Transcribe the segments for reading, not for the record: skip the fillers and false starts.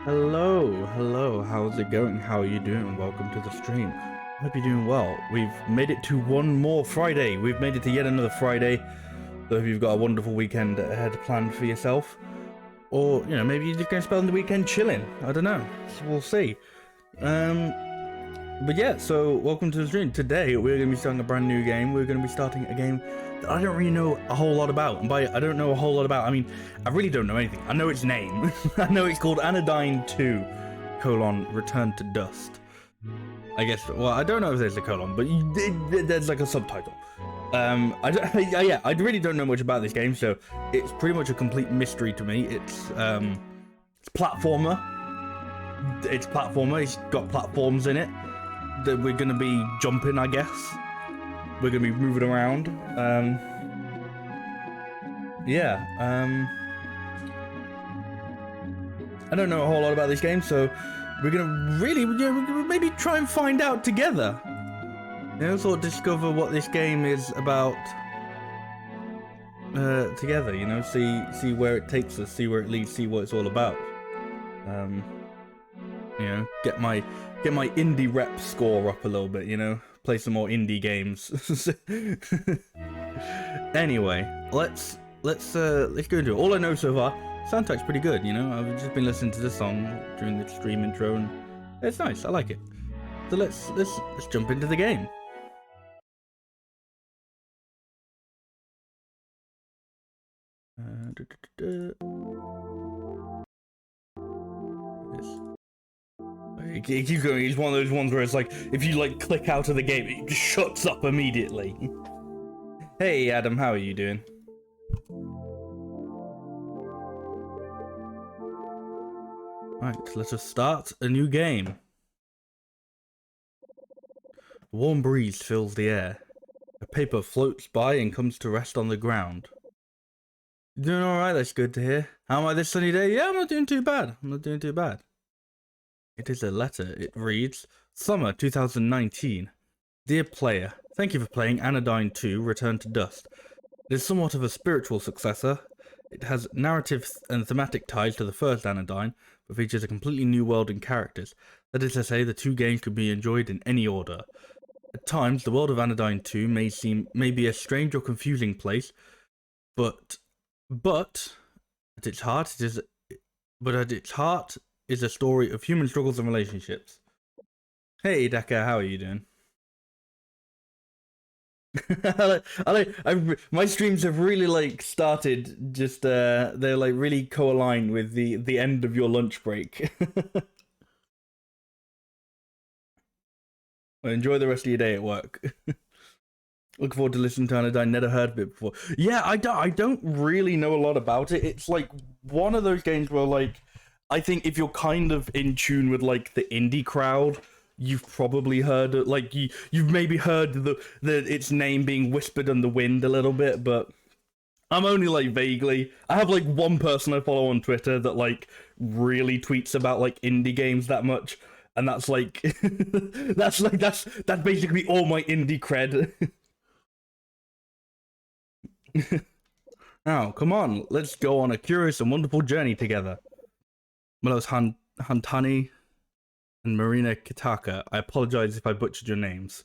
Hello, how's it going? How are you doing? Welcome to the stream. Hope you're doing well. We've made it to one more Friday. We've made it to yet another Friday. So if you've got a wonderful weekend ahead planned for yourself, or, you know, maybe you're just going to spend the weekend chilling. I don't know. So we'll see. But yeah, so welcome to the stream. Today, we're going to be starting a brand new game. We're going to be starting a game that I don't really know a whole lot about. And by I don't know a whole lot about, I mean, I really don't know anything. I know its name. I know it's called Anodyne 2, Return to Dust. I guess, well, I don't know if there's a colon, but there's like a subtitle. I really don't know much about this game, so it's pretty much a complete mystery to me. It's platformer. It's got platforms in it that we're gonna be jumping, I guess. We're gonna be moving around. I don't know a whole lot about this game, so we're gonna maybe try and find out together. You know, sort of discover what this game is about together. You know, see where it takes us, see where it leads, see what it's all about. You know, get my indie rep score up a little bit, you know, play some more indie games. Anyway, let's go into it. All I know so far, soundtrack's pretty good, you know. I've just been listening to the song during the stream intro, and it's nice. I like it. So let's jump into the game. It keeps going. It's one of those ones where it's like, if you like click out of the game, it just shuts up immediately. Hey Adam, how are you doing? Right, let us start a new game. A warm breeze fills the air. A paper floats by and comes to rest on the ground. You doing alright? That's good to hear. How am I this sunny day? Yeah, I'm not doing too bad. It is a letter. It reads, Summer 2019. Dear player, thank you for playing Anodyne 2, Return to Dust. It is somewhat of a spiritual successor. It has narrative and thematic ties to the first Anodyne, but features a completely new world and characters. That is to say, the two games could be enjoyed in any order. At times, the world of Anodyne 2 may be a strange or confusing place, but at its heart is a story of human struggles and relationships. Hey Daka, how are you doing? My streams have really like started just they're like really co-aligned with the end of your lunch break. Well, enjoy the rest of your day at work. Look forward to listening to Anodyne. Never heard of it before. Yeah, I don't really know a lot about it. It's like one of those games where, like, I think if you're kind of in tune with like the indie crowd, you've probably heard it. Like you've maybe heard the its name being whispered in the wind a little bit, but I'm only like vaguely. I have like one person I follow on Twitter that like really tweets about like indie games that much, and that's like that's basically all my indie cred. Now, come on, let's go on a curious and wonderful journey together. Milos Hantani and Marina Kitaka, I apologize if I butchered your names.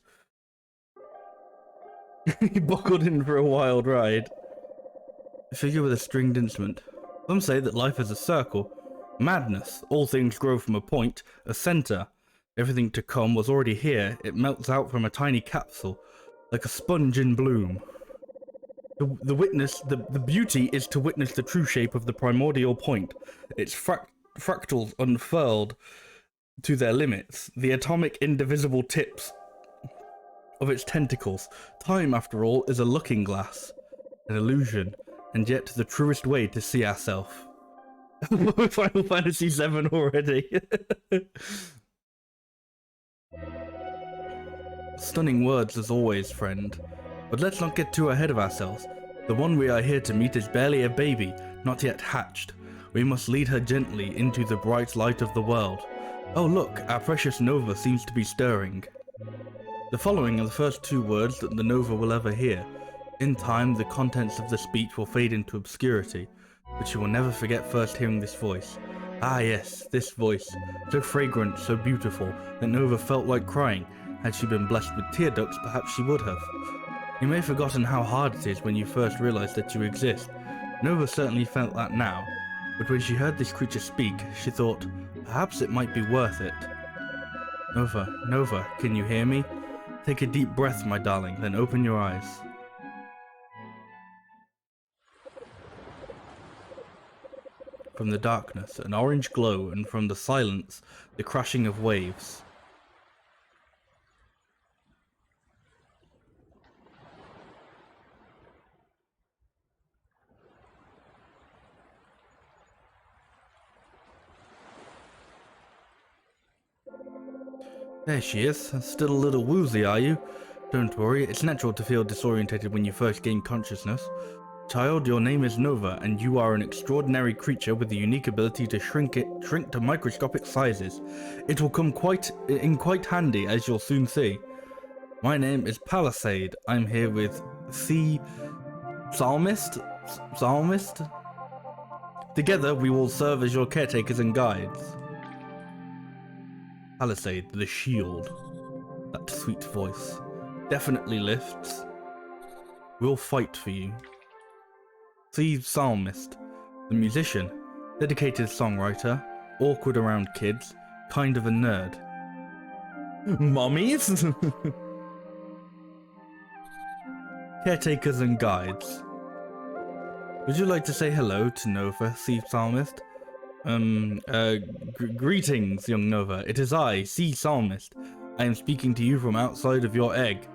You buckled in for a wild ride. A figure with a stringed instrument. Some say that life is a circle. Madness. All things grow from a point, a center. Everything to come was already here. It melts out from a tiny capsule, like a sponge in bloom. The beauty is to witness the true shape of the primordial point. Its fractals unfurled to their limits, the atomic indivisible tips of its tentacles. Time, after all, is a looking glass, an illusion, and yet the truest way to see ourselves. Final Fantasy VII already. Stunning words as always, friend. But let's not get too ahead of ourselves. The one we are here to meet is barely a baby, not yet hatched. We must lead her gently into the bright light of the world. Oh look, our precious Nova seems to be stirring. The following are the first two words that the Nova will ever hear. In time, the contents of the speech will fade into obscurity, but she will never forget first hearing this voice. Ah yes, this voice, so fragrant, so beautiful, that Nova felt like crying. Had she been blessed with tear ducts, perhaps she would have. You may have forgotten how hard it is when you first realize that you exist. Nova certainly felt that now, but when she heard this creature speak, she thought, perhaps it might be worth it. Nova, Nova, can you hear me? Take a deep breath, my darling, then open your eyes. From the darkness, an orange glow, and from the silence, the crashing of waves. There she is. Still a little woozy, are you? Don't worry, it's natural to feel disorientated when you first gain consciousness. Child, your name is Nova, and you are an extraordinary creature with the unique ability to shrink to microscopic sizes. It will come quite handy, as you'll soon see. My name is Palisade. I'm here with C. Psalmist? Psalmist? Together, we will serve as your caretakers and guides. Palisade, the shield. That sweet voice. Definitely lifts. We'll fight for you. C. Psalmist, the musician, dedicated songwriter, awkward around kids, kind of a nerd. Mummies? Caretakers and guides. Would you like to say hello to Nova, C. Psalmist? Greetings, young Nova. It is I, C. Psalmist. I am speaking to you from outside of your egg.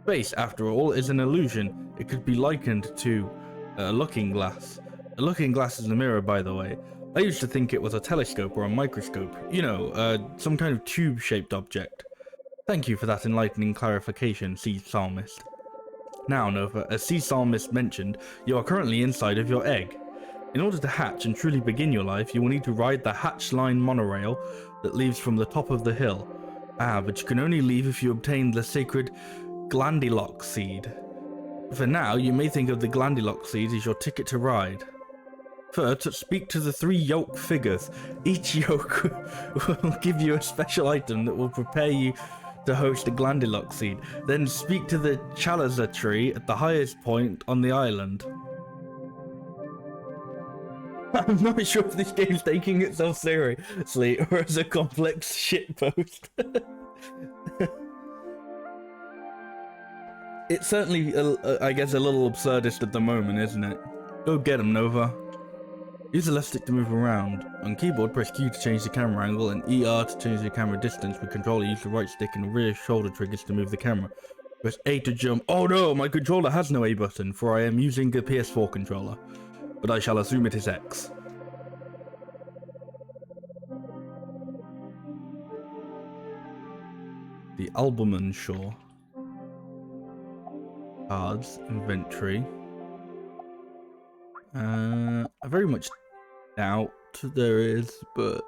Space, after all, is an illusion. It could be likened to a looking glass. A looking glass is a mirror, by the way. I used to think it was a telescope or a microscope. You know, some kind of tube-shaped object. Thank you for that enlightening clarification, C. Psalmist. Now, Nova, as C. Psalmist mentioned, you are currently inside of your egg. In order to hatch and truly begin your life, you will need to ride the hatch line monorail that leaves from the top of the hill. Ah, but you can only leave if you obtain the sacred Glandilock seed. For now, you may think of the Glandilock seed as your ticket to ride. First, speak to the 3 yoke figures. Each yoke will give you a special item that will prepare you to host a Glandilock seed. Then speak to the Chalaza tree at the highest point on the island. I'm not sure if this game's taking itself seriously or as a complex shitpost. It's certainly, I guess, a little absurdist at the moment, isn't it? Go get him, Nova. Use the left stick to move around. On keyboard, press Q to change the camera angle and ER to change the camera distance. With controller, use the right stick and rear shoulder triggers to move the camera. Press A to jump. Oh no, my controller has no A button, for I am using a PS4 controller. But I shall assume it is X. The Albumen Shore. Cards, inventory. I very much doubt there is, but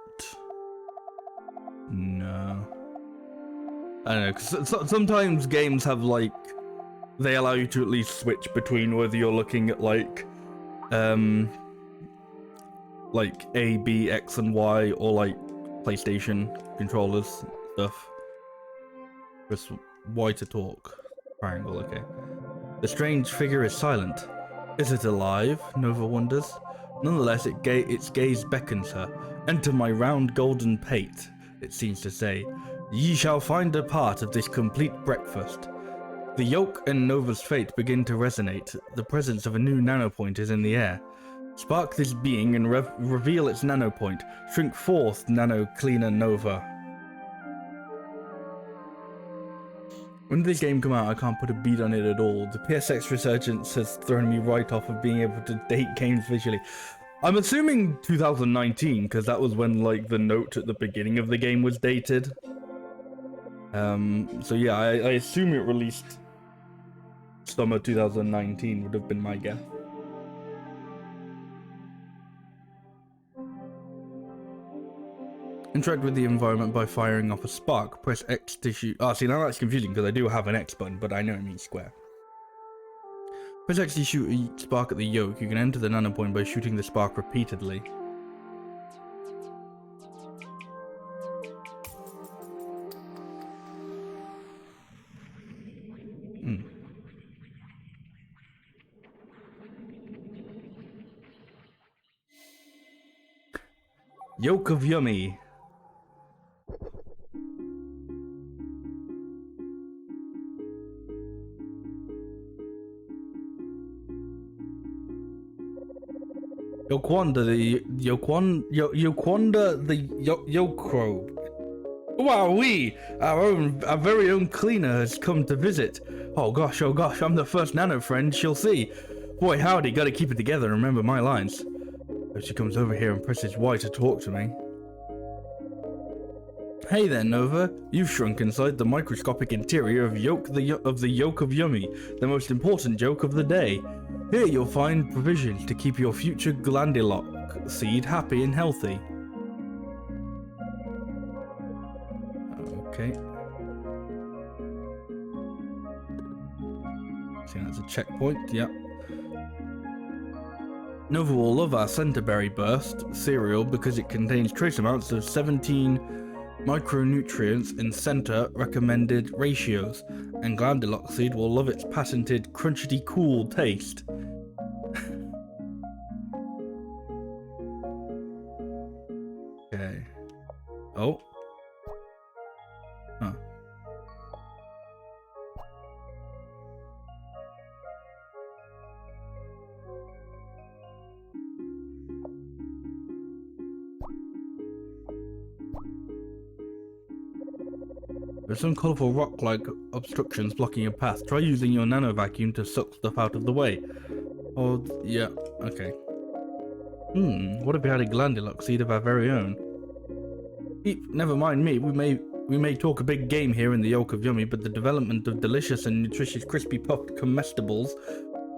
no. I don't know, because sometimes games have they allow you to at least switch between whether you're looking at like A, B, X, and Y, or like PlayStation controllers stuff. Press Y to talk. Triangle, okay. The strange figure is silent. Is it alive? Nova wonders. Nonetheless, its gaze beckons her. Enter my round golden pate, it seems to say. Ye shall find a part of this complete breakfast. The yoke and Nova's fate begin to resonate. The presence of a new nanopoint is in the air. Spark this being and reveal its nanopoint. Shrink forth, nano-cleaner Nova. When did this game come out? I can't put a beat on it at all. The PSX resurgence has thrown me right off of being able to date games visually. I'm assuming 2019, because that was when like the note at the beginning of the game was dated. So yeah, I assume it released summer 2019 would have been my guess. Interact with the environment by firing off a spark. Press X to shoot. Ah, see, now that's confusing because I do have an X button, but I know it means square. Press X to shoot a spark at the yoke. You can enter the nanopoint by shooting the spark repeatedly. Yolk of Yummy. Yokwanda the Yokro. Wowee! Our very own cleaner has come to visit. Oh gosh, I'm the first nano friend she'll see. Boy howdy, gotta keep it together and remember my lines. So she comes over here and presses Y to talk to me. Hey there, Nova. You've shrunk inside the microscopic interior of the Yolk of Yummy, the most important joke of the day. Here you'll find provisions to keep your future Glandilock seed happy and healthy. Okay. See, that's a checkpoint, yep. Nova will love our Centerberry Burst cereal because it contains trace amounts of 17 micronutrients in center recommended ratios, and Glandilock seed will love its patented crunchity cool taste. Okay. Oh. Huh. There's some colourful rock-like obstructions blocking your path. Try using your nano vacuum to suck stuff out of the way. Oh, yeah, okay. What if we had a Glandilock seed of our very own? Never mind me, we may talk a big game here in the Yolk of Yummy, but the development of delicious and nutritious crispy puffed comestibles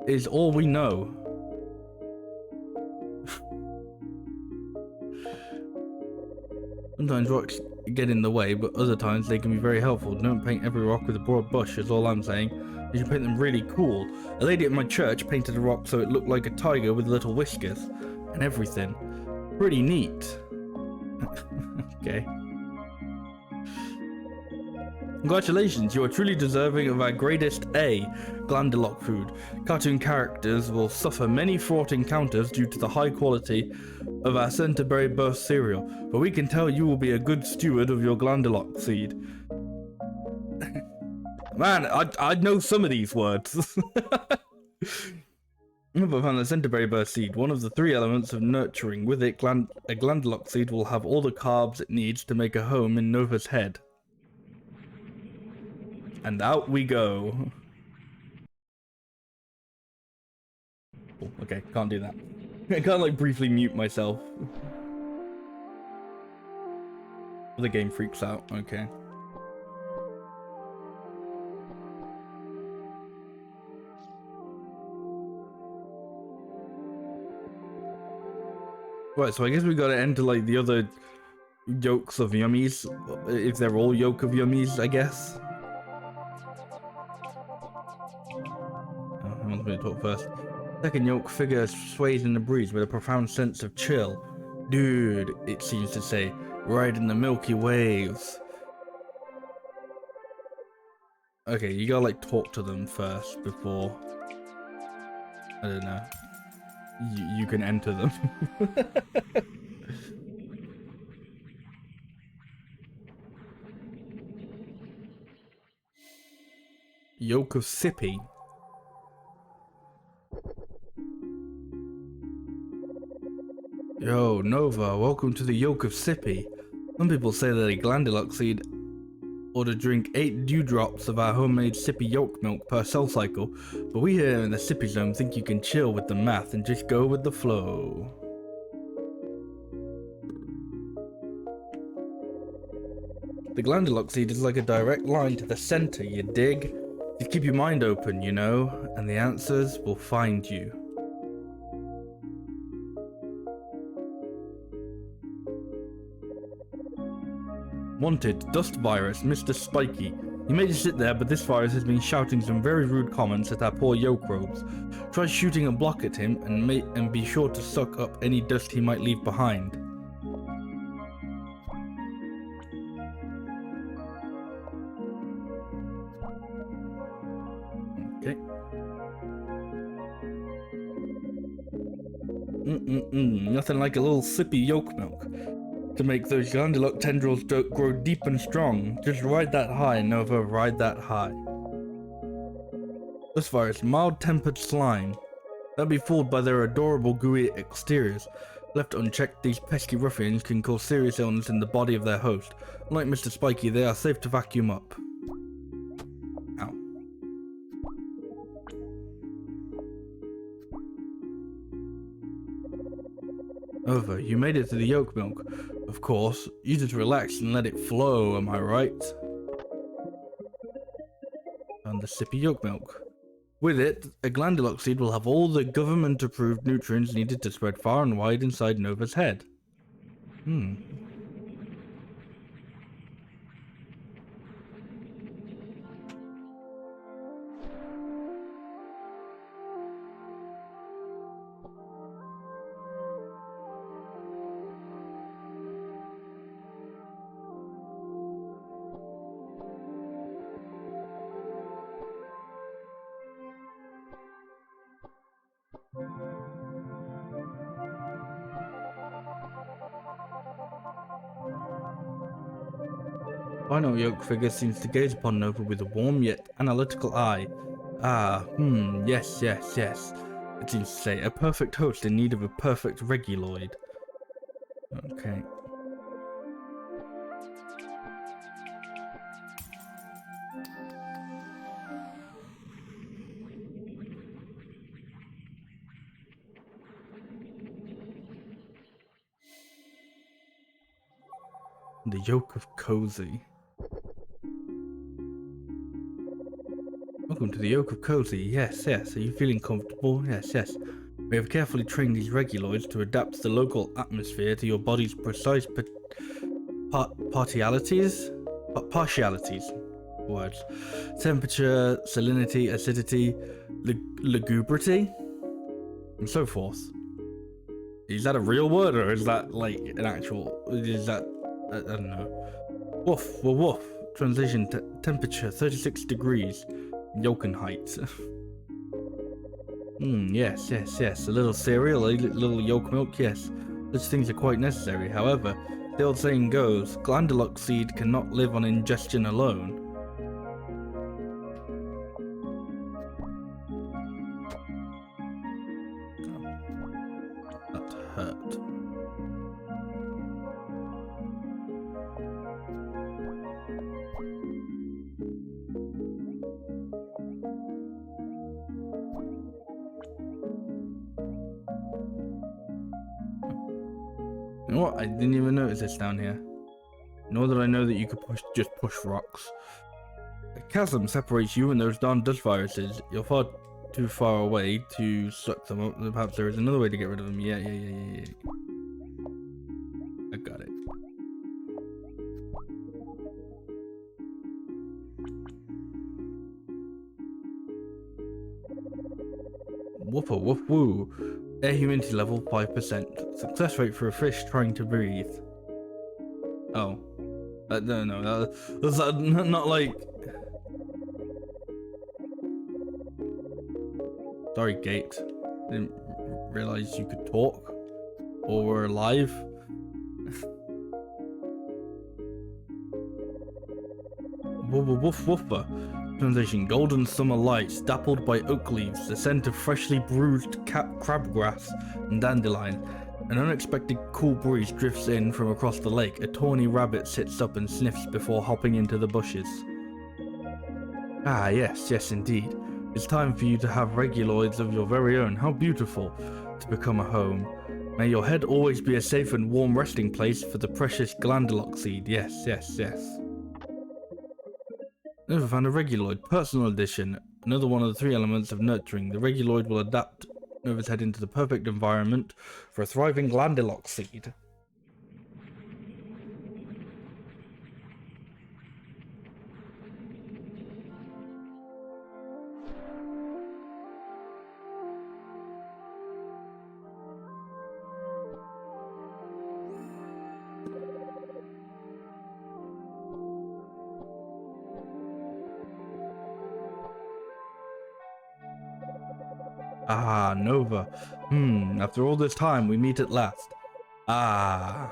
is all we know. Sometimes rocks get in the way, but other times they can be very helpful. Don't paint every rock with a broad brush, is all I'm saying. You should paint them really cool. A lady at my church painted a rock so it looked like a tiger with little whiskers and everything. Pretty neat. Okay. Congratulations, you are truly deserving of our greatest A, Glandilock food. Cartoon characters will suffer many fraught encounters due to the high quality of our Centerberry Burst cereal, but we can tell you will be a good steward of your Glandilock seed. Man, I know some of these words. Remember, found the Centerberry Burst seed, one of the 3 elements of nurturing. With it, a Glandilock seed will have all the carbs it needs to make a home in Nova's head. And out we go. Oh, okay, can't do that. I can't like briefly mute myself. The game freaks out, okay. Right, so I guess we gotta enter like the other yolks of yummies, if they're all yolk of yummies, I guess. I want me to talk first. Second yolk figure sways in the breeze with a profound sense of chill. Dude, it seems to say, ride in the milky waves. Okay, you gotta like talk to them first before, I don't know, you can enter them. Yolk of Sippy. Yo, Nova, welcome to the Yolk of Sippy. Some people say that a Glandilock seed or to drink 8 dewdrops of our homemade Sippy yolk milk per cell cycle, but we here in the Sippy Zone think you can chill with the math and just go with the flow. The Glandilock seed is like a direct line to the center, you dig? Just keep your mind open, you know, and the answers will find you. Wanted, Dust Virus, Mr. Spiky. You may just sit there, but this virus has been shouting some very rude comments at our poor yolk robes. Try shooting a block at him and be sure to suck up any dust he might leave behind. Okay. Nothing like a little sippy yolk milk. to make those glandular tendrils grow deep and strong. Just ride that high, Nova, ride that high. This virus, mild-tempered slime. Don't be fooled by their adorable gooey exteriors. Left unchecked, these pesky ruffians can cause serious illness in the body of their host. Unlike Mr. Spiky, they are safe to vacuum up. Ow. Over, you made it to the yolk milk. Of course, you just relax and let it flow, am I right? And the sippy yolk milk. With it, a glandular seed will have all the government-approved nutrients needed to spread far and wide inside Nova's head. Final yolk figure seems to gaze upon Nova with a warm yet analytical eye. Yes. It seems to say, a perfect host in need of a perfect reguloid. Okay. The yolk of Cozy. Welcome to the Yolk of Cozy. Yes. Are you feeling comfortable? Yes. We have carefully trained these reguloids to adapt to the local atmosphere to your body's precise partialities. Words. Temperature, salinity, acidity, lugubrity, and so forth. Is that a real word, or is that like an actual? Is that I don't know. Woof. Translation: temperature 36 degrees. Yolken height. Yes. A little cereal, a little yolk milk, yes. Such things are quite necessary. However, the old saying goes, glandular seed cannot live on ingestion alone. Oh, that hurt. You know what? I didn't even notice this down here. Nor did I know that you could just push rocks. A chasm separates you and those darn dust viruses. You're far too far away to suck them up. Perhaps there is another way to get rid of them. Yeah. I got it. Whoopa woof woo. Air humidity level 5%. Success rate for a fish trying to breathe. Oh. No. That's not like... Sorry, Gate. Didn't realize you could talk. Or were alive. Woof woofa. Translation: golden summer lights dappled by oak leaves, the scent of freshly bruised crabgrass and dandelion. An unexpected cool breeze drifts in from across the lake. A tawny rabbit sits up and sniffs before hopping into the bushes. Ah, yes, indeed. It's time for you to have reguloids of your very own. How beautiful to become a home. May your head always be a safe and warm resting place for the precious glandular seed. Yes. Never found a reguloid. Personal edition. Another one of the 3 elements of nurturing. The reguloid will adapt Nova's head into the perfect environment for a thriving glandular seed. Ah, Nova. After all this time, we meet at last. Nova,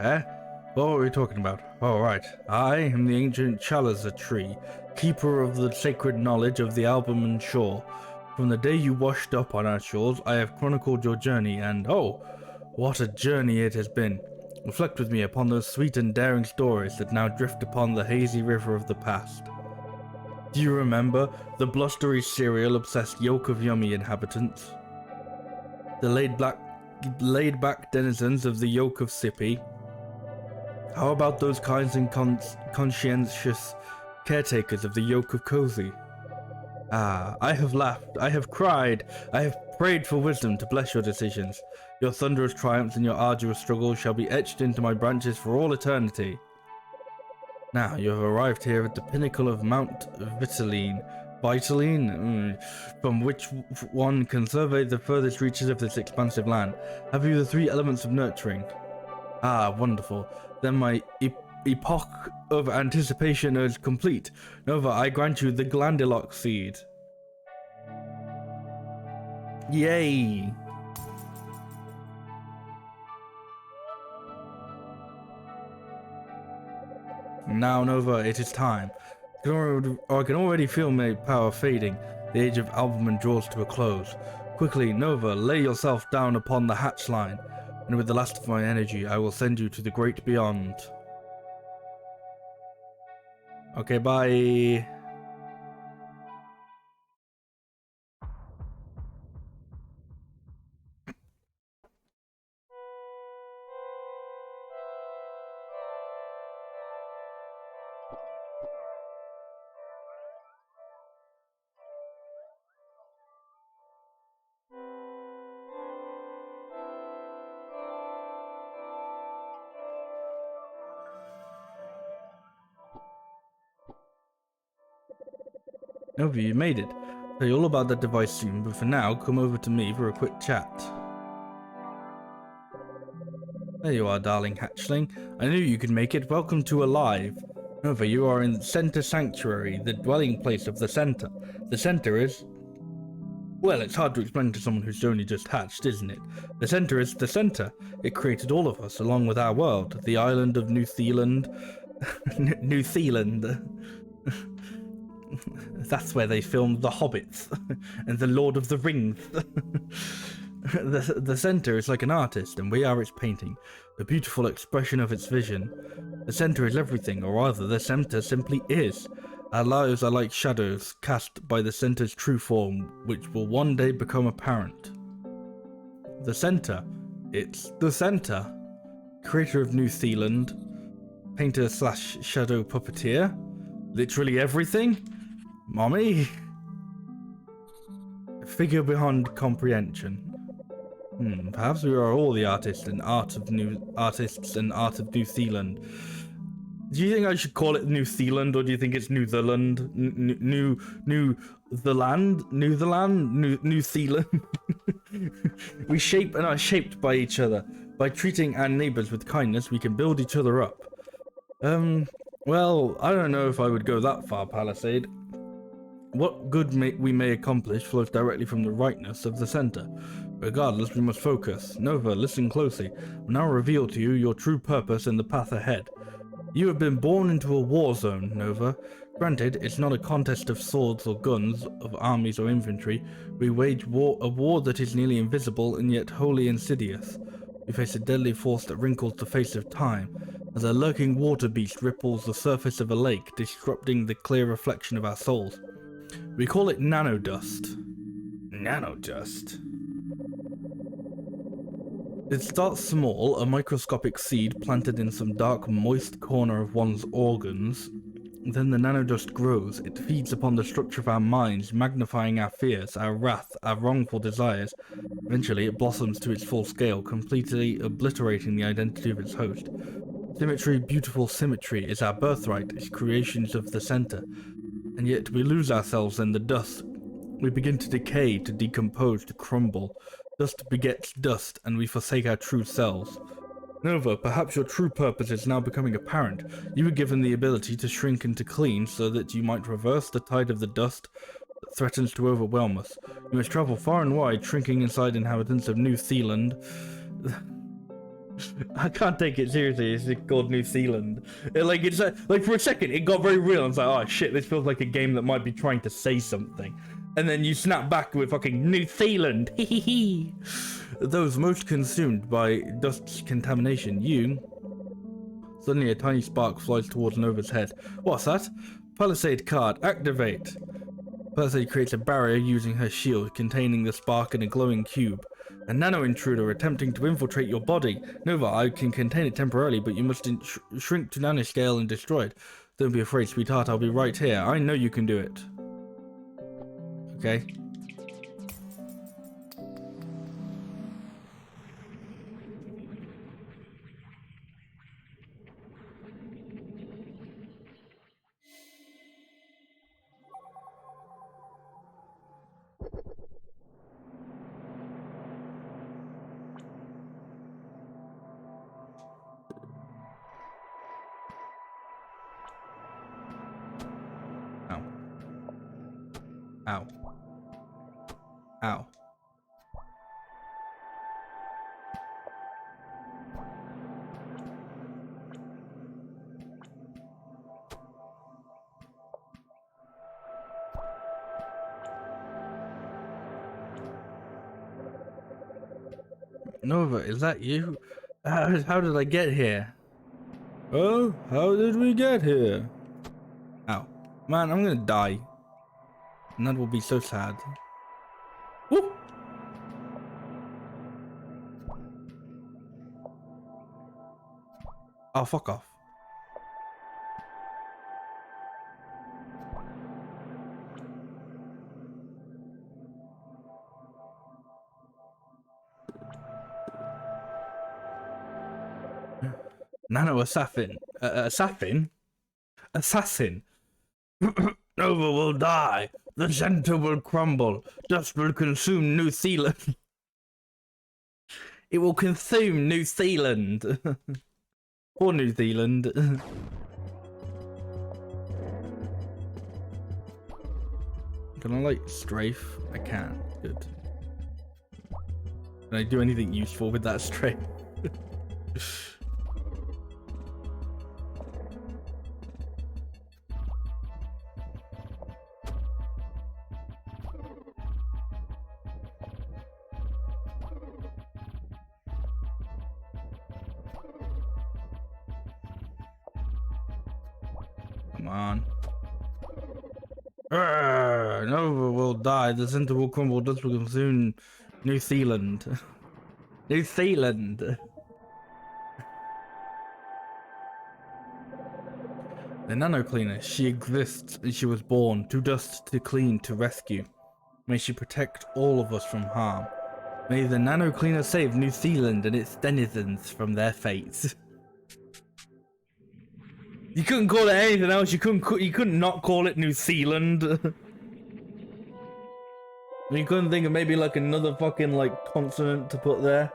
eh? What were we talking about? All right. I am the ancient Chalaza tree, keeper of the sacred knowledge of the Albumen shore. From the day you washed up on our shores, I have chronicled your journey, and oh, what a journey it has been. Reflect with me upon those sweet and daring stories that now drift upon the hazy river of the past. Do you remember the blustery, cereal-obsessed yoke of yummy inhabitants? The laid-back denizens of the yoke of Sippy? How about those kind and conscientious caretakers of the yoke of Cozy? Ah, I have laughed, I have cried, I have prayed for wisdom to bless your decisions. Your thunderous triumphs and your arduous struggles shall be etched into my branches for all eternity. Now you have arrived here at the pinnacle of Mount Vitaline, from which one can survey the furthest reaches of this expansive land. Have you the three elements of nurturing? Ah, wonderful. Then my epoch of anticipation is complete. Nova, I grant you the Glandilock seed. Yay! Now, Nova, it is time. I can already feel my power fading. The age of Albumen draws to a close. Quickly, Nova, lay yourself down upon the hatch line, and with the last of my energy, I will send you to the great beyond. Okay, bye. Nova, you made it. I'll tell you all about that device soon, but for now, come over to me for a quick chat. There you are, darling hatchling. I knew you could make it. Welcome to Alive. Nova, you are in Center Sanctuary, the dwelling place of the Center. The Center is... Well, it's hard to explain to someone who's only just hatched, isn't it? The Center is the Center. It created all of us, along with our world, the island of New Zealand. New Zealand. That's where they filmed The Hobbits and The Lord of the Rings. The Center is like an artist, and we are its painting, the beautiful expression of its vision. The Center is everything, or rather, the Center simply is. Our lives are like shadows cast by the Center's true form, which will one day become apparent. The Center. It's the Center. Creator of New Zealand, painter slash shadow puppeteer. Literally everything. Mommy? Figure beyond comprehension. Perhaps we are all the artists and art of New Zealand. Do you think I should call it New Zealand, or do you think it's New Zealand? New Zealand? We shape and are shaped by each other. By treating our neighbors with kindness, we can build each other up. Well, I don't know if I would go that far, Palisade. What good we may accomplish flows directly from the rightness of the Center. Regardless, we must focus. Nova, listen closely. I will now reveal to you your true purpose and the path ahead. You have been born into a war zone, Nova. Granted, it's not a contest of swords or guns, of armies or infantry. We wage a war that is nearly invisible and yet wholly insidious. We face a deadly force that wrinkles the face of time, as a lurking water beast ripples the surface of a lake, disrupting the clear reflection of our souls. We call it nanodust. Nanodust? It starts small, a microscopic seed planted in some dark, moist corner of one's organs. Then the nanodust grows. It feeds upon the structure of our minds, magnifying our fears, our wrath, our wrongful desires. Eventually, it blossoms to its full scale, completely obliterating the identity of its host. Symmetry, beautiful symmetry, is our birthright, is creations of the Center. And yet we lose ourselves in the dust. We begin to decay, to decompose, to crumble. Dust begets dust, and we forsake our true selves. Nova, perhaps your true purpose is now becoming apparent. You were given the ability to shrink into clean so that you might reverse the tide of the dust that threatens to overwhelm us. You must travel far and wide, shrinking inside inhabitants of New Zealand. I can't take it seriously. It's called New Zealand. Like for a second, it got very real. I was like, oh shit, this feels like a game that might be trying to say something. And then you snap back with fucking New Zealand. Hehehe. Those most consumed by dust's contamination. Suddenly, a tiny spark flies towards Nova's head. What's that? Palisade card. Activate. Palisade creates a barrier using her shield, containing the spark in a glowing cube. A nano-intruder attempting to infiltrate your body. Nova, I can contain it temporarily, but you must shrink to nanoscale and destroy it. Don't be afraid, sweetheart. I'll be right here. I know you can do it. Okay. Ow. Ow. Nova, is that you? How did I get here? Oh, how did we get here? Ow. Man, I'm gonna die. And that will be so sad. Woo! Oh, fuck off. Nano assassin. Assassin? Assassin. Nova will die. The center will crumble. Dust will consume New Zealand. It will consume New Zealand. Poor New Zealand. Can I like strafe? I can. Good. Can I do anything useful with that strafe? Come on. Nova will die. The center will crumble. Dust will consume New Zealand. New Zealand. The Nano Cleaner. She exists and she was born. To dust, to clean, to rescue. May she protect all of us from harm. May the Nano Cleaner save New Zealand and its denizens from their fates. You couldn't call it anything else. You couldn't not call it New Zealand. You couldn't think of maybe like another fucking like consonant to put there.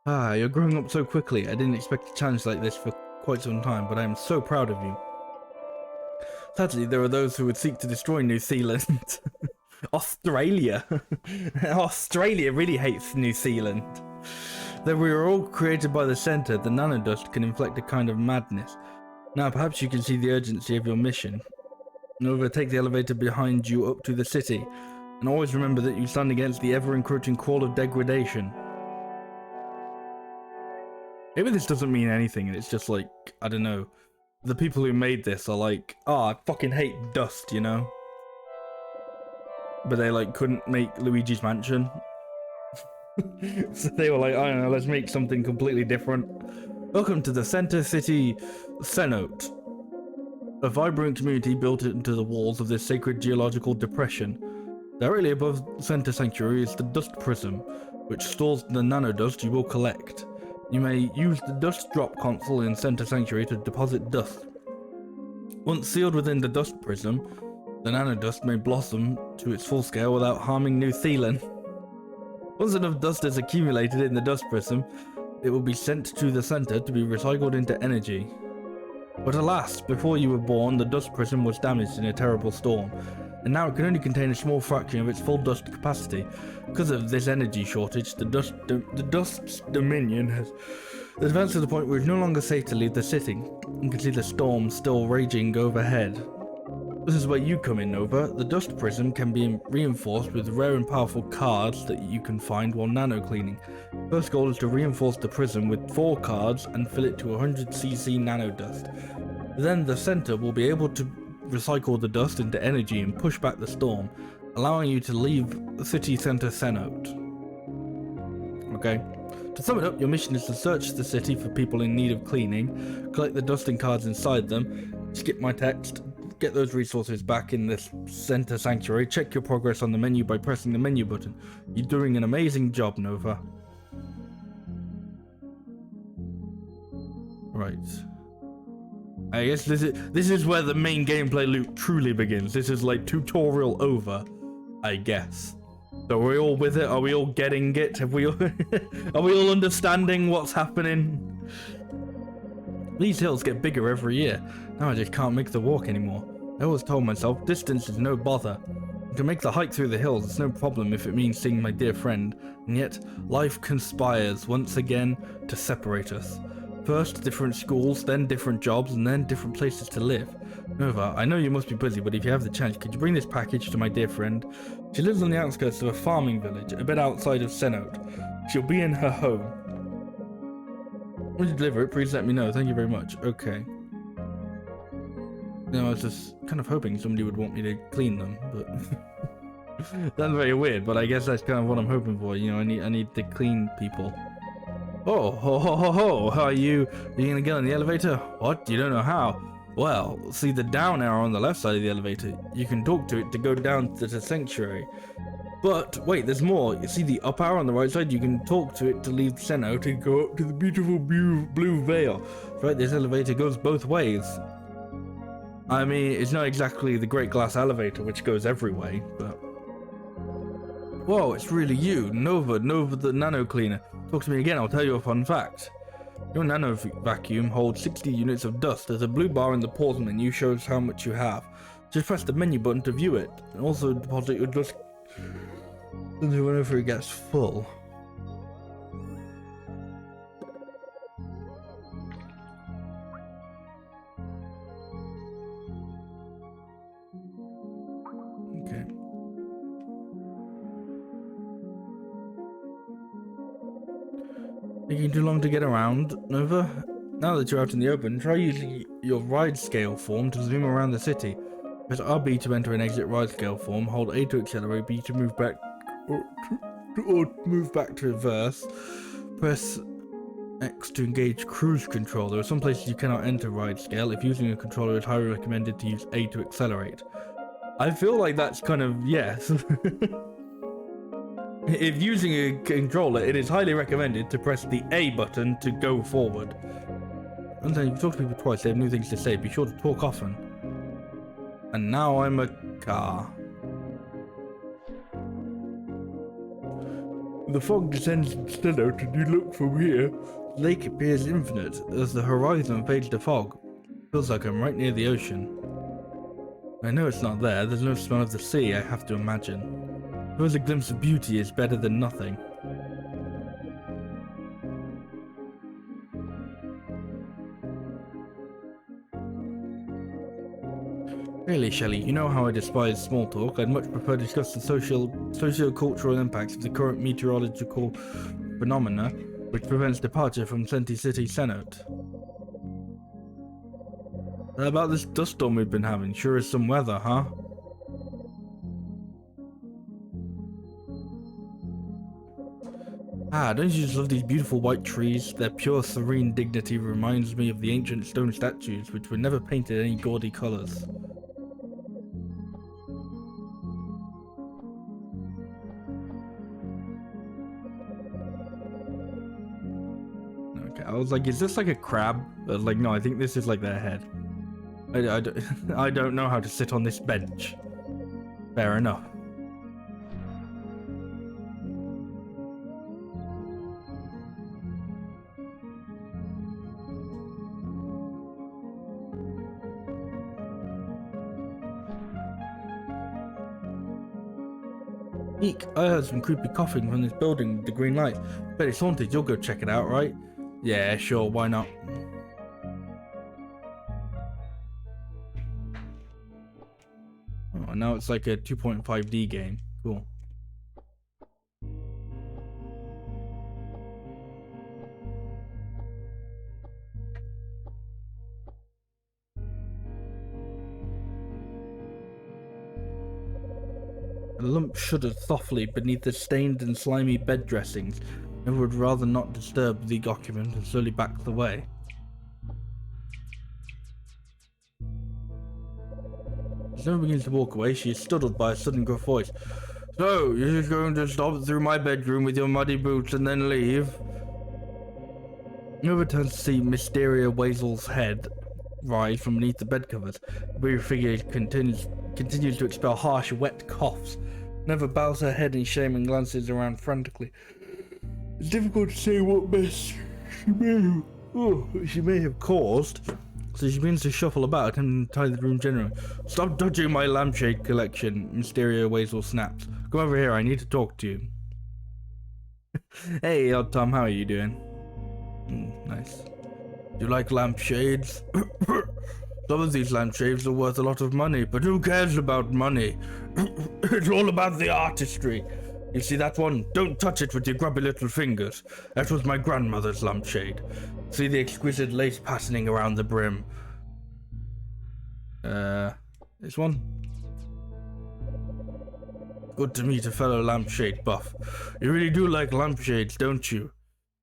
Ah, you're growing up so quickly. I didn't expect a challenge like this for quite some time, but I am so proud of you. Sadly, there are those who would seek to destroy New Zealand. Australia. Australia really hates New Zealand. Though we are all created by the center, the nanodust can inflict a kind of madness. Now perhaps you can see the urgency of your mission. Nova, take the elevator behind you up to the city, and always remember that you stand against the ever-encroaching call of degradation. Maybe this doesn't mean anything, and it's just like, I don't know, the people who made this are like, oh, I fucking hate dust, you know? But they like couldn't make Luigi's Mansion. So they were like, I don't know, let's make something completely different. Welcome to the Center City Cenote, a vibrant community built into the walls of this sacred geological depression. Directly above Center Sanctuary is the Dust Prism, which stores the nanodust you will collect. You may use the Dust Drop console in Center Sanctuary to deposit dust. Once sealed within the Dust Prism, the nanodust may blossom to its full scale without harming New Zealand. Once enough dust is accumulated in the Dust Prism, it will be sent to the center to be recycled into energy. But alas, before you were born, the dust prism was damaged in a terrible storm, and now it can only contain a small fraction of its full dust capacity. Because of this energy shortage, the dust's dominion has advanced to the point where it's no longer safe to leave the city. You can see the storm still raging overhead. This is where you come in, Nova. The dust prism can be reinforced with rare and powerful cards that you can find while nano cleaning. First goal is to reinforce the prism with 4 cards and fill it to 100cc nano dust. Then the center will be able to recycle the dust into energy and push back the storm, allowing you to leave city center Cenote. Okay. To sum it up, your mission is to search the city for people in need of cleaning, collect the dusting cards inside them, skip my text, get those resources back in this center sanctuary, check your progress on the menu by pressing the menu button. You're doing an amazing job, Nova. Right. I guess this is where the main gameplay loop truly begins. This is like tutorial over, I guess. So are we all with it? Are we all getting it? Have we all are we all understanding what's happening? These hills get bigger every year. Now I just can't make the walk anymore. I always told myself distance is no bother. To make the hike through the hills, it's no problem if it means seeing my dear friend. And yet, life conspires once again to separate us. First different schools, then different jobs, and then different places to live. Nova, I know you must be busy, but if you have the chance, could you bring this package to my dear friend? She lives on the outskirts of a farming village, a bit outside of Cenote. She'll be in her home. When you deliver it, please let me know. Thank you very much. Okay. I was just kind of hoping somebody would want me to clean them, but that's very weird. But I guess that's kind of what I'm hoping for. You know, I need to clean people. Oh, ho ho ho ho! How are you? Are you gonna get on the elevator? What? You don't know how? Well, see the down arrow on the left side of the elevator. You can talk to it to go down to the sanctuary. But wait, there's more. You see the up arrow on the right side? You can talk to it to leave Cenote and go up to the beautiful blue veil. Right, this elevator goes both ways. I mean, it's not exactly the great glass elevator which goes every way, but... Whoa, it's really you, Nova the nano cleaner. Talk to me again, I'll tell you a fun fact. Your nano vacuum holds 60 units of dust. There's a blue bar in the pause menu shows how much you have. Just press the menu button to view it, and also deposit your dust whenever it gets full. Okay. Taking too long to get around, Nova? Now that you're out in the open, try using your ride scale form to zoom around the city. Press RB to enter and exit ride scale form, hold A to accelerate, B to move back, or move back to reverse. Press X to engage cruise control. There are some places you cannot enter ride scale. If using a controller, it's highly recommended to use A to accelerate. I feel like that's kind of yes. If using a controller, it is highly recommended to press the A button to go forward. And then you've talked to people twice, they have new things to say. Be sure to talk often. And now I'm a car. The fog descends in Cenote and you look from here. The lake appears infinite as the horizon fades to fog. Feels like I'm right near the ocean. I know it's not there, there's no smell of the sea, I have to imagine. Suppose a glimpse of beauty is better than nothing. Really, Shelley, you know how I despise small talk. I'd much prefer to discuss the socio-cultural impacts of the current meteorological phenomena which prevents departure from City Cenote. How about this dust storm we've been having? Sure is some weather, huh? Ah, don't you just love these beautiful white trees? Their pure, serene dignity reminds me of the ancient stone statues, which were never painted any gaudy colors. Okay, I was like, is this like a crab? Like, no, I think this is like their head. I don't know how to sit on this bench. Fair enough. Eek, I heard some creepy coughing from this building with the green light. Bet it's haunted, you'll go check it out, right? Yeah, sure, why not? Oh, now it's like a 2.5D game. Cool. A lump shuddered softly beneath the stained and slimy bed dressings and would rather not disturb the occupant and slowly backed away. As Snow begins to walk away, she is startled by a sudden gruff voice. So, you're just going to stop through my bedroom with your muddy boots and then leave? Nova turns to see Mysteria Wazel's head rise from beneath the bed covers. The weird figure continues to expel harsh, wet coughs. Nova bows her head in shame and glances around frantically. It's difficult to say what mess she may have caused, so she begins to shuffle about, attempting to tie the room generally. Stop touching my lampshade collection, Mysteria Wazel snaps. Come over here, I need to talk to you. Hey, old Tom, how are you doing? Nice. Do you like lampshades? Some of these lampshades are worth a lot of money, but who cares about money? It's all about the artistry. You see that one? Don't touch it with your grubby little fingers. That was my grandmother's lampshade. See the exquisite lace patterning around the brim? This one? Good to meet a fellow lampshade buff. You really do like lampshades, don't you?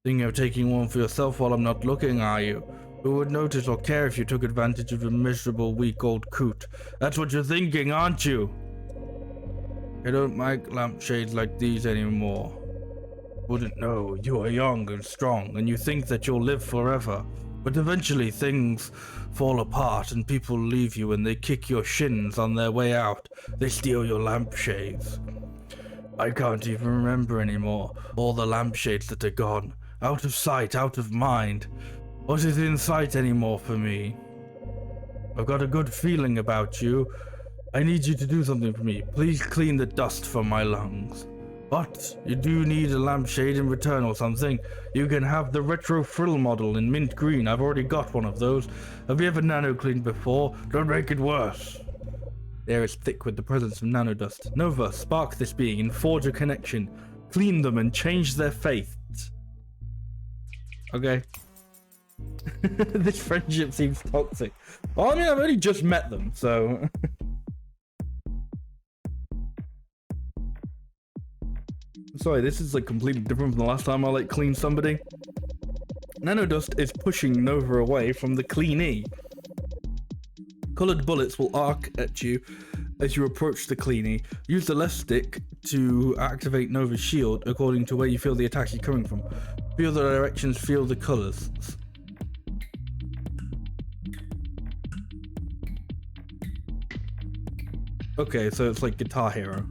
Thinking of taking one for yourself while I'm not looking, are you? Who would notice or care if you took advantage of a miserable, weak-old coot? That's what you're thinking, aren't you? I don't make lampshades like these anymore. Wouldn't know. You are young and strong, and you think that you'll live forever. But eventually things fall apart and people leave you and they kick your shins on their way out. They steal your lampshades. I can't even remember anymore. All the lampshades that are gone. Out of sight, out of mind. What is in sight anymore for me? I've got a good feeling about you. I need you to do something for me. Please clean the dust from my lungs. But you do need a lampshade in return or something. You can have the retro frill model in mint green. I've already got one of those. Have you ever nano cleaned before? Don't make it worse. The air is thick with the presence of nanodust. Nova, spark this being and forge a connection. Clean them and change their faith. Okay. This friendship seems toxic. Well, I mean, I've only just met them, so... Sorry, this is like completely different from the last time I like cleaned somebody. Nanodust is pushing Nova away from the cleanee. Colored bullets will arc at you as you approach the cleanee. Use the left stick to activate Nova's shield according to where you feel the attack is coming from. Feel the directions, feel the colors. Okay, so it's like Guitar Hero.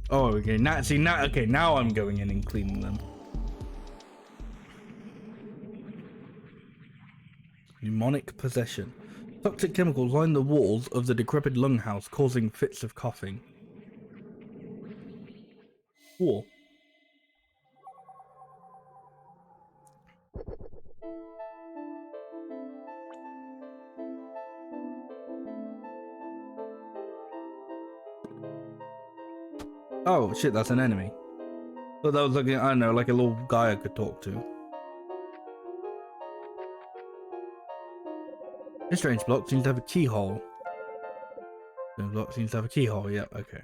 Oh, okay. Now I'm going in and cleaning them. Mnemonic possession. Toxic chemicals line the walls of the decrepit lunghouse, causing fits of coughing. Cool. Oh shit, that's an enemy. But that was like, I don't know, like a little guy I could talk to. This strange block seems to have a keyhole. This block seems to have a keyhole, yep, okay.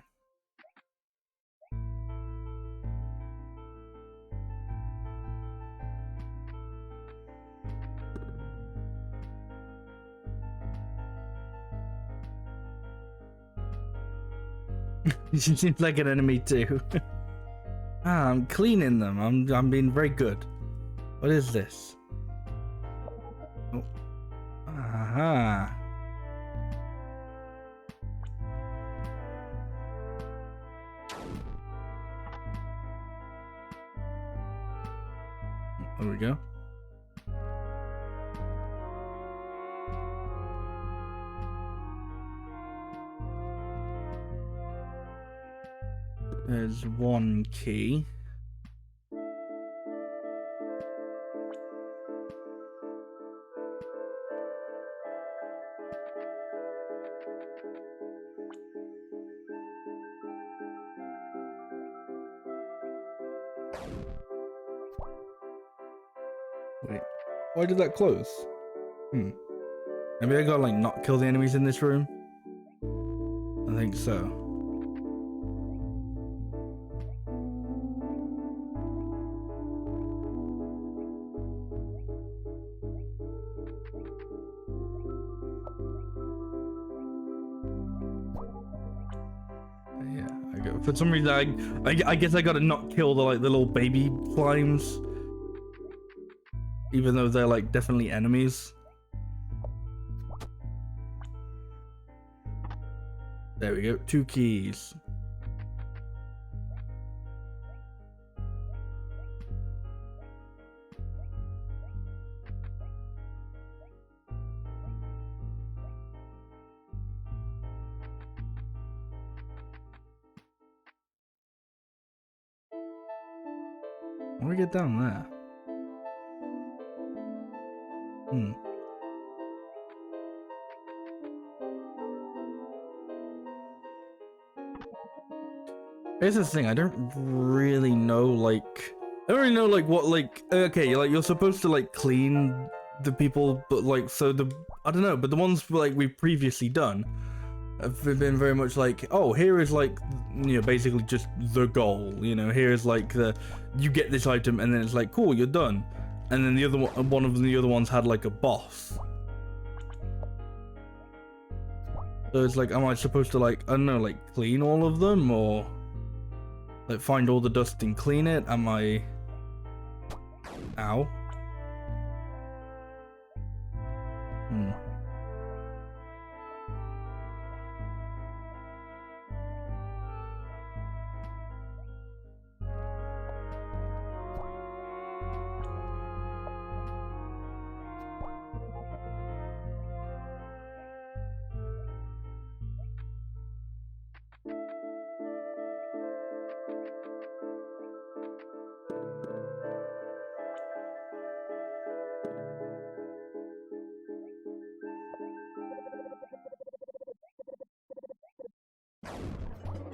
She seems like an enemy too. I'm cleaning them. I'm being very good. What is this? Oh. Aha. There we go. There's one key. Wait, why did that close? Maybe I gotta like not kill the enemies in this room? I think so. Yeah, I go. For some reason, I guess I gotta not kill the little baby slimes, even though they're like definitely enemies. There we go. 2 keys. How do we get down there? Here's the thing, I don't really know, like, what, like, okay, like, you're supposed to, like, clean the people, but, like, so I don't know, but the ones, like, we've previously done have been very much like, oh, here is, like, you know, basically just the goal, you know, here's, like, you get this item, and then it's like, cool, you're done. And then the other one of the other ones had, like, a boss. So it's like, am I supposed to, like, I don't know, like, clean all of them, or... like, find all the dust and clean it? Am I... Ow.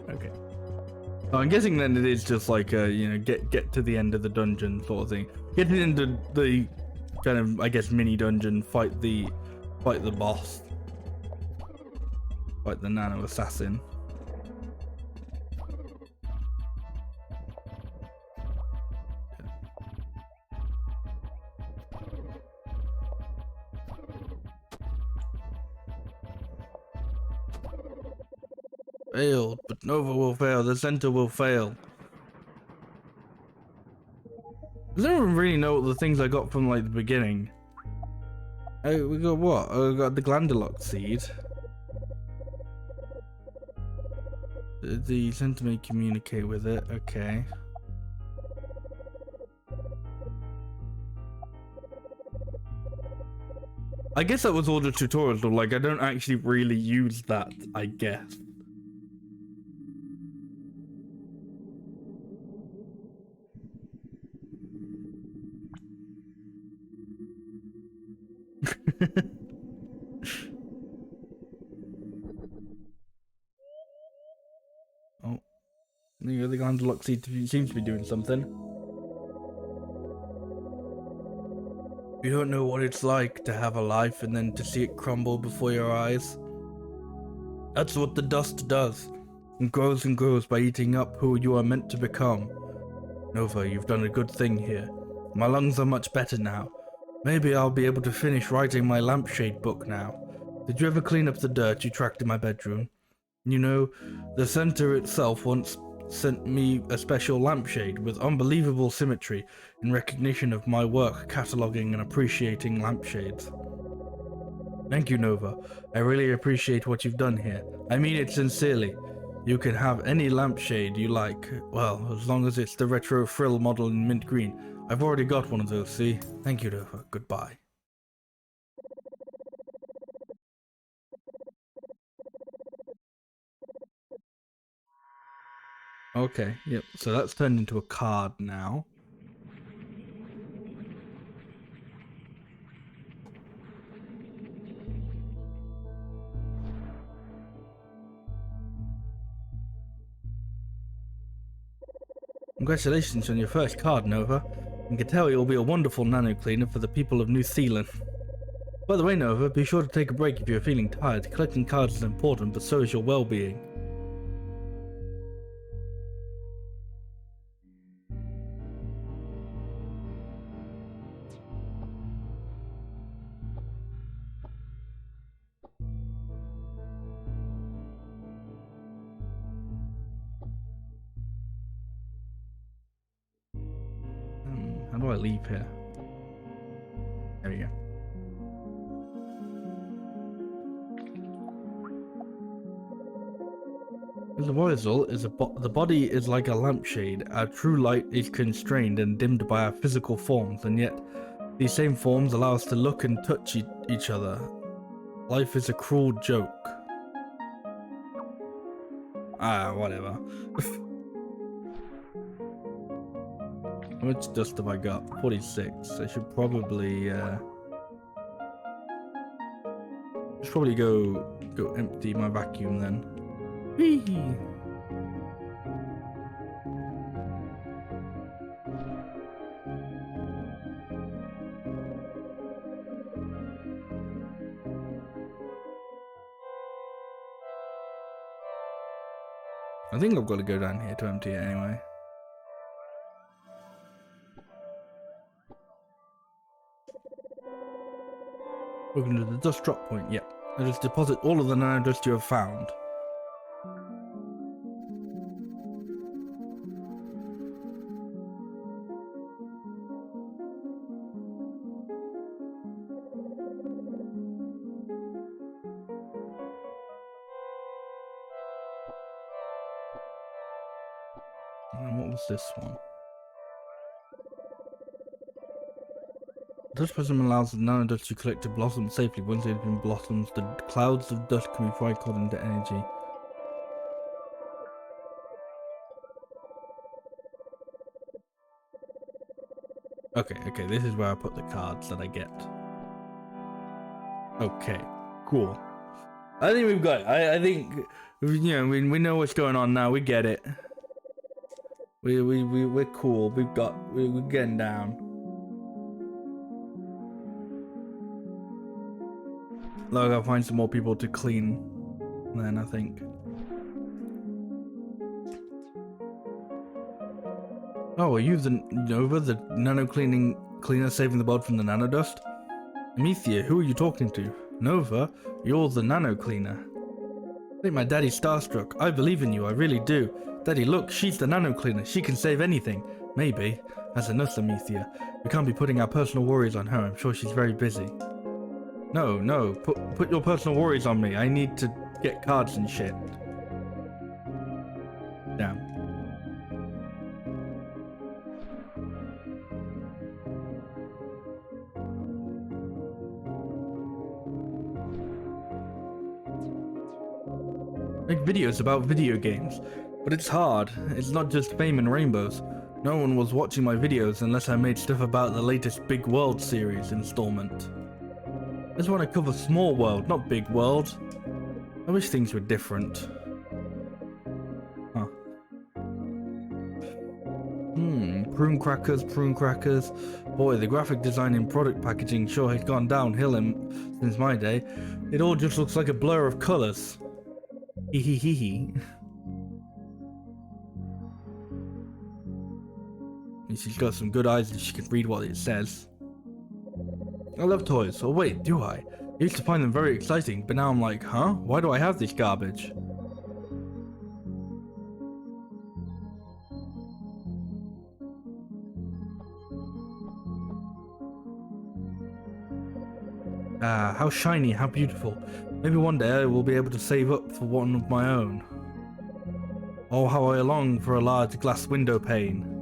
Okay. Oh, I'm guessing then it is just like you know, get to the end of the dungeon sort of thing. Get into the kind of, I guess, mini dungeon, fight the boss. Fight the nano assassin. Failed, but Nova will fail. The center will fail. Does anyone really know what the things I got from like the beginning? Oh, we got what? Oh, we got the glandulock seed. The center may communicate with it. Okay. I guess that was all the tutorials, though. Like, I don't actually really use that, I guess. Oh, the other glandulock seems to be doing something. You don't know what it's like to have a life and then to see it crumble before your eyes. That's what the dust does. It grows and grows by eating up who you are meant to become. Nova, you've done a good thing here. My lungs are much better now. Maybe I'll be able to finish writing my lampshade book now. Did you ever clean up the dirt you tracked in my bedroom? You know, the center itself once sent me a special lampshade with unbelievable symmetry in recognition of my work cataloging and appreciating lampshades. Thank you, Nova. I really appreciate what you've done here. I mean it sincerely. You can have any lampshade you like. Well, as long as it's the retro frill model in mint green. I've already got one of those, see? Thank you, Nova. Goodbye. Okay, yep. So that's turned into a card now. Congratulations on your first card, Nova. I can tell you'll be a wonderful nano cleaner for the people of New Zealand. By the way, Nova, be sure to take a break if you're feeling tired. Collecting cards is important, but so is your well-being. How do I leave here? There we go. The result is the body is like a lampshade. Our true light is constrained and dimmed by our physical forms, and yet these same forms allow us to look and touch each other. Life is a cruel joke. Ah, whatever. How much dust have I got? 46. I should probably go empty my vacuum then. Whee! I think I've got to go down here to empty it anyway. Welcome to the dust drop point. Yep. I just deposit all of the nano dust you have found. And what was this one? Dust prism allows the nano dust you collect to blossom safely. Once they've been blossoms, the clouds of dust can be recycled into energy. Okay, this is where I put the cards that I get. Okay, cool. I think we've got it. I think, you know, we know what's going on now. We get it. We're cool. We're getting down. Look, I gotta find some more people to clean. Then I think. Oh, are you the Nova, the nano cleaner saving the world from the nano dust? Amethea, who are you talking to? Nova, you're the nano cleaner. I think my daddy's starstruck. I believe in you, I really do. Daddy, look, she's the nano cleaner. She can save anything. Maybe. That's enough, Amethea. We can't be putting our personal worries on her. I'm sure she's very busy. No. Put your personal worries on me. I need to get cards and shit. Damn. Make videos about video games. But it's hard. It's not just fame and rainbows. No one was watching my videos unless I made stuff about the latest Big World series installment. I just want to cover small world, not big world. I wish things were different. Huh. Prune crackers. Boy, the graphic design in product packaging sure has gone downhill since my day. It all just looks like a blur of colors. Hehehe. She's got some good eyes and she can read what it says. I love toys. Oh wait, do I? I used to find them very exciting, but now I'm like, huh? Why do I have this garbage? Ah, how shiny, how beautiful. Maybe one day I will be able to save up for one of my own. Oh, how I long for a large glass window pane.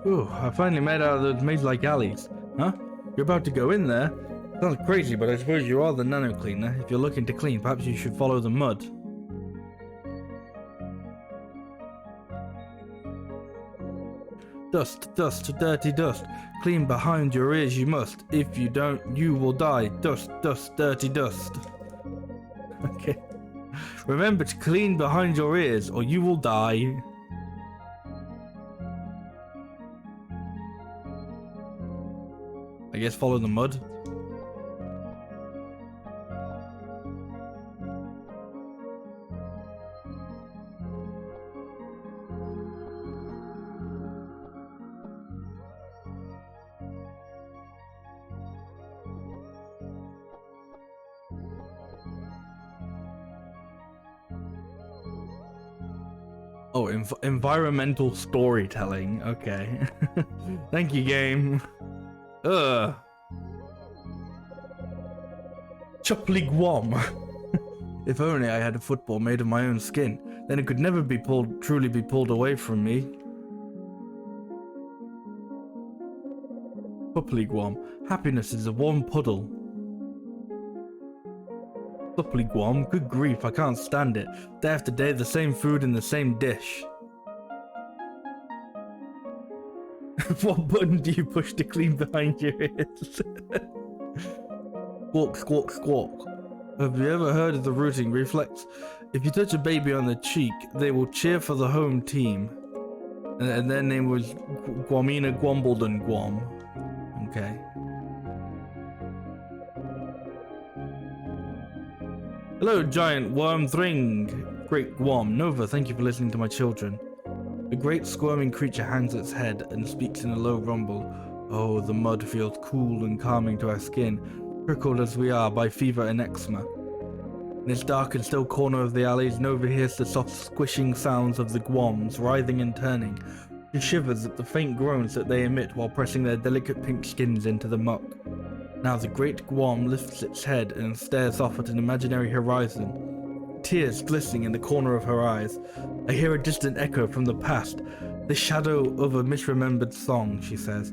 Ooh, I finally made out of those maze-like alleys. Huh? You're about to go in there? Sounds crazy, but I suppose you are the nano cleaner. If you're looking to clean, perhaps you should follow the mud. Dust, dust, dirty dust. Clean behind your ears you must. If you don't, you will die. Dust, dust, dirty dust. Okay. Remember to clean behind your ears or you will die. I guess follow the mud. Oh, environmental storytelling. Okay. Thank you, game. Ugh. Chopley Guam. If only I had a football made of my own skin, then it could never be truly be pulled away from me. Chopley Guam. Happiness is a warm puddle. Chopley Guam. Good grief, I can't stand it. Day after day, the same food in the same dish. What button do you push to clean behind your ears? Squawk, squawk, squawk. Have you ever heard of the rooting reflex? If you touch a baby on the cheek, they will cheer for the home team. And their name was Guamina Guambledon Guam. Okay. Hello, giant worm thing. Great Guam. Nova, thank you for listening to my children. A great squirming creature hangs its head and speaks in a low rumble. Oh, the mud feels cool and calming to our skin, prickled as we are by fever and eczema. In this dark and still corner of the alleys, Nova hears the soft squishing sounds of the Guams writhing and turning. She shivers at the faint groans that they emit while pressing their delicate pink skins into the muck. Now the great Guam lifts its head and stares off at an imaginary horizon, tears glistening in the corner of her eyes. I hear a distant echo from the past, the shadow of a misremembered song, she says,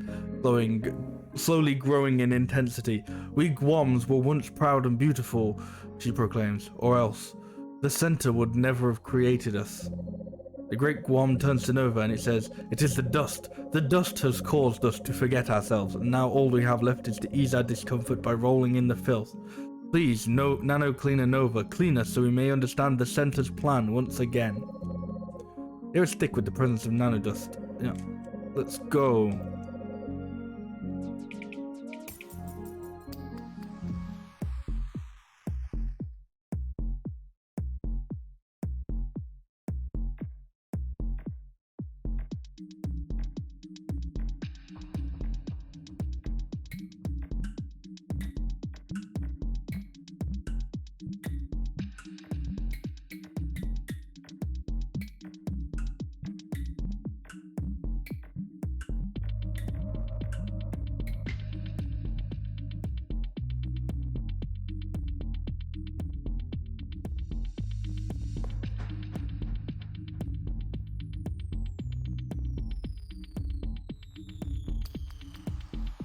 slowly growing in intensity. We Guams were once proud and beautiful, she proclaims, or else the center would never have created us. The great Guam turns to Nova and it says, "It is the dust. The dust has caused us to forget ourselves, and now all we have left is to ease our discomfort by rolling in the filth. Please, Nano Cleaner Nova, clean us so we may understand the center's plan once again." Here is stick with the presence of nanodust. Yeah, let's go.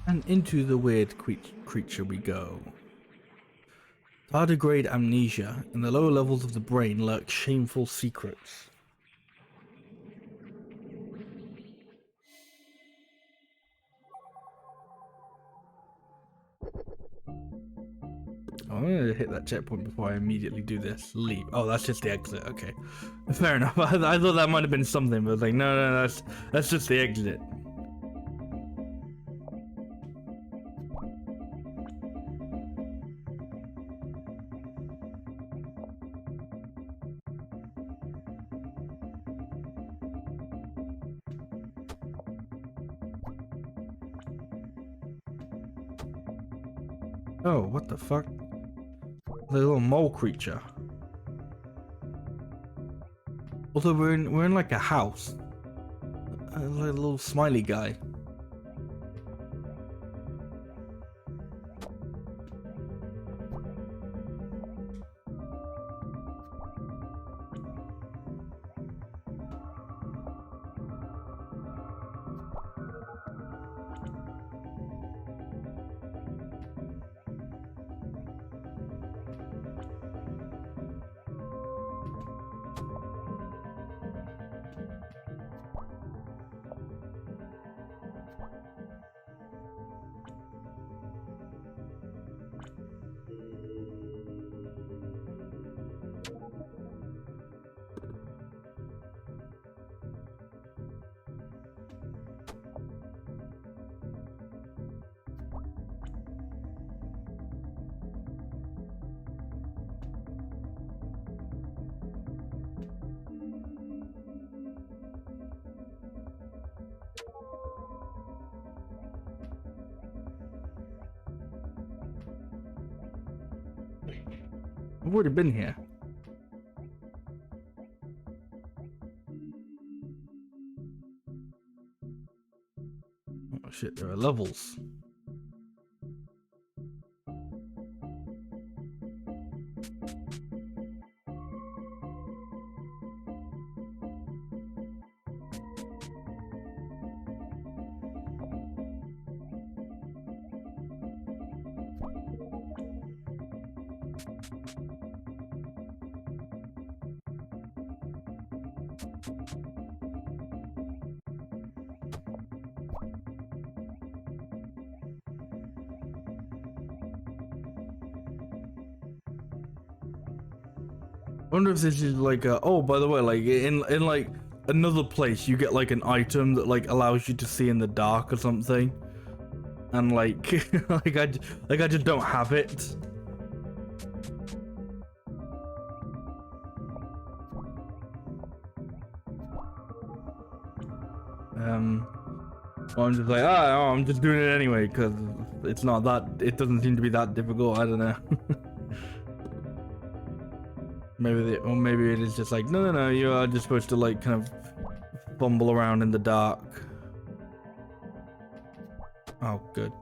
And into the weird creature we go. Tardigrade amnesia. In the lower levels of the brain lurk shameful secrets. I'm gonna hit that checkpoint before I immediately do this. Leave. Oh, that's just the exit. Okay, fair enough. I thought that might have been something, but I was like, no, that's just the exit. Oh, what the fuck? The little mole creature. Although we're in like a house. A little smiley guy. I've already been here. Oh shit, there are levels. I wonder if this is like a, oh, by the way, like in like another place you get like an item that like allows you to see in the dark or something, and like like I just don't have it. Well, I'm just like, oh, I'm just doing it anyway because it's not that, it doesn't seem to be that difficult. I don't know. Or maybe it is just like, no, you are just supposed to like kind of fumble around in the dark. Oh, good.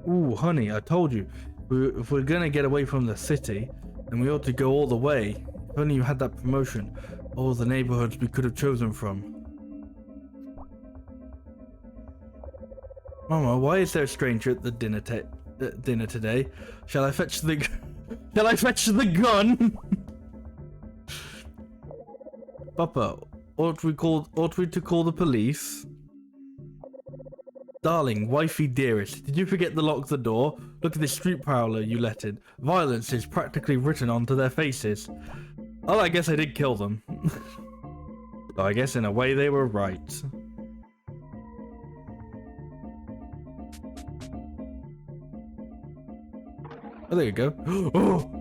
Ooh, honey, I told you, if we're gonna get away from the city, then we ought to go all the way. If only you had that promotion, all the neighborhoods we could have chosen from. Mama, why is there a stranger at the dinner today? Shall I fetch the Shall I fetch the gun? Papa, ought we to call the police? Darling, wifey dearest, did you forget to lock the door? Look at this street prowler you let in. Violence is practically written onto their faces. Well, I guess I did kill them. So I guess in a way they were right. Oh, there you go. Oh!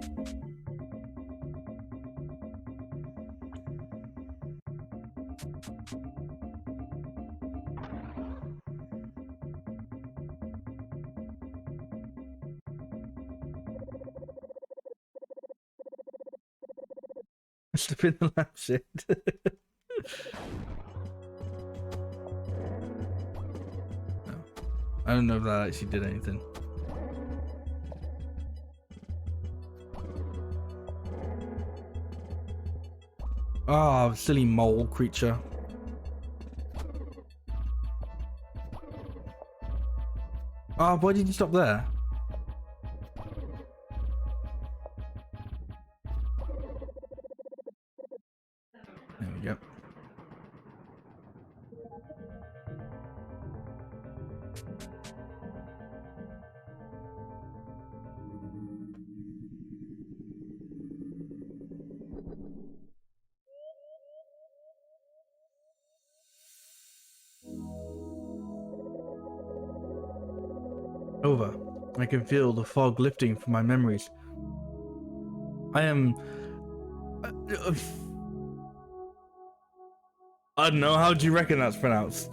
Must have been the lampshade. No. I don't know if that actually did anything. Ah, oh, silly mole creature. Ah, oh, why did you stop there? There we go. Over. I can feel the fog lifting from my memories. I am... I don't know, how do you reckon that's pronounced?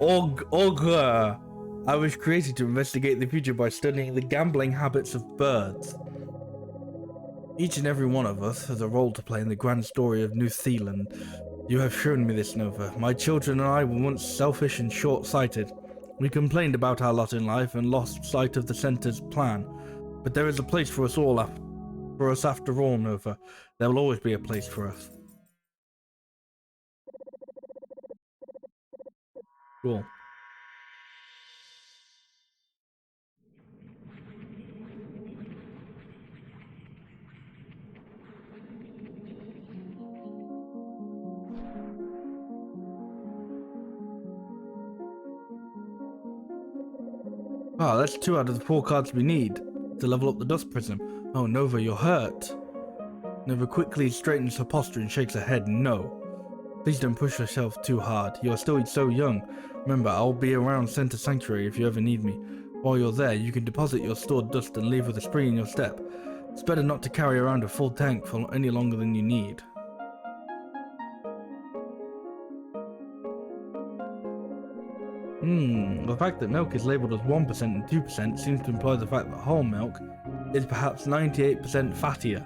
Augur. I was created to investigate the future by studying the gambling habits of birds. Each and every one of us has a role to play in the grand story of New Zealand. You have shown me this, Nova. My children and I were once selfish and short-sighted. We complained about our lot in life and lost sight of the Centre's plan. But there is a place for us all, after all, Nova. There will always be a place for us. Cool. Ah, that's 2 out of the 4 cards we need to level up the dust prism. Oh, Nova, you're hurt. Nova quickly straightens her posture and shakes her head. No. Please don't push yourself too hard. You are still so young. Remember, I'll be around Center Sanctuary if you ever need me. While you're there, you can deposit your stored dust and leave with a spring in your step. It's better not to carry around a full tank for any longer than you need. The fact that milk is labelled as 1% and 2% seems to imply the fact that whole milk is perhaps 98% fattier.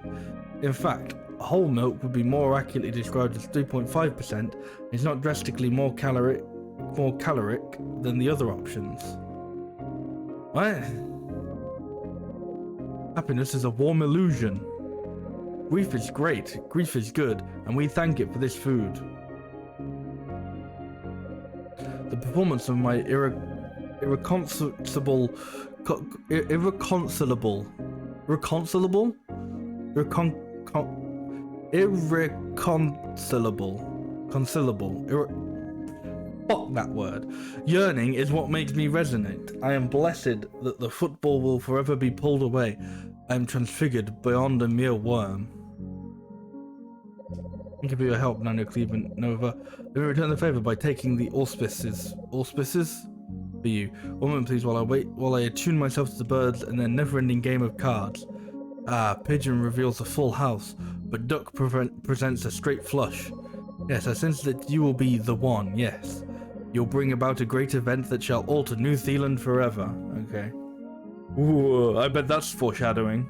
In fact, whole milk would be more accurately described as 3.5% and is not drastically more caloric than the other options. What? Happiness is a warm illusion. Grief is great, grief is good, and we thank it for this food. The performance of my irreconcilable fuck that word. Yearning is what makes me resonate. I am blessed that the football will forever be pulled away. I am transfigured beyond a mere worm. Thank you for your help, Nano Cleveland Nova. Let me return the favor by taking the auspices for you. 1 moment please while I attune myself to the birds and their never-ending game of cards. Ah, Pigeon reveals a full house, but Duck presents a straight flush. Yes, I sense that you will be the one, yes. You'll bring about a great event that shall alter New Zealand forever. Okay. Ooh, I bet that's foreshadowing.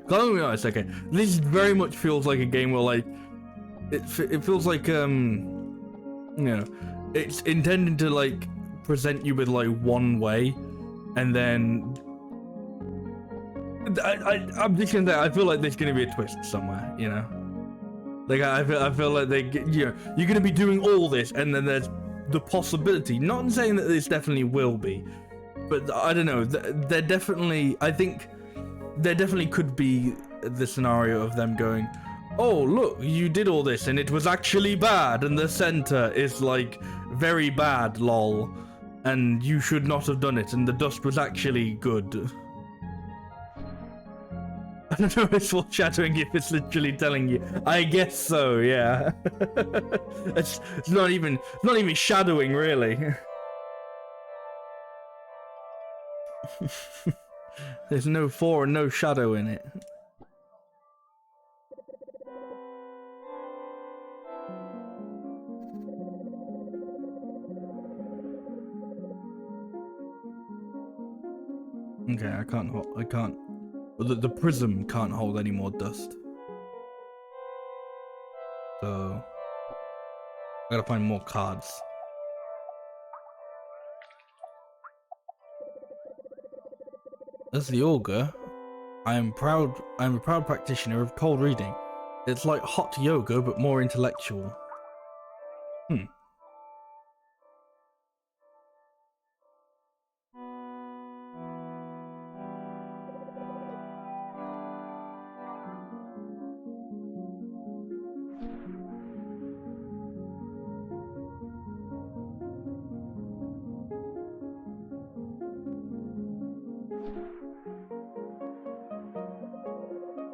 Let me be honest, okay. This very much feels like a game where, like, it feels like, you know, it's intended to, like, present you with, like, one way, and then I'm just gonna say, I feel like there's gonna be a twist somewhere, you know? Like, I feel like you're gonna be doing all this, and then there's the possibility, not saying that this definitely will be, but I don't know, I think there definitely could be the scenario of them going, oh, look, you did all this, and it was actually bad, and the center is, like, very bad, lol, and you should not have done it, and the dust was actually good. I don't know if it's foreshadowing if it's literally telling you. I guess so, yeah. it's not even shadowing, really. There's no fore and no shadow in it. Okay, I can't. The prism can't hold any more dust. So I gotta find more cards. As the augur, I am a proud practitioner of cold reading. It's like hot yoga, but more intellectual.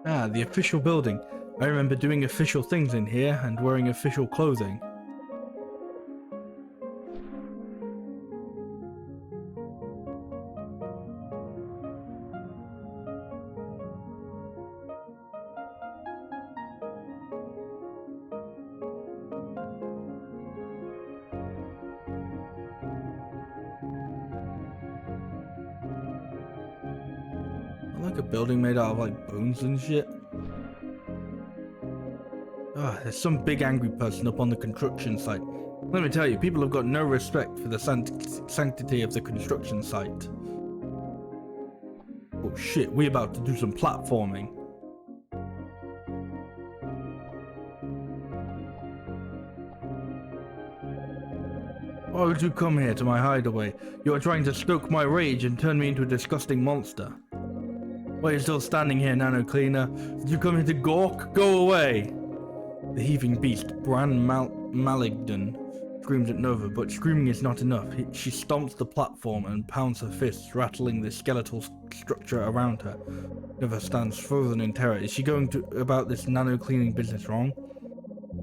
Ah, the official building. I remember doing official things in here and wearing official clothing. Like a building made out of like bones and shit. Ah, there's some big angry person up on the construction site. Let me tell you, people have got no respect for the sanctity of the construction site. Oh shit, we about to do some platforming. Why would you come here to my hideaway? You are trying to stoke my rage and turn me into a disgusting monster. Why are you still standing here, Nano Cleaner? Did you come here to gawk? Go away! The heaving beast, Bran Maligden, screams at Nova, but screaming is not enough. She stomps the platform and pounds her fists, rattling the skeletal structure around her. Nova stands frozen in terror. Is she going about this nano-cleaning business wrong?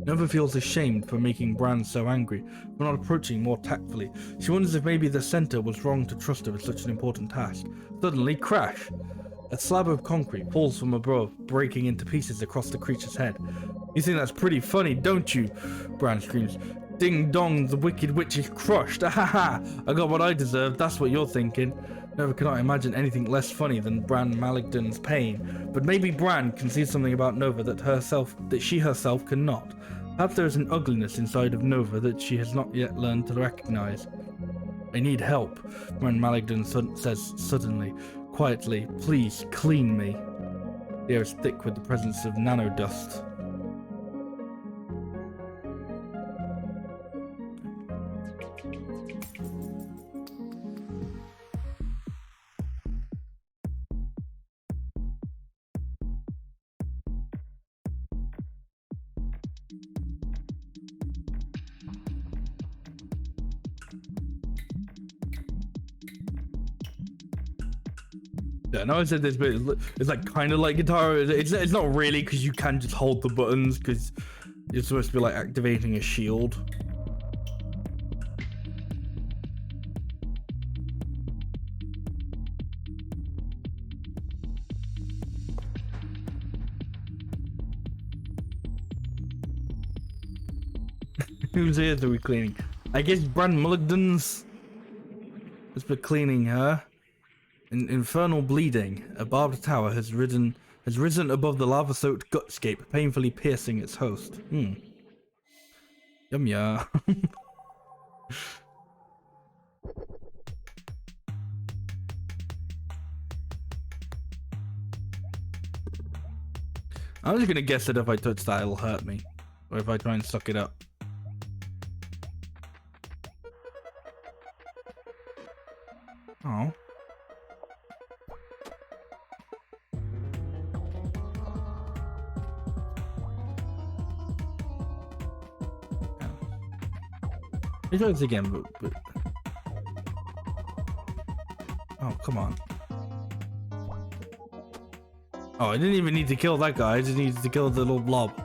Nova feels ashamed for making Bran so angry, for not approaching more tactfully. She wonders if maybe the center was wrong to trust her with such an important task. Suddenly, crash! A slab of concrete falls from above, breaking into pieces across the creature's head. You think that's pretty funny, don't you? Bran screams. Ding dong, the wicked witch is crushed. Ahaha! I got what I deserved, that's what you're thinking. Nova cannot imagine anything less funny than Bran Maligden's pain, but maybe Bran can see something about Nova that she herself cannot. Perhaps there is an ugliness inside of Nova that she has not yet learned to recognize. I need help, Bran Maligden says suddenly, quietly. Please, clean me. The air is thick with the presence of nano dust. Yeah, I know I said this, but it's like kind of like guitar. It's not really, because you can just hold the buttons, because you're supposed to be like activating a shield. Whose ears are we cleaning? I guess Bran Mulligan's has been cleaning her. Infernal bleeding. A barbed tower has risen above the lava-soaked gutscape, painfully piercing its host. Yum ya. I'm just gonna guess that if I touch that, it'll hurt me, or if I try and suck it up. Oh. He tries again, but... Oh, come on. Oh, I didn't even need to kill that guy, I just needed to kill the little blob.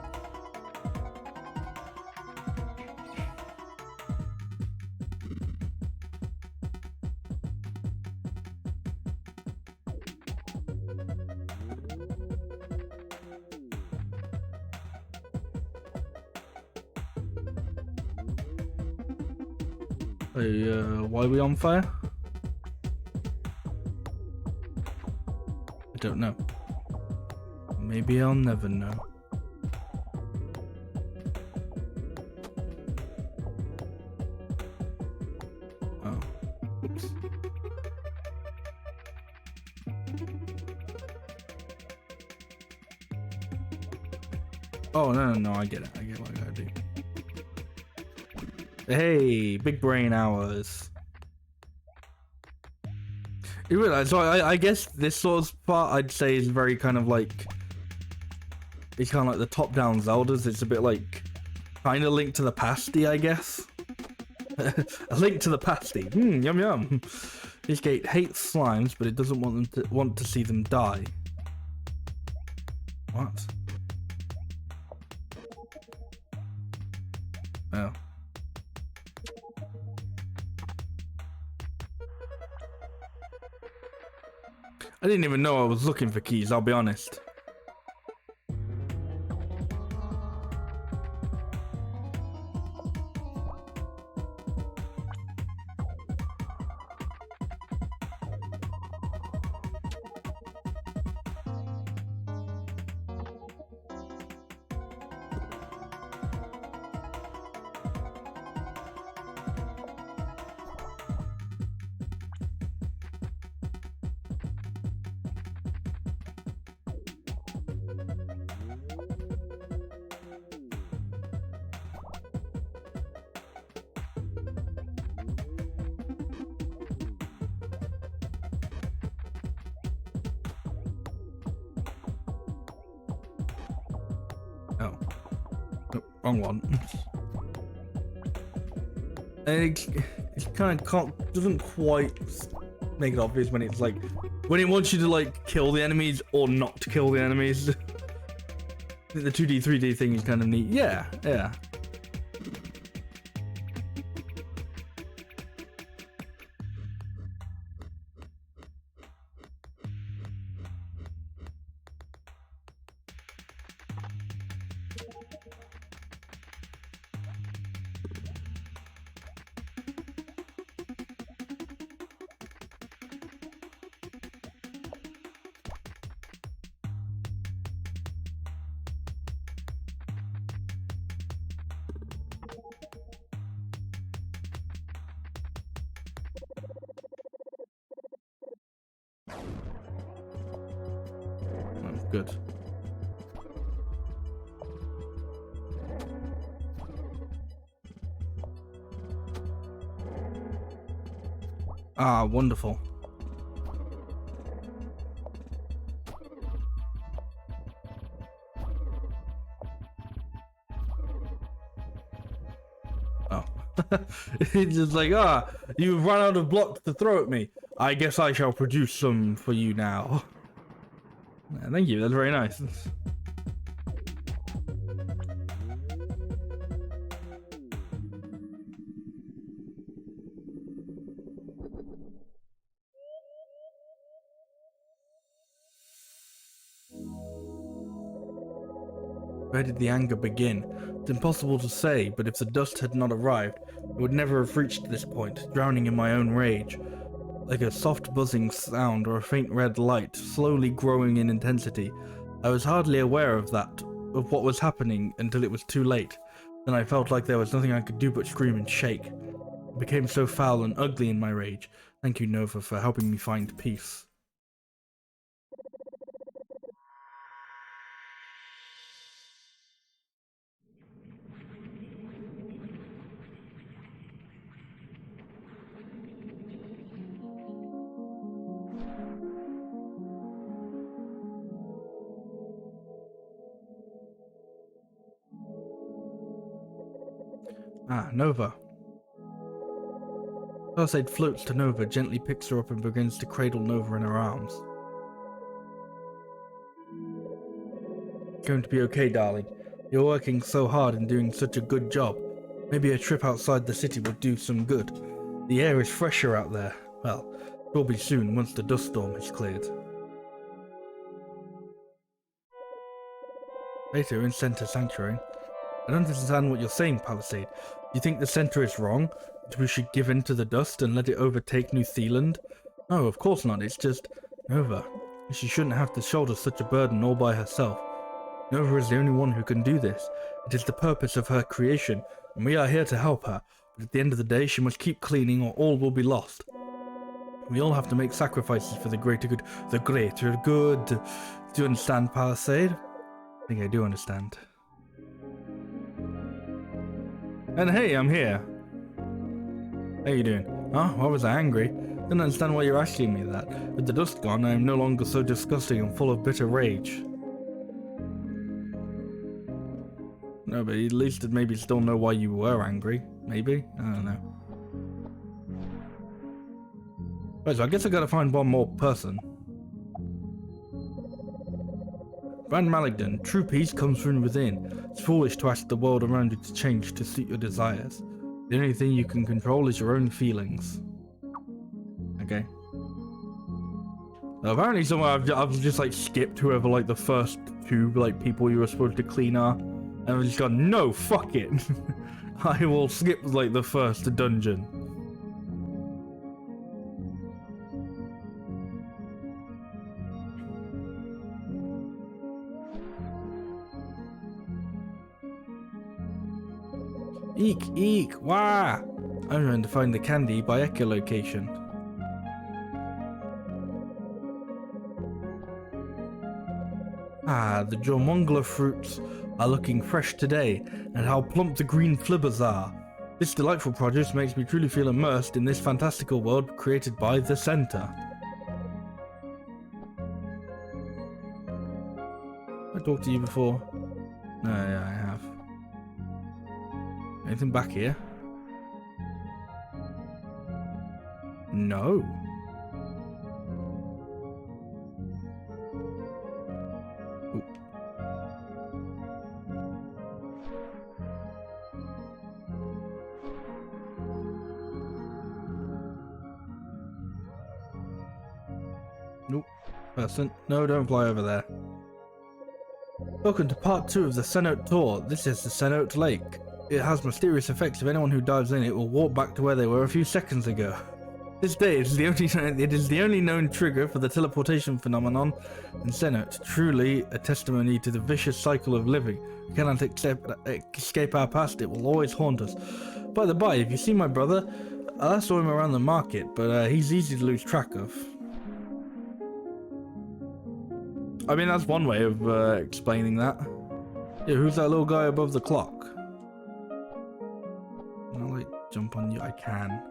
Hey, why are we on fire? I don't know. Maybe I'll never know. Oh. Oops. Oh, no, I get it. I get what I gotta do. Hey, big brain hours. You realize, so I guess this sort of part I'd say is very kind of like, it's kind of like the top-down Zeldas. It's a bit like, kind of Link to the Pasty, I guess. A Link to the Pasty. Yum yum. This gate hates slimes, but it doesn't want to see them die. What? Oh. I didn't even know I was looking for keys, I'll be honest. wrong one. And it kind of doesn't quite make it obvious when it's like, when it wants you to like kill the enemies or not to kill the enemies. The 2D, 3D thing is kind of neat. Yeah, yeah. Oh, good. Ah, wonderful. Oh. It's just like, you've run out of blocks to throw at me. I guess I shall produce some for you now. Yeah, thank you, that's very nice. Where did the anger begin? It's impossible to say, but if the dust had not arrived, it would never have reached this point, drowning in my own rage. Like a soft buzzing sound or a faint red light, slowly growing in intensity. I was hardly aware of what was happening until it was too late. Then I felt like there was nothing I could do but scream and shake. I became so foul and ugly in my rage. Thank you, Nova, for helping me find peace. Ah, Nova. Palisade floats to Nova, gently picks her up and begins to cradle Nova in her arms. It's going to be okay, darling. You're working so hard and doing such a good job. Maybe a trip outside the city would do some good. The air is fresher out there. Well, it will be soon once the dust storm is cleared. Later in Center Sanctuary. I don't understand what you're saying, Palisade. You think the center is wrong? That we should give in to the dust and let it overtake New Zealand? No, of course not. It's just Nova. She shouldn't have to shoulder such a burden all by herself. Nova is the only one who can do this. It is the purpose of her creation, and we are here to help her. But at the end of the day, she must keep cleaning or all will be lost. We all have to make sacrifices for the greater good. The greater good. Do you understand, Palisade? I think I do understand. And hey, I'm here. How you doing? Huh? Why was I angry? Didn't understand why you're asking me that. With the dust gone, I am no longer so disgusting and full of bitter rage. No, but at least it maybe still know why you were angry. Maybe? I don't know. Right, so I guess I gotta find one more person. Brand Maligdan, true peace comes from within. It's foolish to ask the world around you to change to suit your desires. The only thing you can control is your own feelings. Okay. Now, apparently somewhere I've just like skipped whoever like the first two like people you were supposed to clean are. And I've just gone, no, fuck it. I will skip like the first dungeon. Eek, eek, wah! I'm trying to find the candy by echolocation. Ah, the Jormungla fruits are looking fresh today, and how plump the green flibbers are. This delightful produce makes me truly feel immersed in this fantastical world created by the Center. I talked to you before? No, yeah, I have. Anything back here? No. Ooh. Nope. Person. No, don't fly over there. Welcome to part 2 of the cenote tour. This is the cenote lake. It has mysterious effects. If anyone who dives in it will walk back to where they were a few seconds ago. This day it is the only known trigger for the teleportation phenomenon in cenote. Truly a testimony to the vicious cycle of living. We cannot escape our past. It will always haunt us. By the by, if you see my brother, I saw him around the market, but he's easy to lose track of. I mean, that's one way of explaining that. Yeah, who's that little guy above the clock? I'll like jump on you. I can.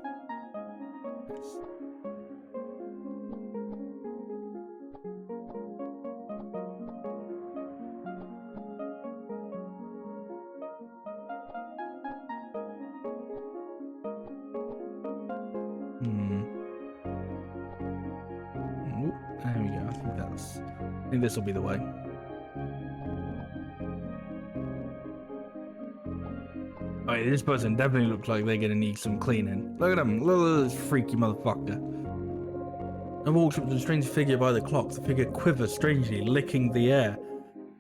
Ooh, there we go. I think this will be the way. Oh, yeah, this person definitely looks like they're gonna need some cleaning. Look at him. Look at this freaky motherfucker. I walked up to the strange figure by the clock. The figure quivers strangely, licking the air.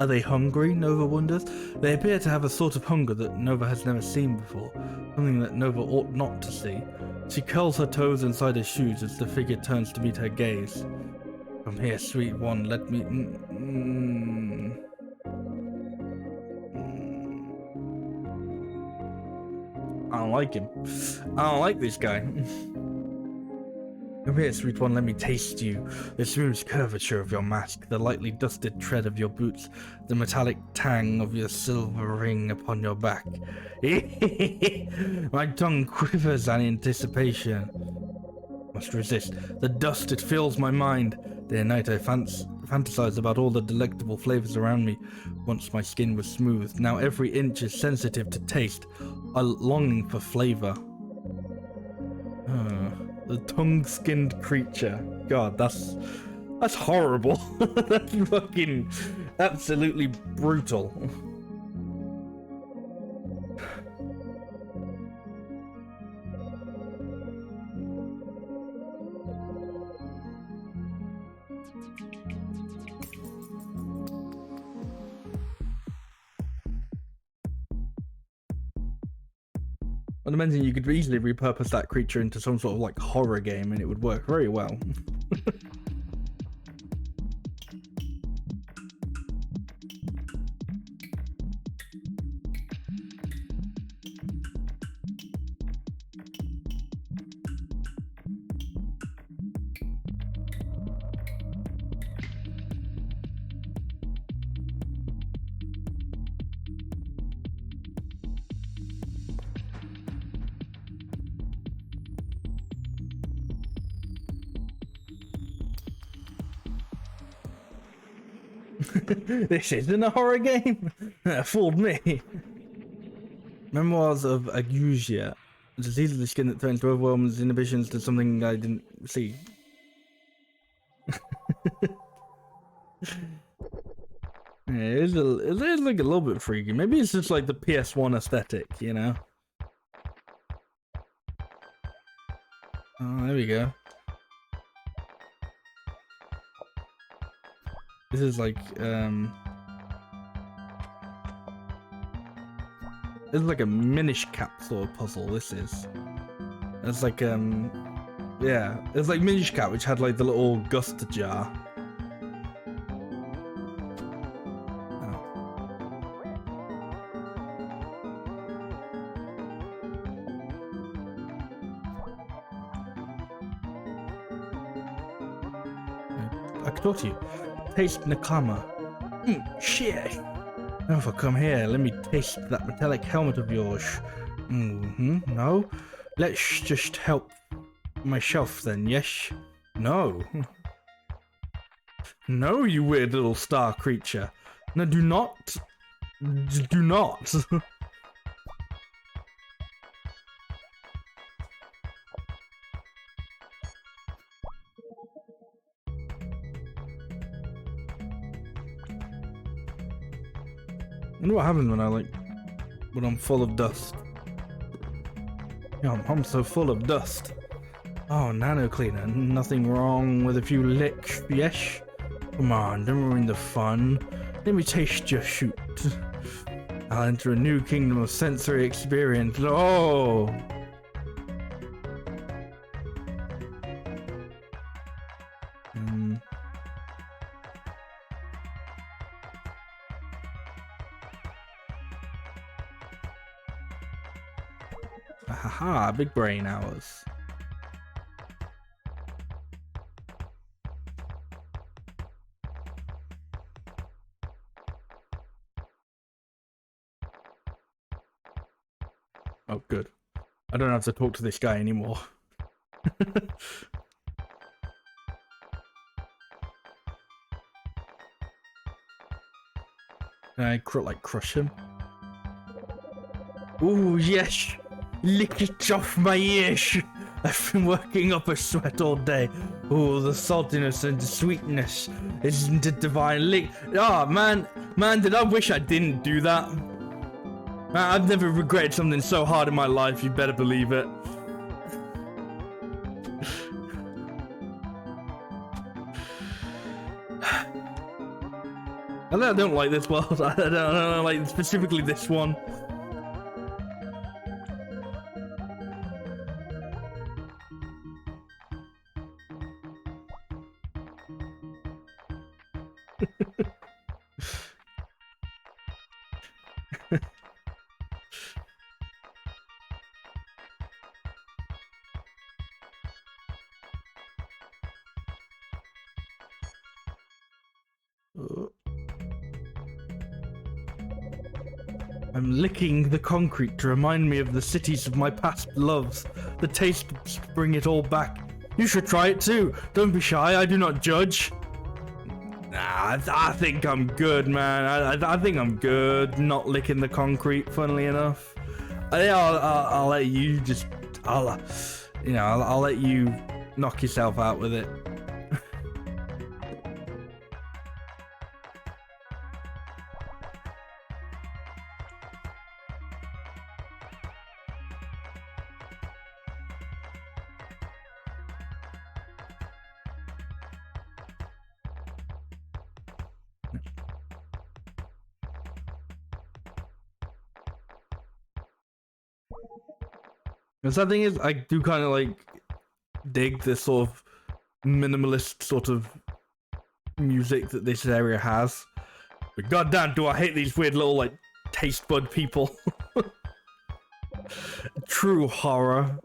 Are they hungry? Nova wonders. They appear to have a sort of hunger that Nova has never seen before. Something that Nova ought not to see. She curls her toes inside her shoes as the figure turns to meet her gaze. Come here, sweet one, let me... I don't like him. I don't like this guy. Come here, sweet one, let me taste you. The smooth curvature of your mask, the lightly dusted tread of your boots, the metallic tang of your silver ring upon your back. My tongue quivers in anticipation. Must resist. The dust, it fills my mind. Day and night I fantasize about all the delectable flavors around me. Once my skin was smooth, now every inch is sensitive to taste, a longing for flavor. The tongue-skinned creature. God, that's horrible. That's fucking absolutely brutal. I'd imagine you could easily repurpose that creature into some sort of like horror game and it would work very well. This isn't a horror game. That fooled me. Memoirs of Agusia. A disease of the skin that threatens to overwhelm his inhibitions to something I didn't see. Yeah, it is like a little bit freaky. Maybe it's just like the PS1 aesthetic, you know? Oh, there we go. This is like, this is like a Minish Cap sort of puzzle, this is. It's like, yeah, it's like Minish Cap, which had like the little gust jar. I could talk to you. Taste Nakama. Shit. Nova, come here. Let me taste that metallic helmet of yours. No? Let's just help myself then, yes? No. No, you weird little star creature. No, do not. Do not. wonder what happens when I'm full of dust. Yeah, I'm so full of dust. Oh, nano cleaner, nothing wrong with a few licks, yes? Come on, don't ruin the fun. Let me taste your shoot. I'll enter a new kingdom of sensory experience. Oh! Haha, big brain hours. Oh, good. I don't have to talk to this guy anymore. Can I crush him? Ooh, yes! Lick it off my ears! I've been working up a sweat all day. Ooh, the saltiness and the sweetness. Isn't it divine? Lick. Ah, man, did I wish I didn't do that? Man, I've never regretted something so hard in my life, you better believe it. I don't like this world. I don't like specifically this one. I'm licking the concrete to remind me of the cities of my past loves. The taste bring it all back. You should try it too. Don't be shy, I do not judge. Nah, I think I'm good, man. I think I'm good not licking the concrete, funnily enough. I'll let you just... I'll let you knock yourself out with it. The sad thing is, I do kind of like dig this sort of minimalist sort of music that this area has. But goddamn, do I hate these weird little like taste bud people. True horror.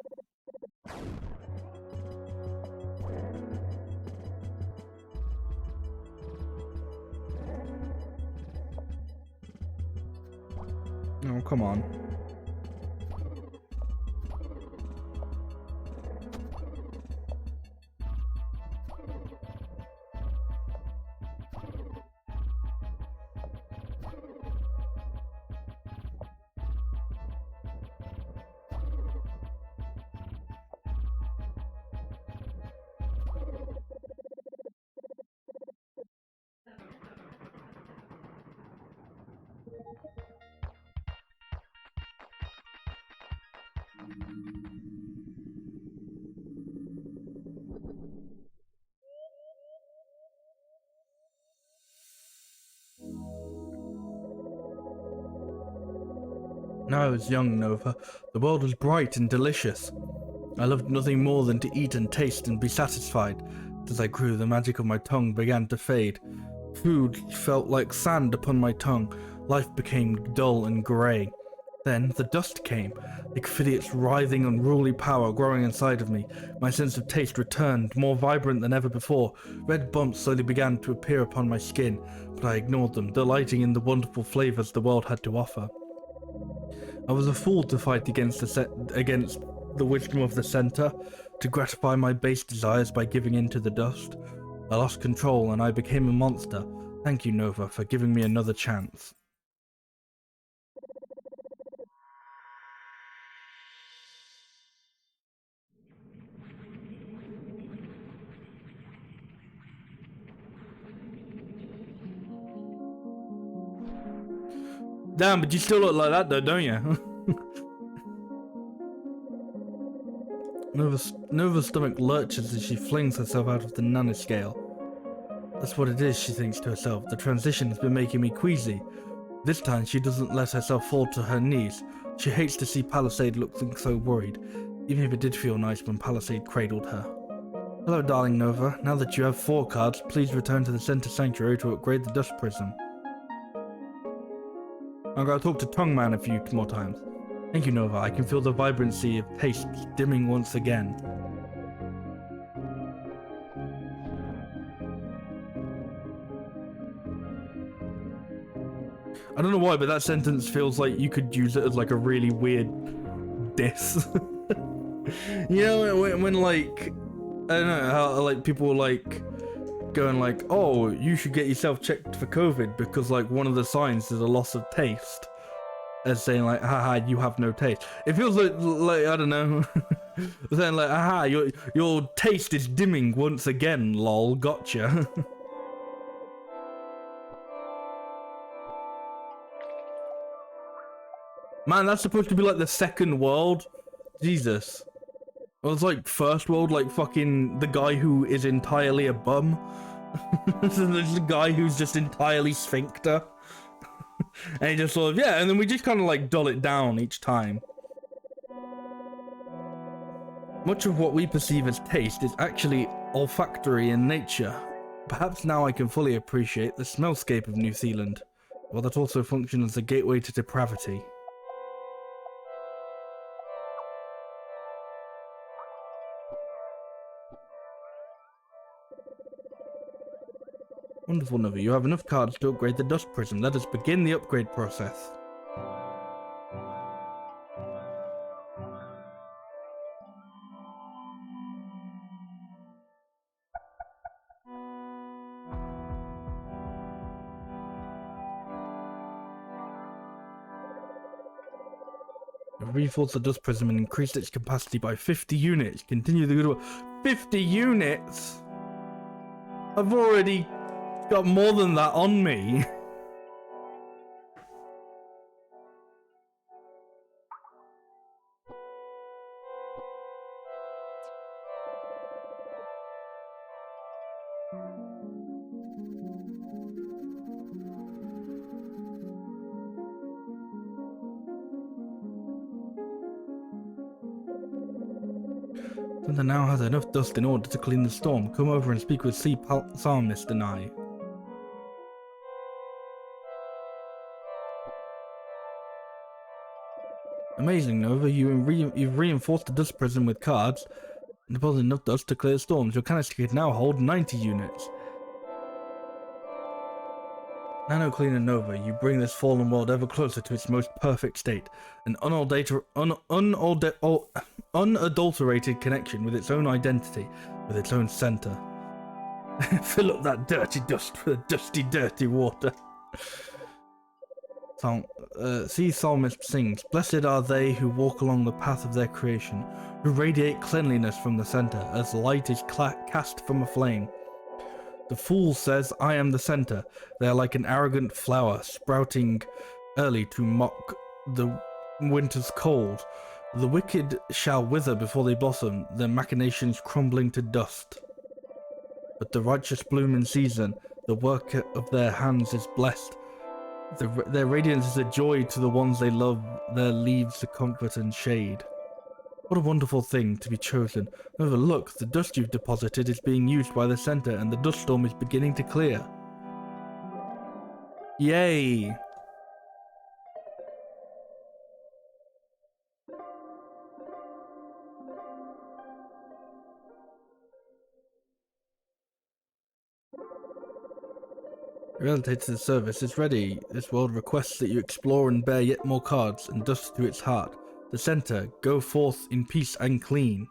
Oh, come on. When I was young, Nova, the world was bright and delicious. I loved nothing more than to eat and taste and be satisfied. As I grew, the magic of my tongue began to fade. Food felt like sand upon my tongue. Life became dull and grey. Then the dust came, I could feel its writhing, unruly power growing inside of me. My sense of taste returned, more vibrant than ever before. Red bumps slowly began to appear upon my skin, but I ignored them, delighting in the wonderful flavors the world had to offer. I was a fool to fight against the wisdom of the center, to gratify my base desires by giving in to the dust. I lost control and I became a monster. Thank you, Nova, for giving me another chance. Damn, but you still look like that though, don't you? Nova's stomach lurches as she flings herself out of the nanoscale. That's what it is, she thinks to herself. The transition has been making me queasy. This time, she doesn't let herself fall to her knees. She hates to see Palisade looking so worried, even if it did feel nice when Palisade cradled her. Hello, darling Nova. Now that you have 4 cards, please return to the Center Sanctuary to upgrade the Dust Prism. I'm gonna talk to Tongue Man a few more times. Thank you, Nova. I can feel the vibrancy of taste dimming once again. I don't know why, but that sentence feels like you could use it as like a really weird diss. You know, when like, I don't know how like people were like going like, oh, you should get yourself checked for COVID because like one of the signs is a loss of taste. As saying like, haha, you have no taste. It feels like I don't know, saying like, haha, your taste is dimming once again, lol, gotcha. Man, that's supposed to be like the second world. Jesus. Well, it's like first world, like fucking the guy who is entirely a bum. There's the guy who's just entirely sphincter. And he just sort of, yeah, and then we just kind of like dull it down each time. Much of what we perceive as taste is actually olfactory in nature. Perhaps now I can fully appreciate the smellscape of New Zealand, while that also functions as a gateway to depravity. Wonderful, Nova. You have enough cards to upgrade the Dust Prism. Let us begin the upgrade process. Reinforce the Dust Prism and increase its capacity by 50 units. Continue the good work. 50 units? I've already got more than that on me. Santa now has enough dust in order to clean the storm. Come over and speak with Psalmist and I. Amazing, Nova. You've reinforced the Dust Prism with cards and deposited enough dust to clear storms. Your canister can now hold 90 units. Nano Cleaner Nova, you bring this fallen world ever closer to its most perfect state. An unadulterated connection with its own identity, with its own center. Fill up that dirty dust with dusty, dirty water. See Psalmist sings, blessed are they who walk along the path of their creation, who radiate cleanliness from the center, as light is cast from a flame. The fool says, I am the center. They are like an arrogant flower, sprouting early to mock the winter's cold. The wicked shall wither before they blossom, their machinations crumbling to dust. But the righteous bloom in season, the work of their hands is blessed. Their radiance is a joy to the ones they love, their leaves a comfort and shade. What a wonderful thing to be chosen. However, look, the dust you've deposited is being used by the center and the dust storm is beginning to clear. Yay! Relative to the service is ready. This world requests that you explore and bear yet more cards and dust to its heart. The center, go forth in peace and clean.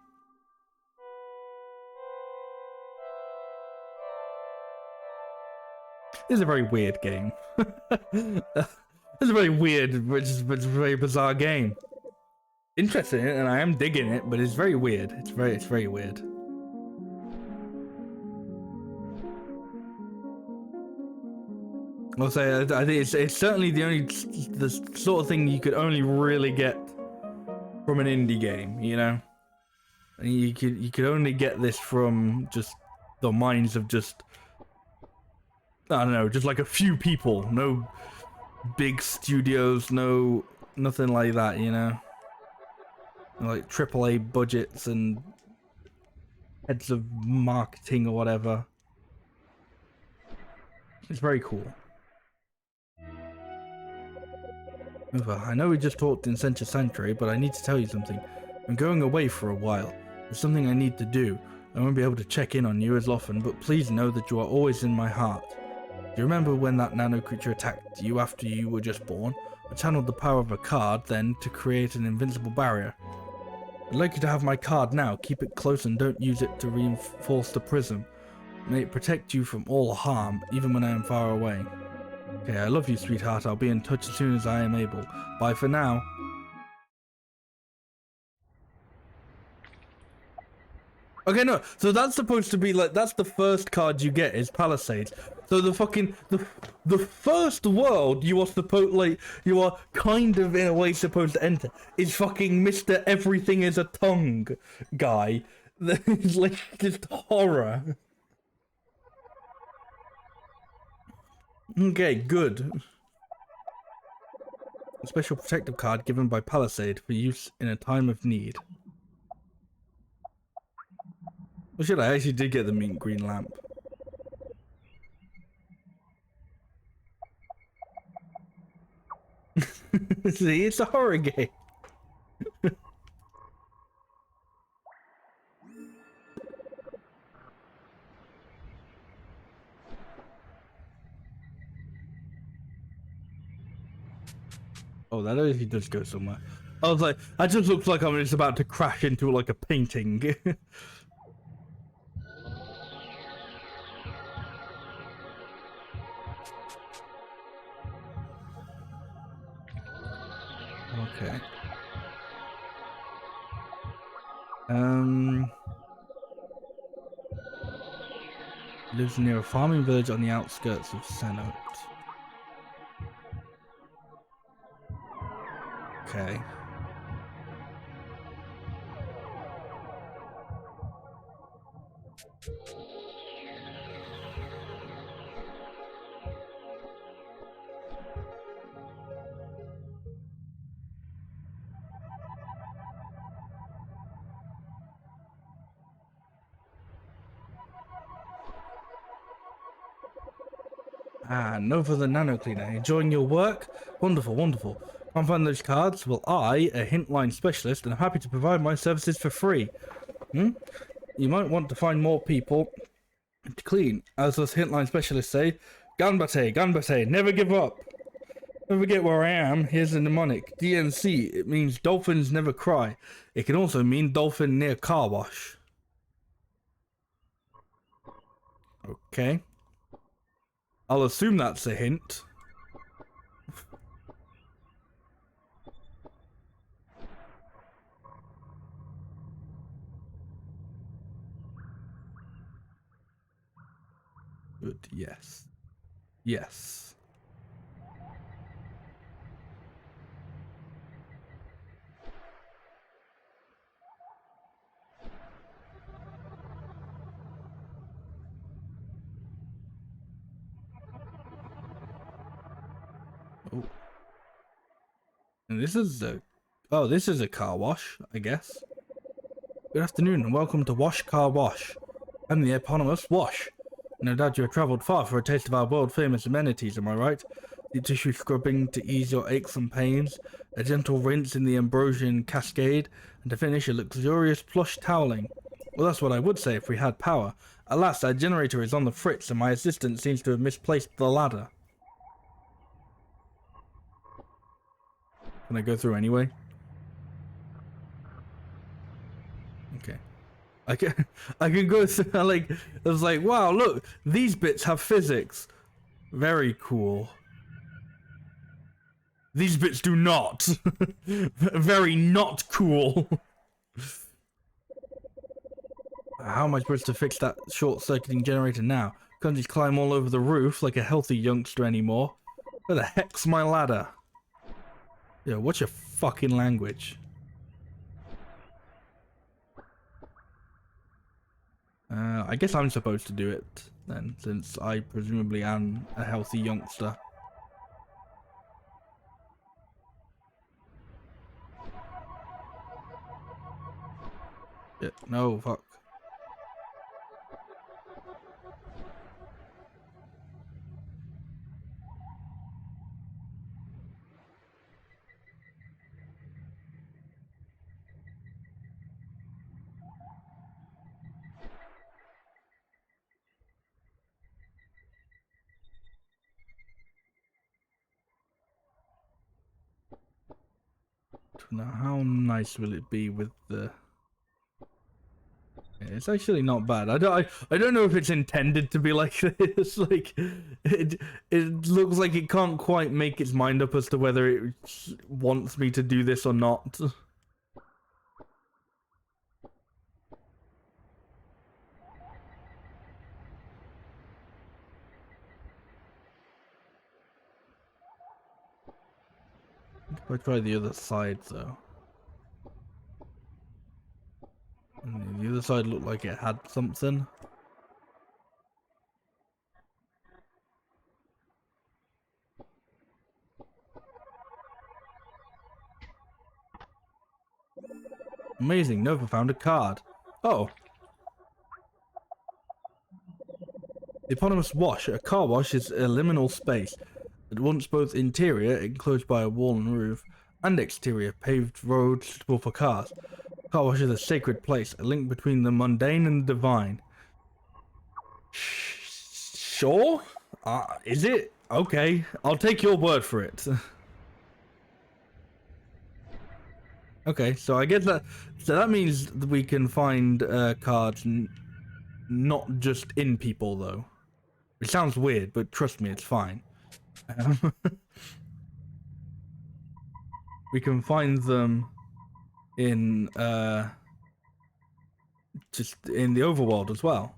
This is a very weird game. It's a very weird, which is a very bizarre game. Interested in it, and I am digging it, but it's very weird. It's very weird. I'll say I think it's certainly the sort of thing you could only really get from an indie game, you know. And you could only get this from just the minds of just, I don't know, just like a few people. No big studios, nothing like that, you know. Like AAA budgets and heads of marketing or whatever. It's very cool. I know we just talked in Central Sanctuary, but I need to tell you something. I'm going away for a while. There's something I need to do. I won't be able to check in on you as often, but please know that you are always in my heart. Do you remember when that nano creature attacked you after you were just born? I channeled the power of a card then to create an invincible barrier. I'd like you to have my card now. Keep it close and don't use it to reinforce the prism. May it protect you from all harm, even when I am far away. Okay, I love you, sweetheart. I'll be in touch as soon as I am able. Bye for now. Okay, no, so that's supposed to be like, that's the first card you get is Palisades. So the fucking, the first world you are supposed, like, you are kind of in a way supposed to enter is fucking Mr. Everything is a Tongue guy. That is like, just horror. Okay, good. A special protective card given by Palisade for use in a time of need. Well, shit, I actually did get the mean green lamp. See, it's a horror game. Oh, that actually does go somewhere. I was like, that just looks like I'm just about to crash into like a painting. Okay. Lives near a farming village on the outskirts of Senot. Okay. Ah, Nova the Nano Cleaner. Enjoying your work? Wonderful, wonderful. Can't find those cards? Well, I, a hint line specialist, am happy to provide my services for free. You might want to find more people to clean. As those hint line specialists say, Ganbate, Ganbate, never give up. Don't forget where I am. Here's a mnemonic. DNC. It means dolphins never cry. It can also mean dolphin near car wash. Okay. I'll assume that's a hint. Good, yes. Yes. Oh. And this is a... Oh, this is a car wash, I guess. Good afternoon and welcome to Wash Car Wash. I'm the eponymous Wash. No doubt you have travelled far for a taste of our world-famous amenities, am I right? Deep tissue scrubbing to ease your aches and pains, a gentle rinse in the Ambrosian Cascade, and to finish a luxurious plush toweling. Well, that's what I would say if we had power. Alas, our generator is on the fritz and my assistant seems to have misplaced the ladder. Can I go through anyway? Okay. I can go through, like, it was like, wow, look, these bits have physics. Very cool. These bits do not. Very not cool. How am I supposed to fix that short-circuiting generator now? Can't just climb all over the roof like a healthy youngster anymore. Where the heck's my ladder? Yo, what's your fucking language? I guess I'm supposed to do it then, since I presumably am a healthy youngster. Yeah, no, fuck. Now, how nice will it be with the... It's actually not bad. I don't know if it's intended to be like this. Like, it looks like it can't quite make its mind up as to whether it wants me to do this or not. If I try the other side though. The other side looked like it had something. Amazing, Nova found a card. Oh. The eponymous wash. A car wash is a liminal space that once both interior, enclosed by a wall and roof, and exterior, paved road suitable for cars. Car wash is a sacred place, a link between the mundane and the divine. Sure? Is it? Okay, I'll take your word for it. Okay, so I guess that means that we can find cards not just in people though. It sounds weird, but trust me, it's fine. We can find them in just in the overworld as well.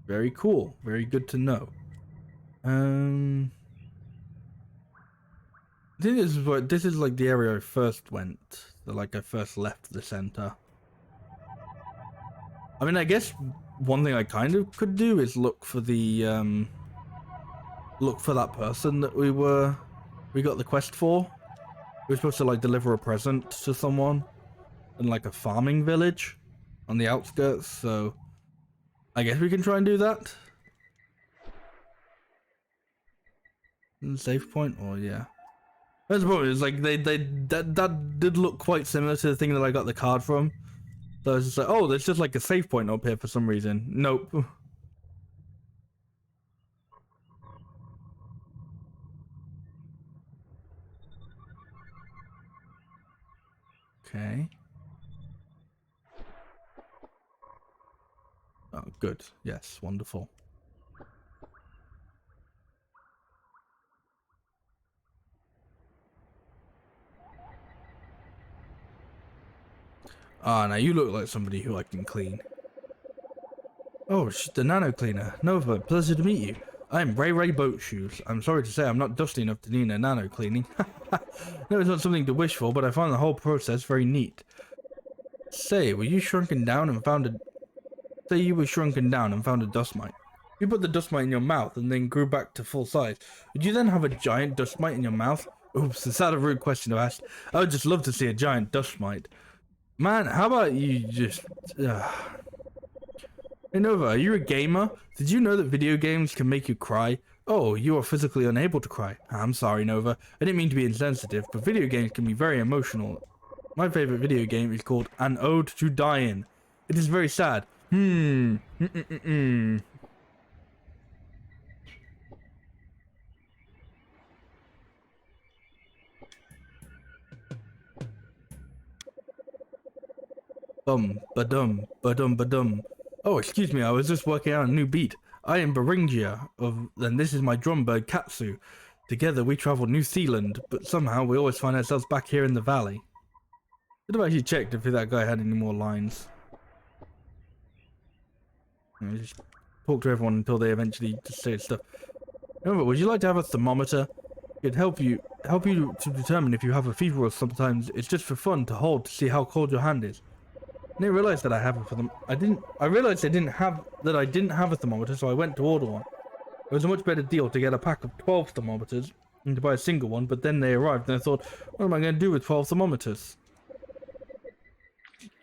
Very cool. Very good to know. I think this is like the area I first went. So like I first left the center. I mean, I guess one thing I kind of could do is look for the look for that person that we got the quest for. We were supposed to like deliver a present to someone in like a farming village on the outskirts, so I guess we can try and do that. Save point, or yeah. That's the problem, is like that did look quite similar to the thing that I got the card from. So I was just like, oh, there's just like a save point up here for some reason. Nope. Okay. Oh, good. Yes, wonderful. Ah, now you look like somebody who I can clean. Oh, she's the nano cleaner. Nova, pleasure to meet you. I'm Ray Ray Boat Shoes. I'm sorry to say I'm not dusty enough to need a nano cleaning. No, it's not something to wish for, but I find the whole process very neat. Say, were you shrunken down and found a... Say you were shrunken down and found a dust mite. You put the dust mite in your mouth and then grew back to full size. Would you then have a giant dust mite in your mouth? Oops, is that a rude question to ask? I would just love to see a giant dust mite. Man, how about you just... Hey Nova, are you a gamer? Did you know that video games can make you cry? Oh, you are physically unable to cry. I'm sorry, Nova. I didn't mean to be insensitive, but video games can be very emotional. My favorite video game is called An Ode to Dying. It is very sad. Ba-dum, ba-dum, ba-dum. Oh, excuse me, I was just working out a new beat. I am Beringia, and this is my drum bird Katsu. Together we traveled New Zealand, but somehow we always find ourselves back here in the valley. Should have actually checked if that guy had any more lines. talk to everyone until they eventually just say stuff. However, would you like to have a thermometer? It'd help you to determine if you have a fever, or sometimes it's just for fun to hold to see how cold your hand is. I didn't realize that I have it for them. I realized I didn't have a thermometer, so I went to order one. It was a much better deal to get a pack of 12 thermometers than to buy a single one, but then they arrived and I thought, what am I going to do with 12 thermometers?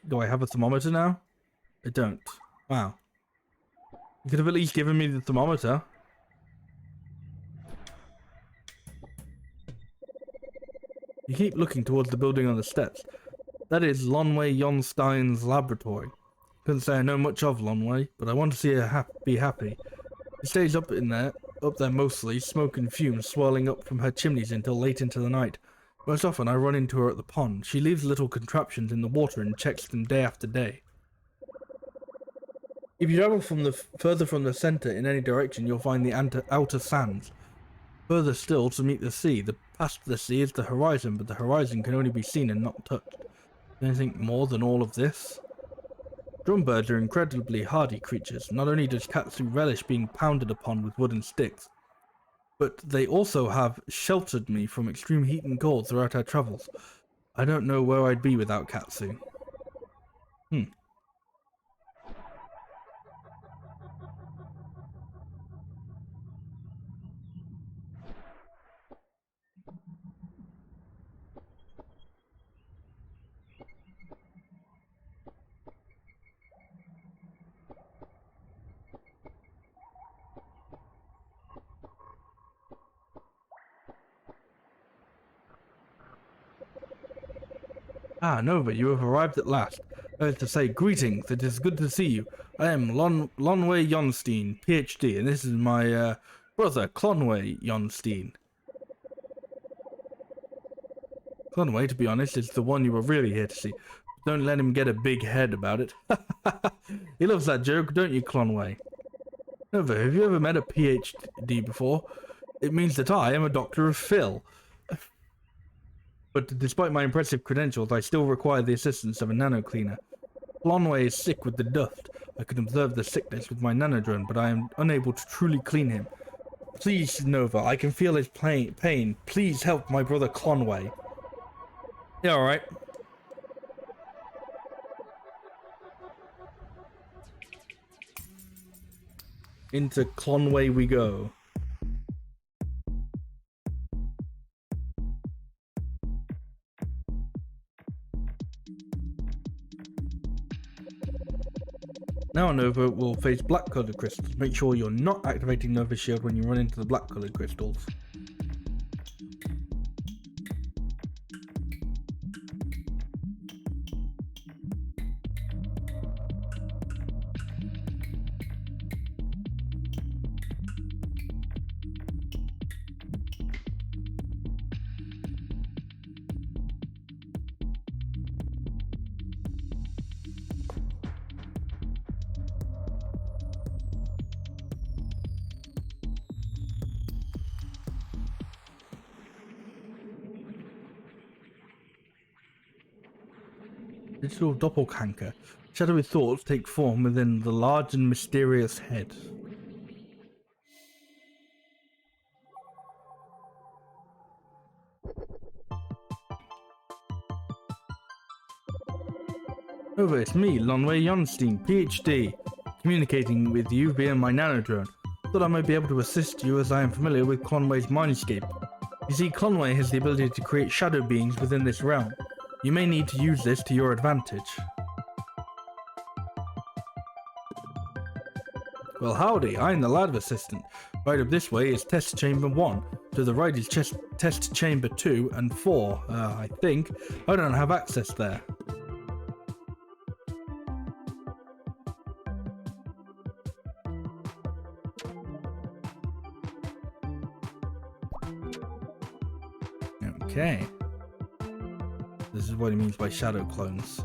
Do I have a thermometer now? I don't. Wow. You could have at least given me the thermometer. You keep looking towards the building on the steps. That is Lonway Jonstein's laboratory. Couldn't say I know much of Lonway, but I want to see her be happy. She stays up there mostly, smoke and fumes swirling up from her chimneys until late into the night. Most often I run into her at the pond. She leaves little contraptions in the water and checks them day after day. If you travel further from the centre in any direction, you'll find the outer sands. Further still to meet the sea. Past the sea is the horizon, but the horizon can only be seen and not touched. Anything more than all of this? Drumbirds are incredibly hardy creatures. Not only does Katsu relish being pounded upon with wooden sticks, but they also have sheltered me from extreme heat and cold throughout our travels. I don't know where I'd be without Katsu. Ah, Nova, you have arrived at last. That is to say, greetings, it is good to see you. I am Lonway Jonstein, PhD, and this is my, brother, Clonway Jonstein. Clonway, to be honest, is the one you were really here to see. Don't let him get a big head about it. He loves that joke, don't you, Clonway? Nova, have you ever met a PhD before? It means that I am a Doctor of Phil. But despite my impressive credentials, I still require the assistance of a nano-cleaner. Lonway is sick with the dust. I can observe the sickness with my nanodrone, but I am unable to truly clean him. Please, Nova, I can feel his pain. Please help my brother Clonway. Yeah, alright. Into Clonway we go. Now Nova will face black coloured crystals. Make sure you're not activating Nova's shield when you run into the black coloured crystals. Digital doppelganger. Shadowy thoughts take form within the large and mysterious head. Nova, it's me, Lonway Jonstein, PhD, communicating with you via my nanodrone. Thought I might be able to assist you as I am familiar with Clonway's mindscape. You see, Clonway has the ability to create shadow beings within this realm. You may need to use this to your advantage. Well, howdy, I'm the lab assistant. Right up this way is test chamber 1. To the right is test chamber 2 and 4, I think. I don't have access there. Okay. This is what he means by shadow clones.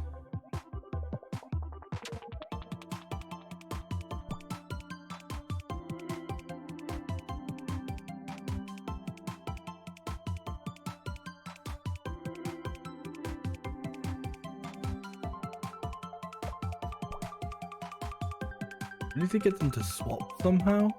I need to get them to swap somehow.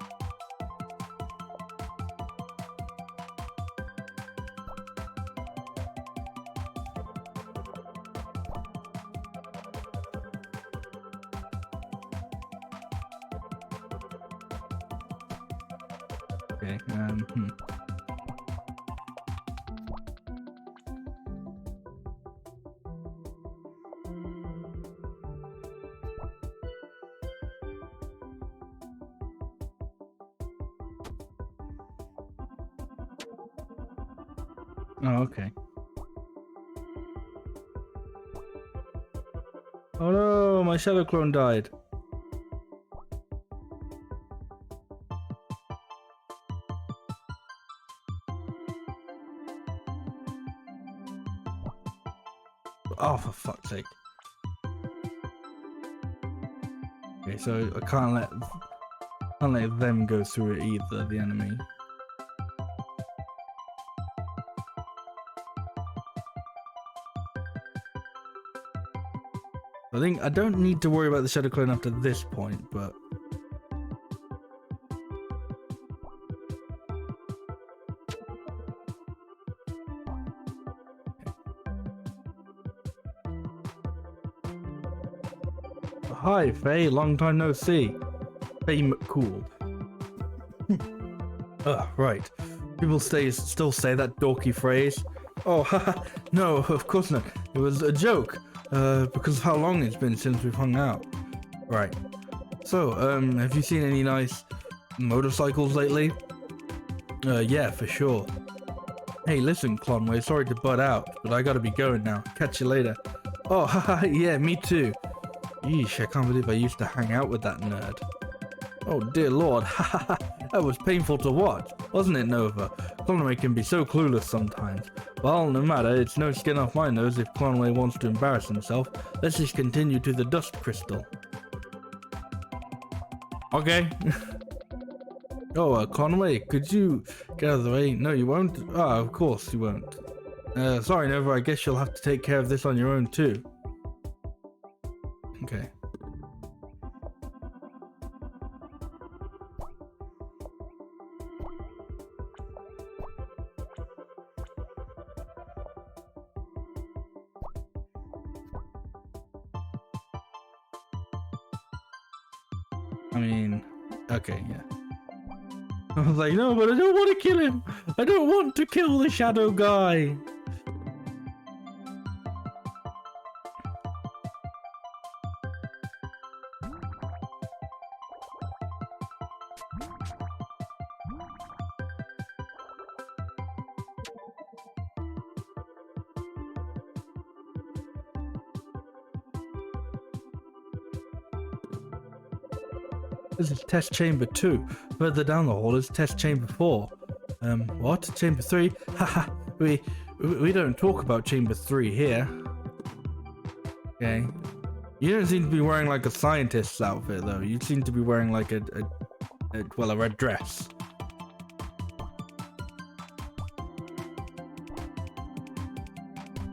Okay, Oh, okay. Oh no, my shadow clone died. Oh, for fuck's sake. Okay, so I can't let them go through it either, the enemy. I think I don't need to worry about the shadow clone after this point, but hi, Faye. Long time no see. Faye McCool. Right. People still say that dorky phrase. Oh, haha. No, of course not. It was a joke. Because of how long it's been since we've hung out. Right. So, have you seen any nice motorcycles lately? Yeah, for sure. Hey, listen, Clonway. Sorry to butt out, but I gotta be going now. Catch you later. Oh, haha. Yeah, me too. Yeesh, I can't believe I used to hang out with that nerd. Oh dear lord, that was painful to watch, wasn't it, Nova? Clonway can be so clueless sometimes. Well, no matter, it's no skin off my nose if Clonway wants to embarrass himself. Let's just continue to the dust crystal. Okay. Oh, Clonway, could you get out of the way? No, you won't? Ah, of course you won't. Sorry, Nova, I guess you'll have to take care of this on your own too. Okay. I mean, okay, yeah. I was like, no, but I don't want to kill him. I don't want to kill the shadow guy. This is test chamber 2. Further down the hall is test chamber 4. What? Chamber 3? Haha, we don't talk about chamber 3 here. Okay. You don't seem to be wearing like a scientist's outfit though. You seem to be wearing like a red dress.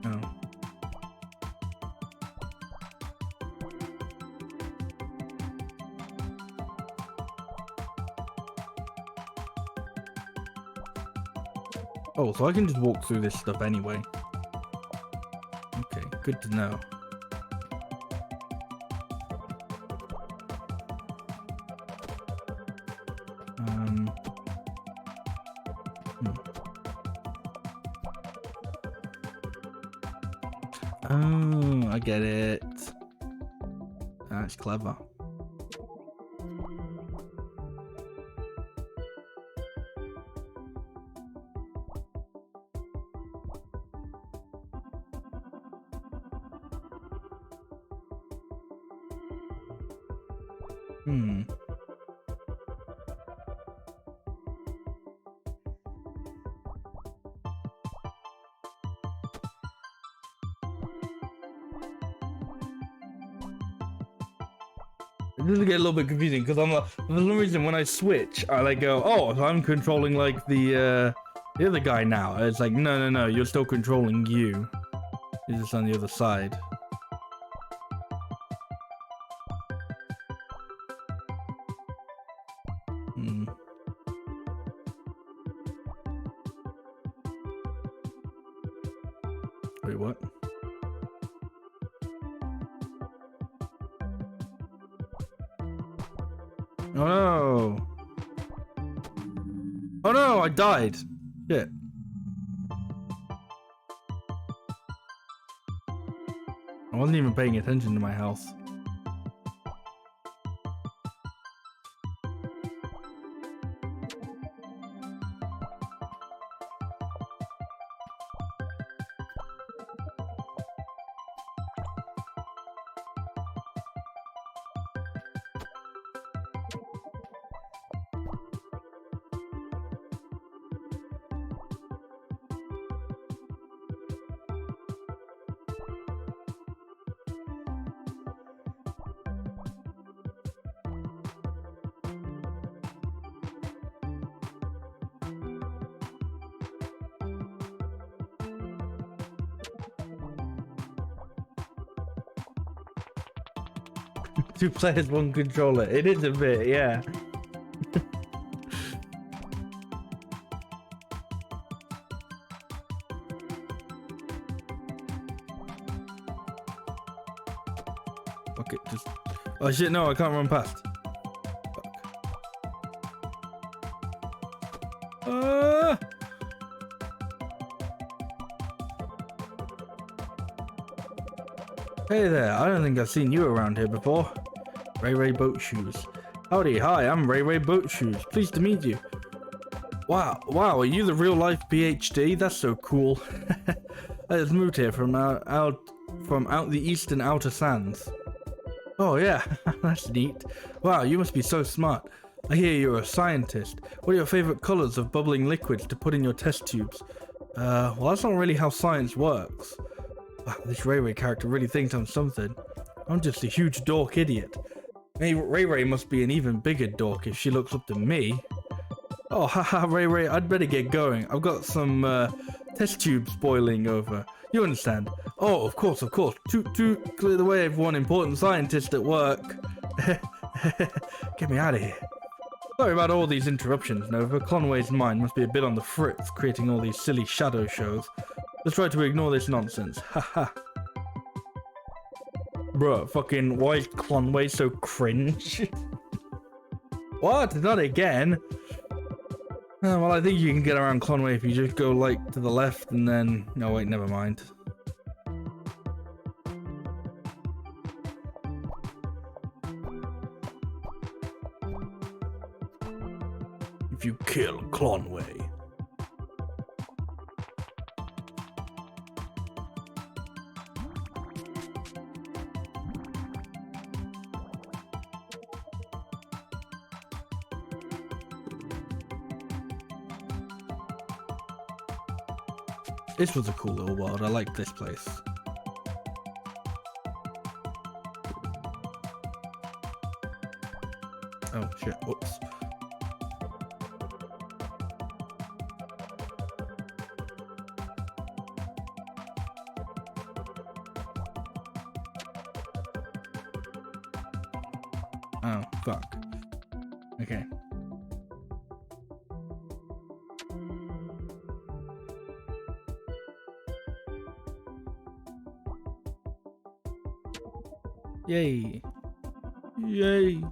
Oh. Oh, so I can just walk through this stuff anyway. Okay, good to know. Oh, I get it. That's clever. This will get a little bit confusing because I'm like, for some reason when I switch, I like go, oh, so I'm controlling like the other guy now. It's like, no, you're still controlling you. You're just on the other side. Wait, what? Oh no! Oh no, I died! Shit. I wasn't even paying attention to my health. Two players, one controller. It is a bit, yeah. Okay, just... Oh shit, no, I can't run past. Fuck. Hey there, I don't think I've seen you around here before. Ray Boat Shoes. Howdy, hi, I'm Ray Boat Shoes. Pleased to meet you. Wow, are you the real life PhD? That's so cool. I just moved here from out the eastern outer sands. Oh yeah, that's neat. Wow, you must be so smart. I hear you're a scientist. What are your favorite colors of bubbling liquids to put in your test tubes? Well, that's not really how science works. Wow, this Ray character really thinks I'm something. I'm just a huge dork idiot. Hey, Ray must be an even bigger dork if she looks up to me. Oh, haha, Ray, I'd better get going. I've got some test tubes boiling over. You understand? Oh, of course. To clear the way of one important scientist at work. Get me out of here. Sorry about all these interruptions, Nova. Conway's mind must be a bit on the fritz, creating all these silly shadow shows. Let's try to ignore this nonsense. Haha. Bruh, fucking, why is Conway so cringe? What? Not again? Oh, well, I think you can get around Conway if you just go, like, to the left and then... No, wait, never mind. If you kill Conway... This was a cool little world. I like this place. Oh shit, whoops. Oh, fuck. Okay. Yay. Yay.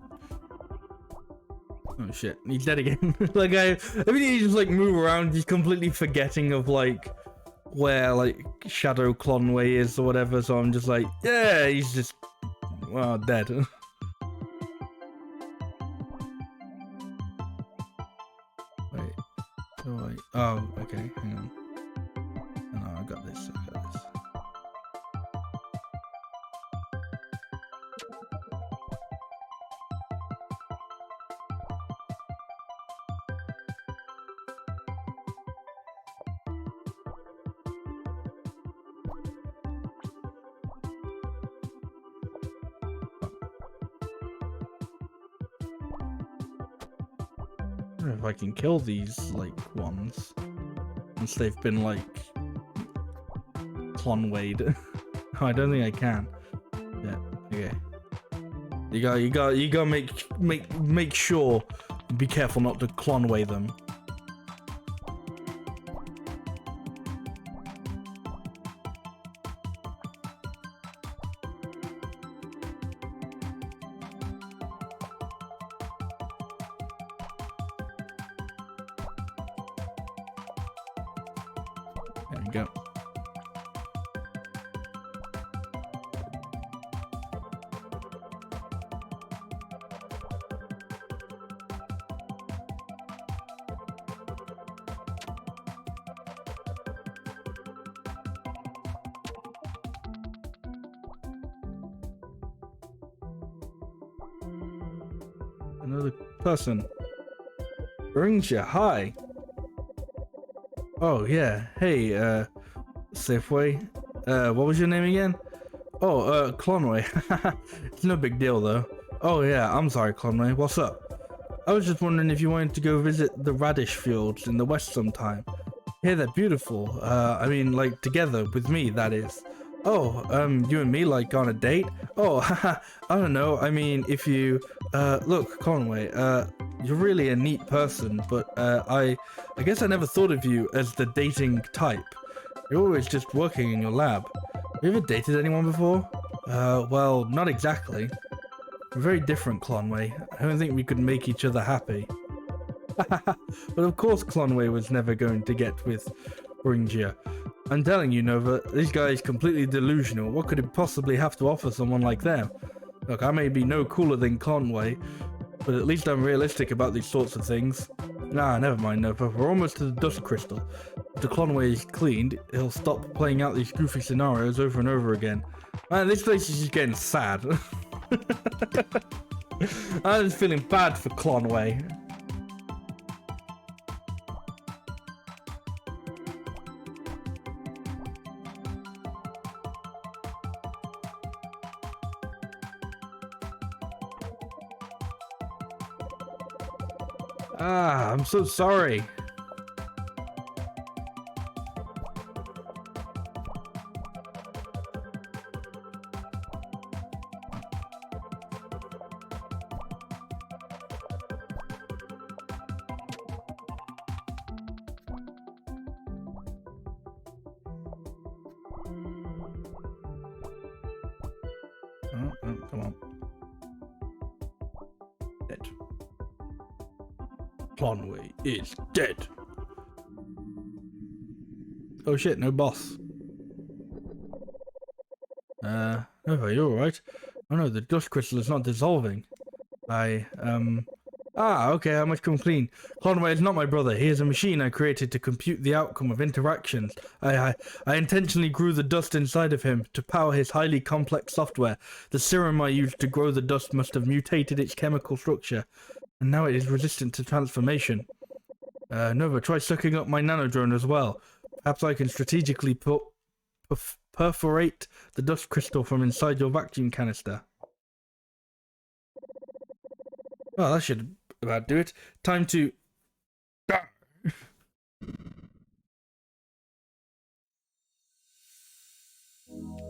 Oh shit, he's dead again. Like every day you just like move around, he's completely forgetting of like where like Shadow Conway is or whatever, so I'm just like, yeah, he's just, well, dead. Wait, oh, okay, hang on. Oh, no, I got this. I don't know if I can kill these like ones once they've been like Conwayed. I don't think I can. Yeah. Okay. You gotta make sure. Be careful not to Conway them. you go. Another person. Brings you. Hi. Oh, yeah. Hey, Safeway. What was your name again? Oh, Conway. It's no big deal, though. Oh, yeah. I'm sorry, Conway. What's up? I was just wondering if you wanted to go visit the radish fields in the west sometime. Hey, they're beautiful. I mean, like, together, with me, that is. Oh, you and me, like, on a date? Oh, haha, I don't know. I mean, if you, look, Conway, you're really a neat person, but, I guess I never thought of you as the dating type. You're always just working in your lab. Have you ever dated anyone before? Well, not exactly. We're very different, Conway. I don't think we could make each other happy. But of course Conway was never going to get with Bringia. I'm telling you, Nova, this guy is completely delusional. What could he possibly have to offer someone like them? Look, I may be no cooler than Conway, but at least I'm realistic about these sorts of things. Nah, never mind, Nova. We're almost to the dust crystal. If the Conway is cleaned, he'll stop playing out these goofy scenarios over and over again. Man, this place is just getting sad. I'm just feeling bad for Conway. Ah, I'm so sorry. Oh, come on. Dead. Conway is dead. Oh shit, no boss. Nova, you alright? Oh no, the dust crystal is not dissolving. Okay, I must come clean. Conway is not my brother. He is a machine I created to compute the outcome of interactions. I intentionally grew the dust inside of him to power his highly complex software. The serum I used to grow the dust must have mutated its chemical structure, and now it is resistant to transformation. Nova, try sucking up my nanodrone as well. Perhaps I can strategically perforate the dust crystal from inside your vacuum canister. Well, that should about do it. Time to...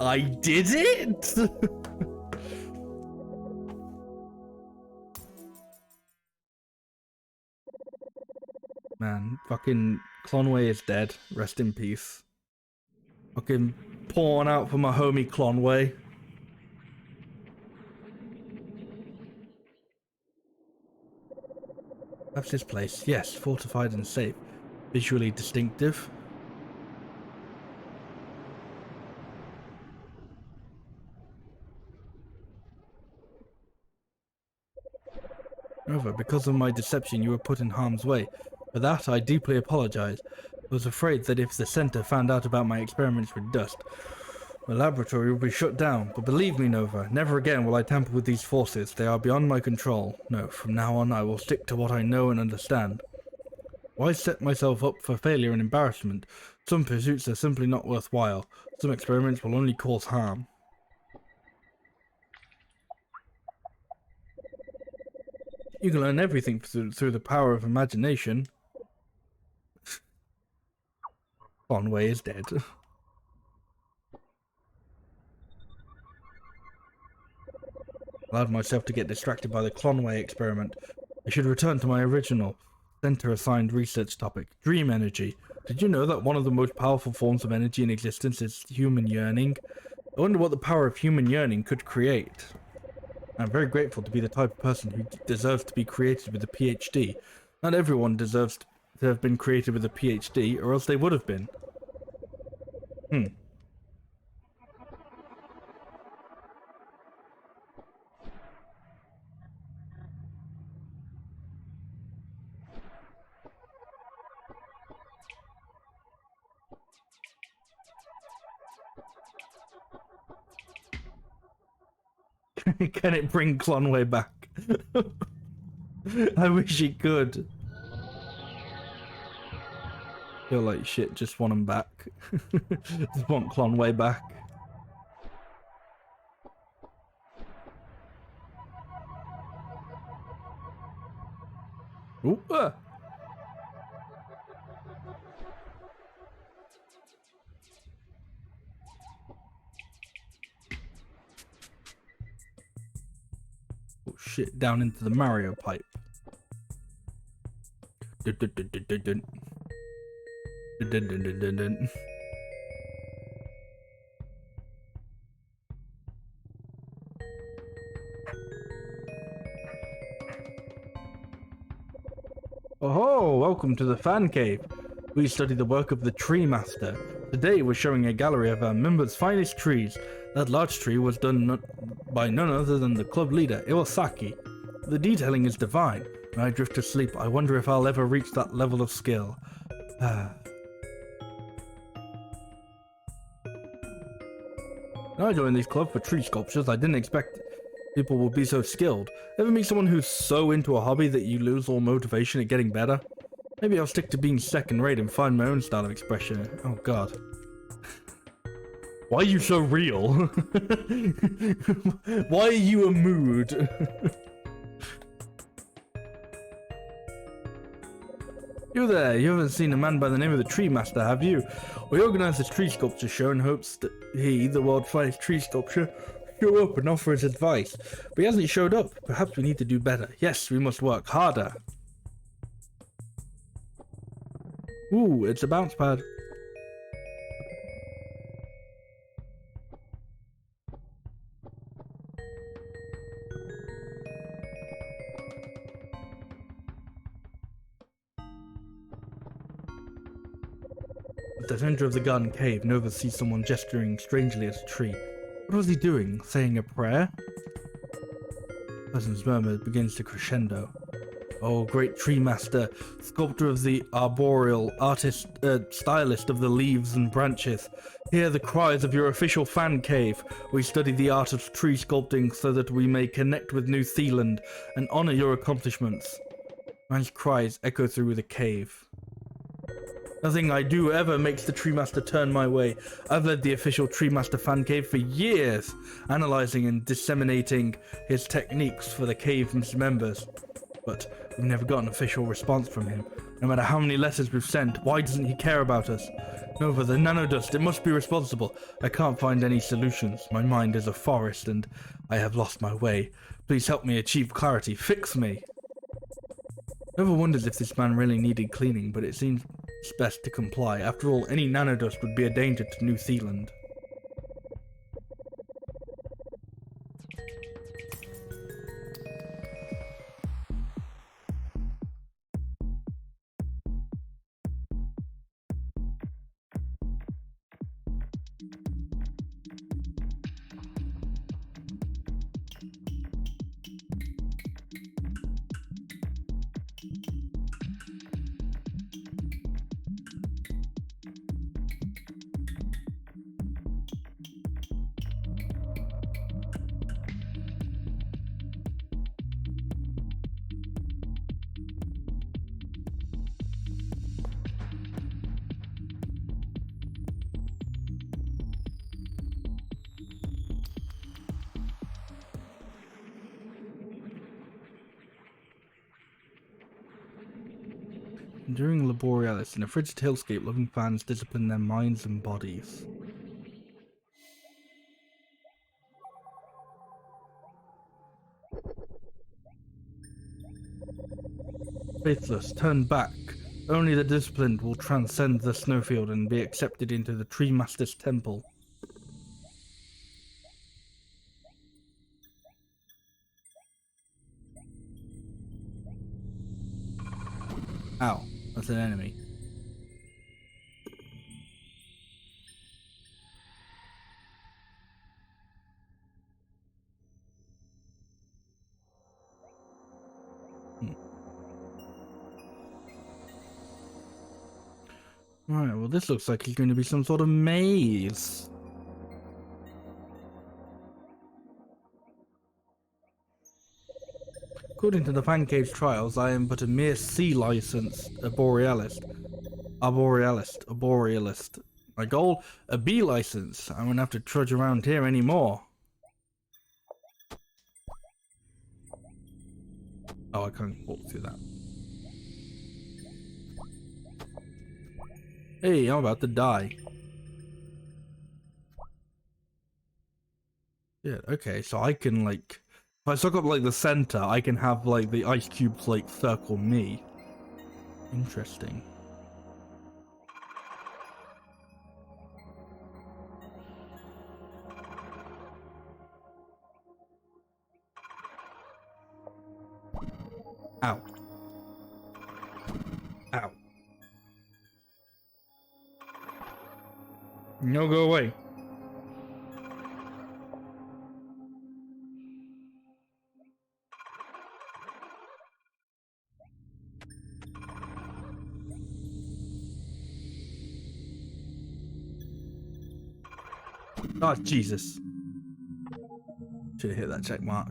I did it! Man, fucking Conway is dead. Rest in peace. Fucking pouring out for my homie Conway. That's this place. Yes, fortified and safe. Visually distinctive. However, because of my deception, you were put in harm's way. For that, I deeply apologize. I was afraid that if the center found out about my experiments with dust, the laboratory would be shut down. But believe me, Nova, never again will I tamper with these forces. They are beyond my control. No, from now on, I will stick to what I know and understand. Why set myself up for failure and embarrassment? Some pursuits are simply not worthwhile. Some experiments will only cause harm. You can learn everything through the power of imagination. Conway is dead. Allowed myself to get distracted by the Conway experiment. I should return to my original center-assigned research topic, dream energy. Did you know that one of the most powerful forms of energy in existence is human yearning? I wonder what the power of human yearning could create. I'm very grateful to be the type of person who deserves to be created with a PhD. Not everyone deserves to have been created with a PhD, or else they would have been. Hmm. Can it bring Clonway back? I wish it could. Feel like shit, just want him back. Just want Clonway back. Ooh, Oh shit, down into the Mario pipe. Dun, dun, dun, dun, dun, dun. Dun, dun, dun, dun, dun. Oh, welcome to the fan cave. We study the work of the Tree Master. Today we're showing a gallery of our members' finest trees. That large tree was done by none other than the club leader, Iwasaki. The detailing is divine. When I drift to sleep, I wonder if I'll ever reach that level of skill. When I joined this club for tree sculptures, I didn't expect people would be so skilled. Ever meet someone who's so into a hobby that you lose all motivation at getting better? Maybe I'll stick to being second rate and find my own style of expression. Oh god. Why are you so real? Why are you a mood? You there, you haven't seen a man by the name of the Tree Master, have you? We organised this tree sculpture show in hopes that he, the world's finest tree sculptor, show up and offer his advice. But he hasn't showed up. Perhaps we need to do better. Yes, we must work harder. Ooh, it's a bounce pad. At the center of the garden cave, Nova sees someone gesturing strangely at a tree. What was he doing? Saying a prayer? The person's murmur begins to crescendo. Oh, great tree master, sculptor of the arboreal, stylist of the leaves and branches. Hear the cries of your official fan cave. We study the art of tree sculpting so that we may connect with New Zealand and honor your accomplishments. Man's cries echo through the cave. Nothing I do ever makes the Tree Master turn my way. I've led the official Tree Master fan cave for years, analyzing and disseminating his techniques for the cave's members. But we've never got an official response from him. No matter how many letters we've sent, why doesn't he care about us? Nova, the nanodust, it must be responsible. I can't find any solutions. My mind is a forest and I have lost my way. Please help me achieve clarity. Fix me. Nova wonders if this man really needed cleaning, but it seems it's best to comply. After all, any nanodust would be a danger to New Zealand. During Laborealis, in a frigid hillscape, loving fans discipline their minds and bodies. Faithless, turn back. Only the disciplined will transcend the snowfield and be accepted into the Tree Master's temple. Ow, that's an enemy. Alright, well this looks like it's going to be some sort of maze. According to the Pancave's trials, I am but a mere C license, a borealist. A borealist. My goal? A B license. I won't have to trudge around here anymore. Oh, I can't walk through that. Hey, I'm about to die. Yeah, okay, so I can like... If I suck up like the center, I can have like the ice cubes like circle me. Interesting. Ow. Ow. No, go away. Oh, Jesus. Should have hit that check mark.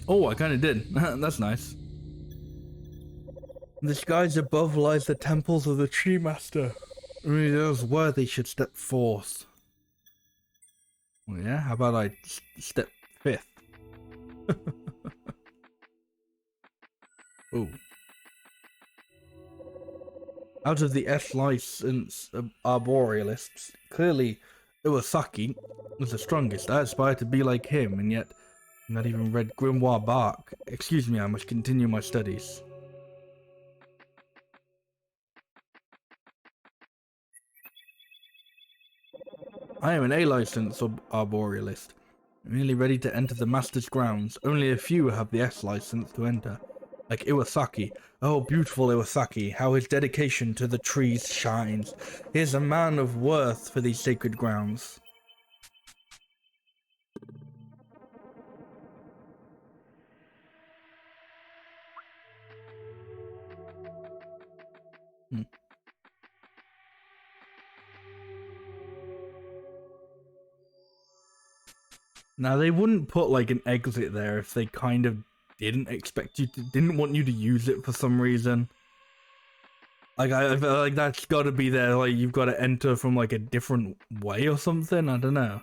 Oh, I kind of did. That's nice. In the skies above lies the temples of the Tree Master. Only those worthy should step forth. Well, yeah, how about I step fifth? Oh. Out of the S license arborealists, clearly Iwasaki was the strongest. I aspire to be like him, and yet not even read grimoire bark. Excuse me, I must continue my studies. I am an A license arborealist, merely ready to enter the master's grounds. Only a few have the S license to enter. Like Iwasaki. Oh, beautiful Iwasaki, how his dedication to the trees shines. He is a man of worth for these sacred grounds. Now, they wouldn't put like an exit there if they kind of didn't expect you to, didn't want you to use it for some reason. Like, I feel like that's gotta be there, like, you've gotta enter from like a different way or something, I don't know.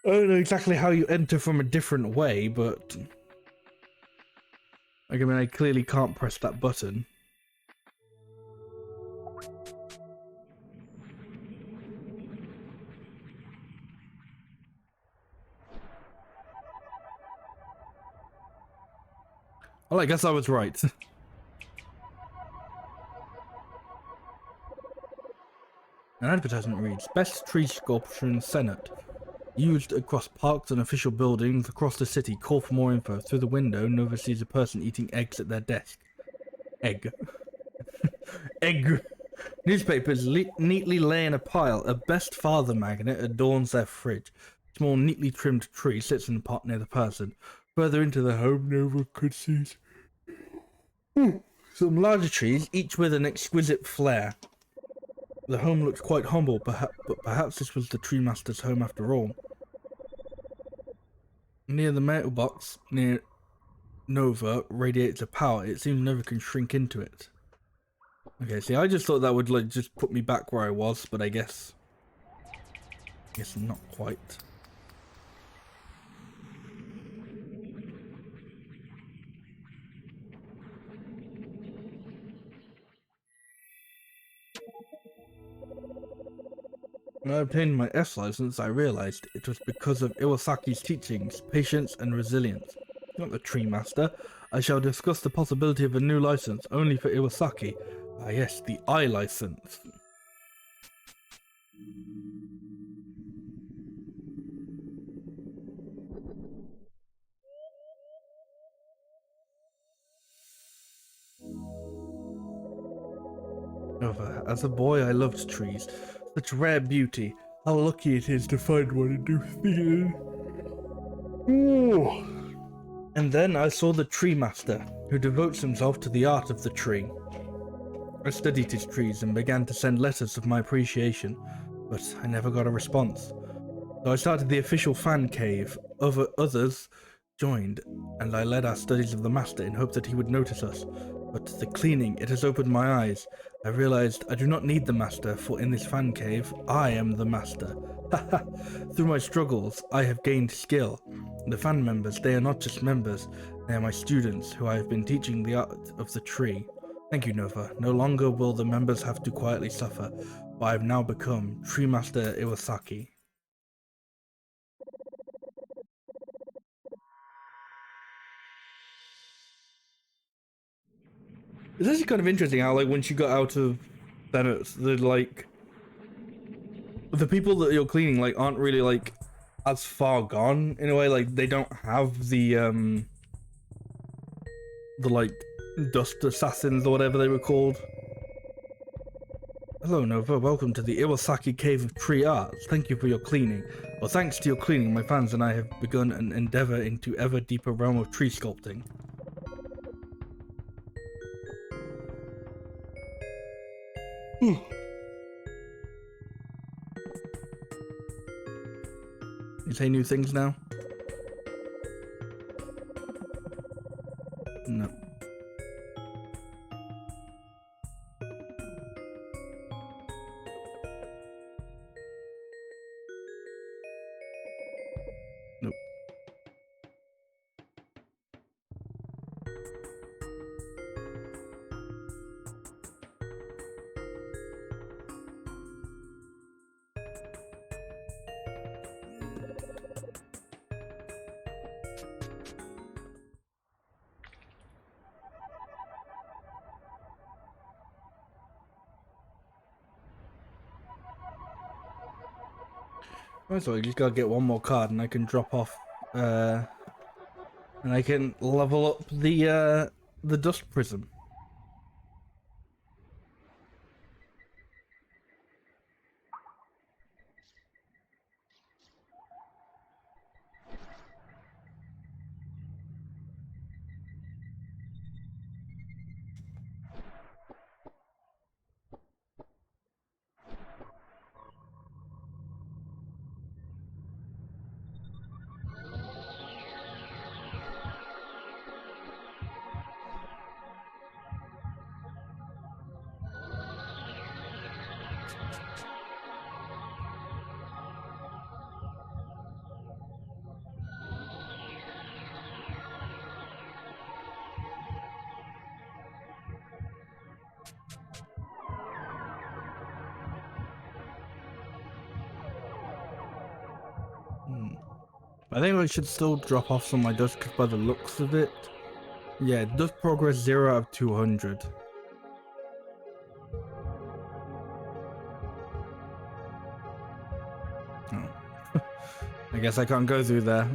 I don't know exactly how you enter from a different way, but... Like, I mean, I clearly can't press that button. Well, I guess I was right. An advertisement reads, Best Tree Sculpture in Senate. Used across parks and official buildings across the city. Call for more info. Through the window, Nova sees a person eating eggs at their desk. Egg. Egg. Newspapers neatly lay in a pile. A Best Father magnet adorns their fridge. A small, neatly trimmed tree sits in a pot near the person. Further into the home, Nova could see some larger trees, each with an exquisite flair. The home looks quite humble, but perhaps this was the Tree Master's home after all. Near the mailbox, near Nova, radiates a power. It seems Nova can shrink into it. Okay, see, I just thought that would like just put me back where I was, but I guess not quite. When I obtained my S license, I realized it was because of Iwasaki's teachings, patience, and resilience. Not the Tree Master. I shall discuss the possibility of a new license only for Iwasaki. Ah yes, the I license. As a boy, I loved trees. Such rare beauty. How lucky it is to find one in New Zealand. Ooh. And then I saw the tree master, who devotes himself to the art of the tree. I studied his trees and began to send letters of my appreciation, but I never got a response. So I started the official fan cave. Others joined, and I led our studies of the master in hope that he would notice us. But the cleaning, it has opened my eyes. I realized I do not need the master, for in this fan cave, I am the master. Through my struggles, I have gained skill. The fan members, they are not just members, they are my students who I have been teaching the art of the tree. Thank you, Nova. No longer will the members have to quietly suffer, but I have now become Tree Master Iwasaki. It's actually kind of interesting how, like, once you got out of Bennett, the people that you're cleaning, like, aren't really, like, as far gone, in a way. Like, they don't have the like, dust assassins or whatever they were called. Hello, Nova. Welcome to the Iwasaki Cave of Tree Arts. Thank you for your cleaning. Well, thanks to your cleaning, my fans and I have begun an endeavor into ever deeper realm of tree sculpting. You say new things now? No. Nope. Oh, so I just gotta get one more card and I can drop off, and I can level up the dust prism. I think I should still drop off some of my dust because by the looks of it, yeah, dust progress 0 out of 200. Oh. I guess I can't go through there.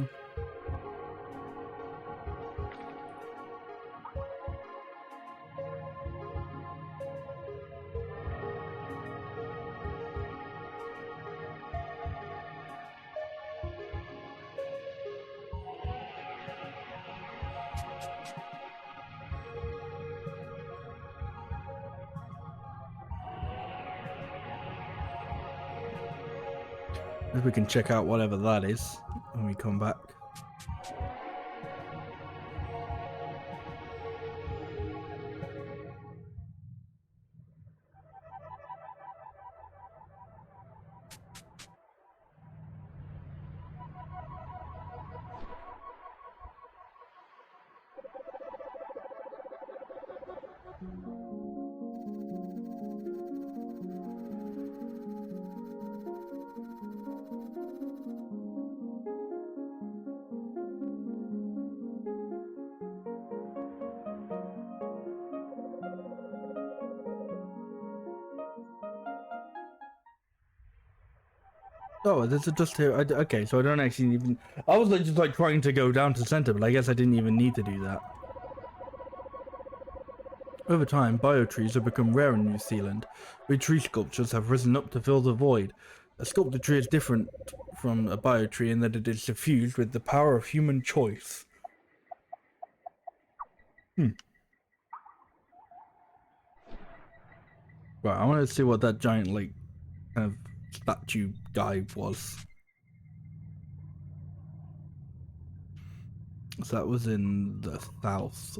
Maybe we can check out whatever that is when we come back. Oh, there's a dust here. Okay, so I don't actually even... I was like, just like trying to go down to center, but I guess I didn't even need to do that. Over time, biotrees have become rare in New Zealand. Big tree sculptures have risen up to fill the void. A sculpted tree is different from a biotree in that it is suffused with the power of human choice. Hmm. Right, I want to see what that giant, like, kind of statue guy was. So that was in the south.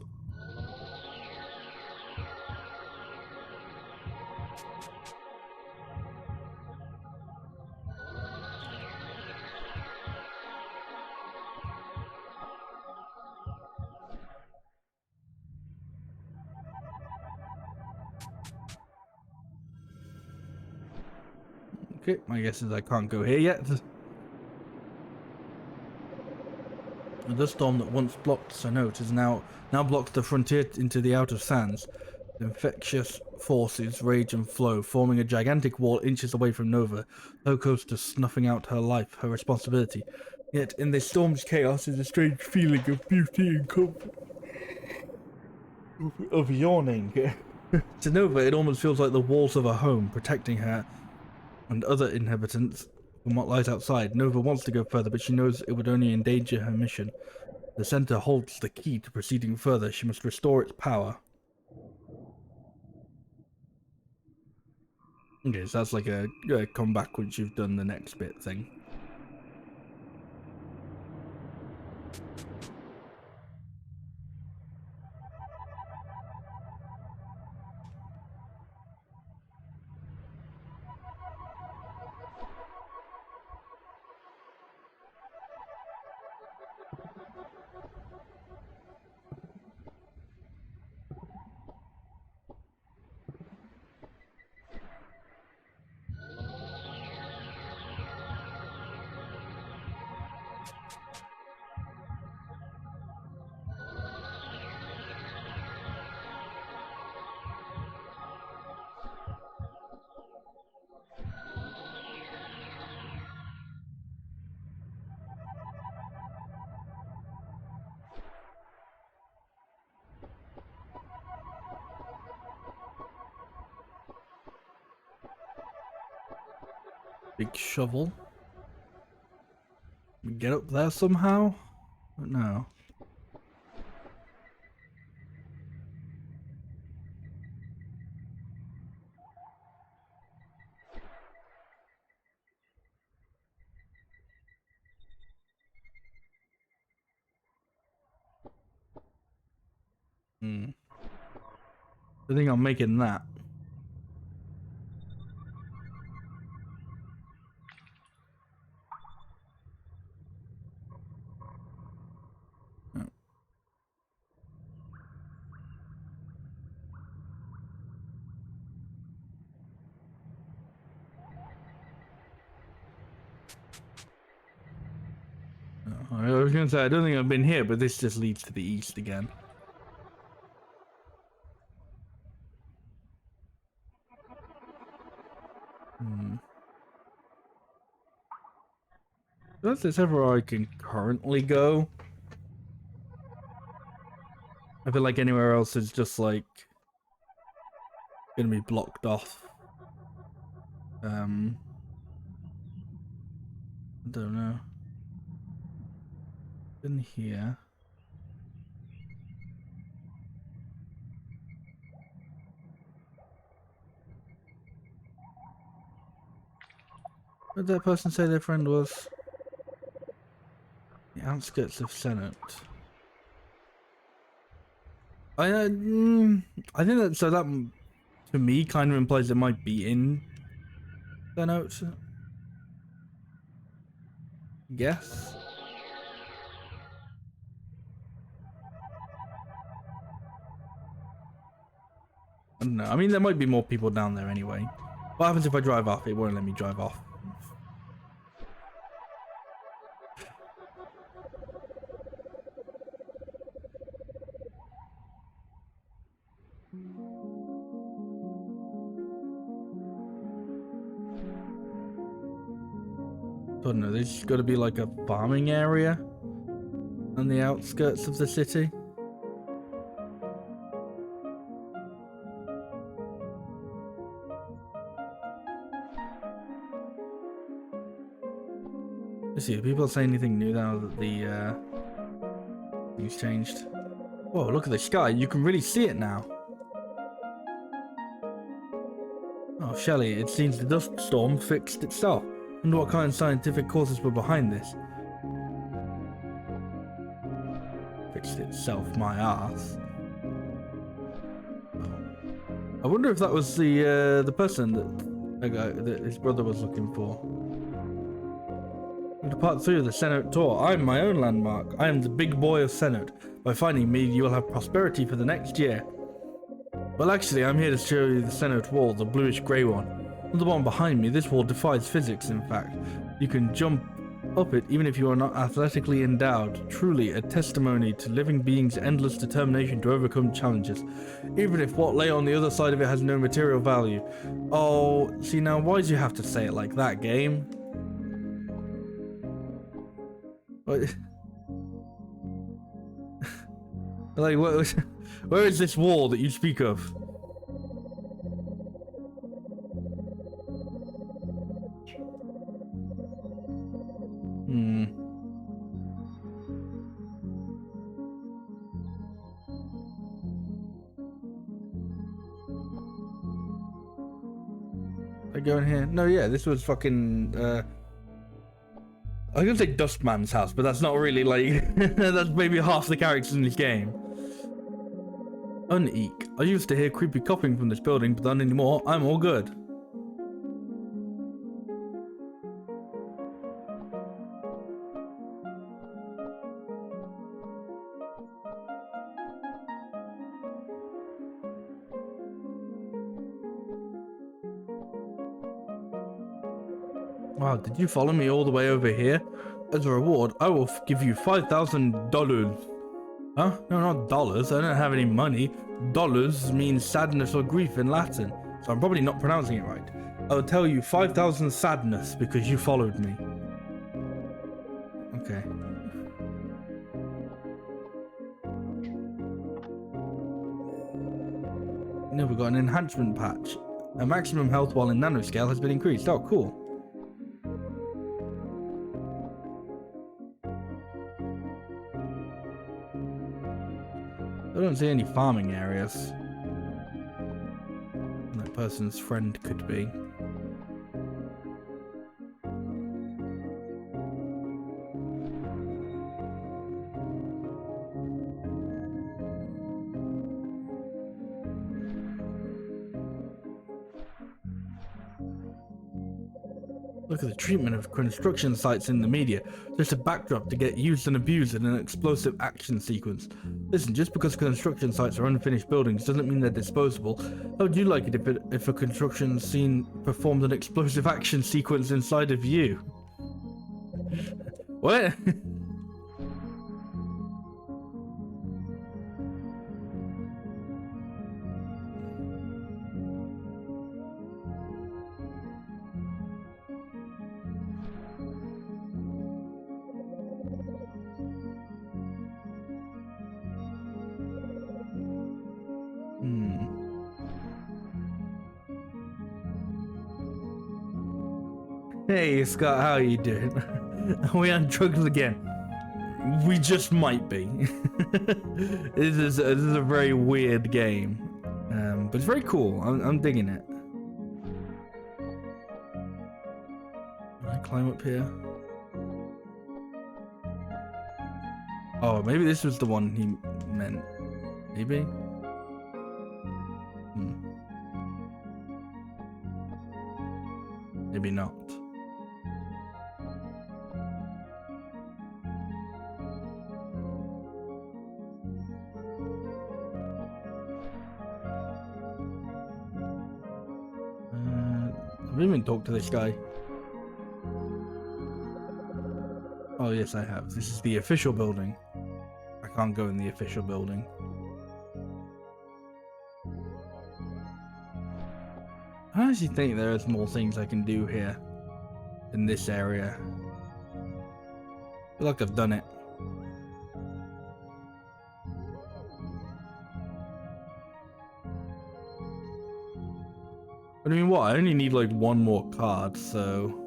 Okay, my guess is I can't go here yet. The storm that once blocked Sanote now blocks the frontier into the outer sands. The infectious forces rage and flow, forming a gigantic wall inches away from Nova, so close to snuffing out her life, her responsibility. Yet in this storm's chaos is a strange feeling of beauty and comfort. Of yawning. To Nova, it almost feels like the walls of a home, protecting her and other inhabitants from what lies outside. Nova wants to go further, but she knows it would only endanger her mission. The center holds the key to proceeding further. She must restore its power. Okay, so that's like a come back once you've done the next bit thing. Big shovel. Get up there somehow? No. I think I'm making that. I was going to say, I don't think I've been here, but this just leads to the east again. Unless there's ever I can currently go. I feel like anywhere else is just like gonna be blocked off. I don't know. In here. What did that person say their friend was? The outskirts of Senate. I think that so that to me kind of implies it might be in Senate. Guess. I don't know. I mean, there might be more people down there anyway. What happens if I drive off? It won't let me drive off. I don't know. There's got to be like a farming area on the outskirts of the city. Let's see. Do people say anything new now that the things changed? Whoa, look at the sky. You can really see it now. Oh, Shelley, it seems the dust storm fixed itself. Wonder what kind of scientific causes were behind this. Fixed itself, my ass. I wonder if that was the person that his brother was looking for. To part 3 of the Senate tour, I am my own landmark. I am the big boy of Senate. By finding me, you will have prosperity for the next year. Well, actually, I'm here to show you the Senate wall, the bluish-grey one. The one behind me, this wall defies physics, in fact. You can jump up it even if you are not athletically endowed. Truly a testimony to living beings' endless determination to overcome challenges, even if what lay on the other side of it has no material value. Oh, see now, why'd you have to say it like that, game? What? Like, where is this wall that you speak of? I go in here? No, yeah, this was fucking, I was gonna say Dustman's house, but that's not really like, that's maybe half the characters in this game. Uneek. I used to hear creepy coughing from this building, but not anymore. I'm all good. Wow, did you follow me all the way over here? As a reward, I will give you $5,000. Huh? No, not dollars. I don't have any money. Dollars means sadness or grief in Latin, so I'm probably not pronouncing it right. I will tell you 5,000 sadness because you followed me. Okay. No, we got an enhancement patch. A maximum health while in nanoscale has been increased. Oh, cool. I don't see any farming areas. That person's friend could be. Look at the treatment of construction sites in the media. Just a backdrop to get used and abused in an explosive action sequence. Listen, just because construction sites are unfinished buildings doesn't mean they're disposable. How would you like it if a construction scene performed an explosive action sequence inside of you? What? Hey Scott, how are you doing? Are we on drugs again? We just might be. This is a very weird game, but it's very cool. I'm digging it. Can I climb up here? Oh, maybe this was the one he meant. Maybe. Maybe not. I haven't even talked to this guy. Oh yes, I have. This is the official building. I can't go in the official building. I actually think there are more things I can do here in this area. I feel like I've done it. But I mean, what? I only need like one more card, so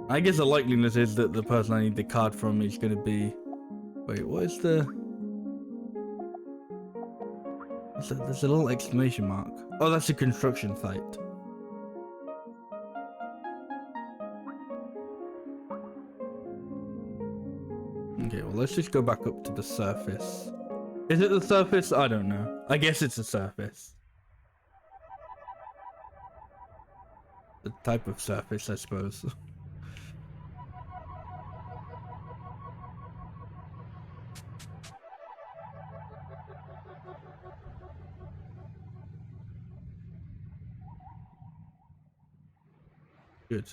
I guess the likeliness is that the person I need the card from is going to be Wait, what is the... There's a little exclamation mark. Oh, that's a construction site. Okay, well, let's just go back up to the surface. Is it the surface? I don't know. I guess it's the surface. The type of surface, I suppose. Good.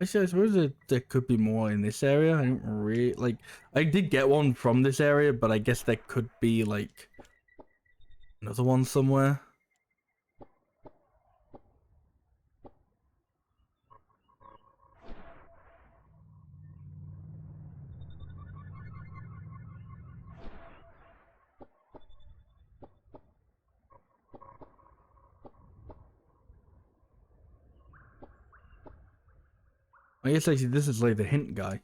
Actually, I suppose there could be more in this area. I don't really like. I did get one from this area, but I guess there could be like another one somewhere. I guess actually this is like the hint guy.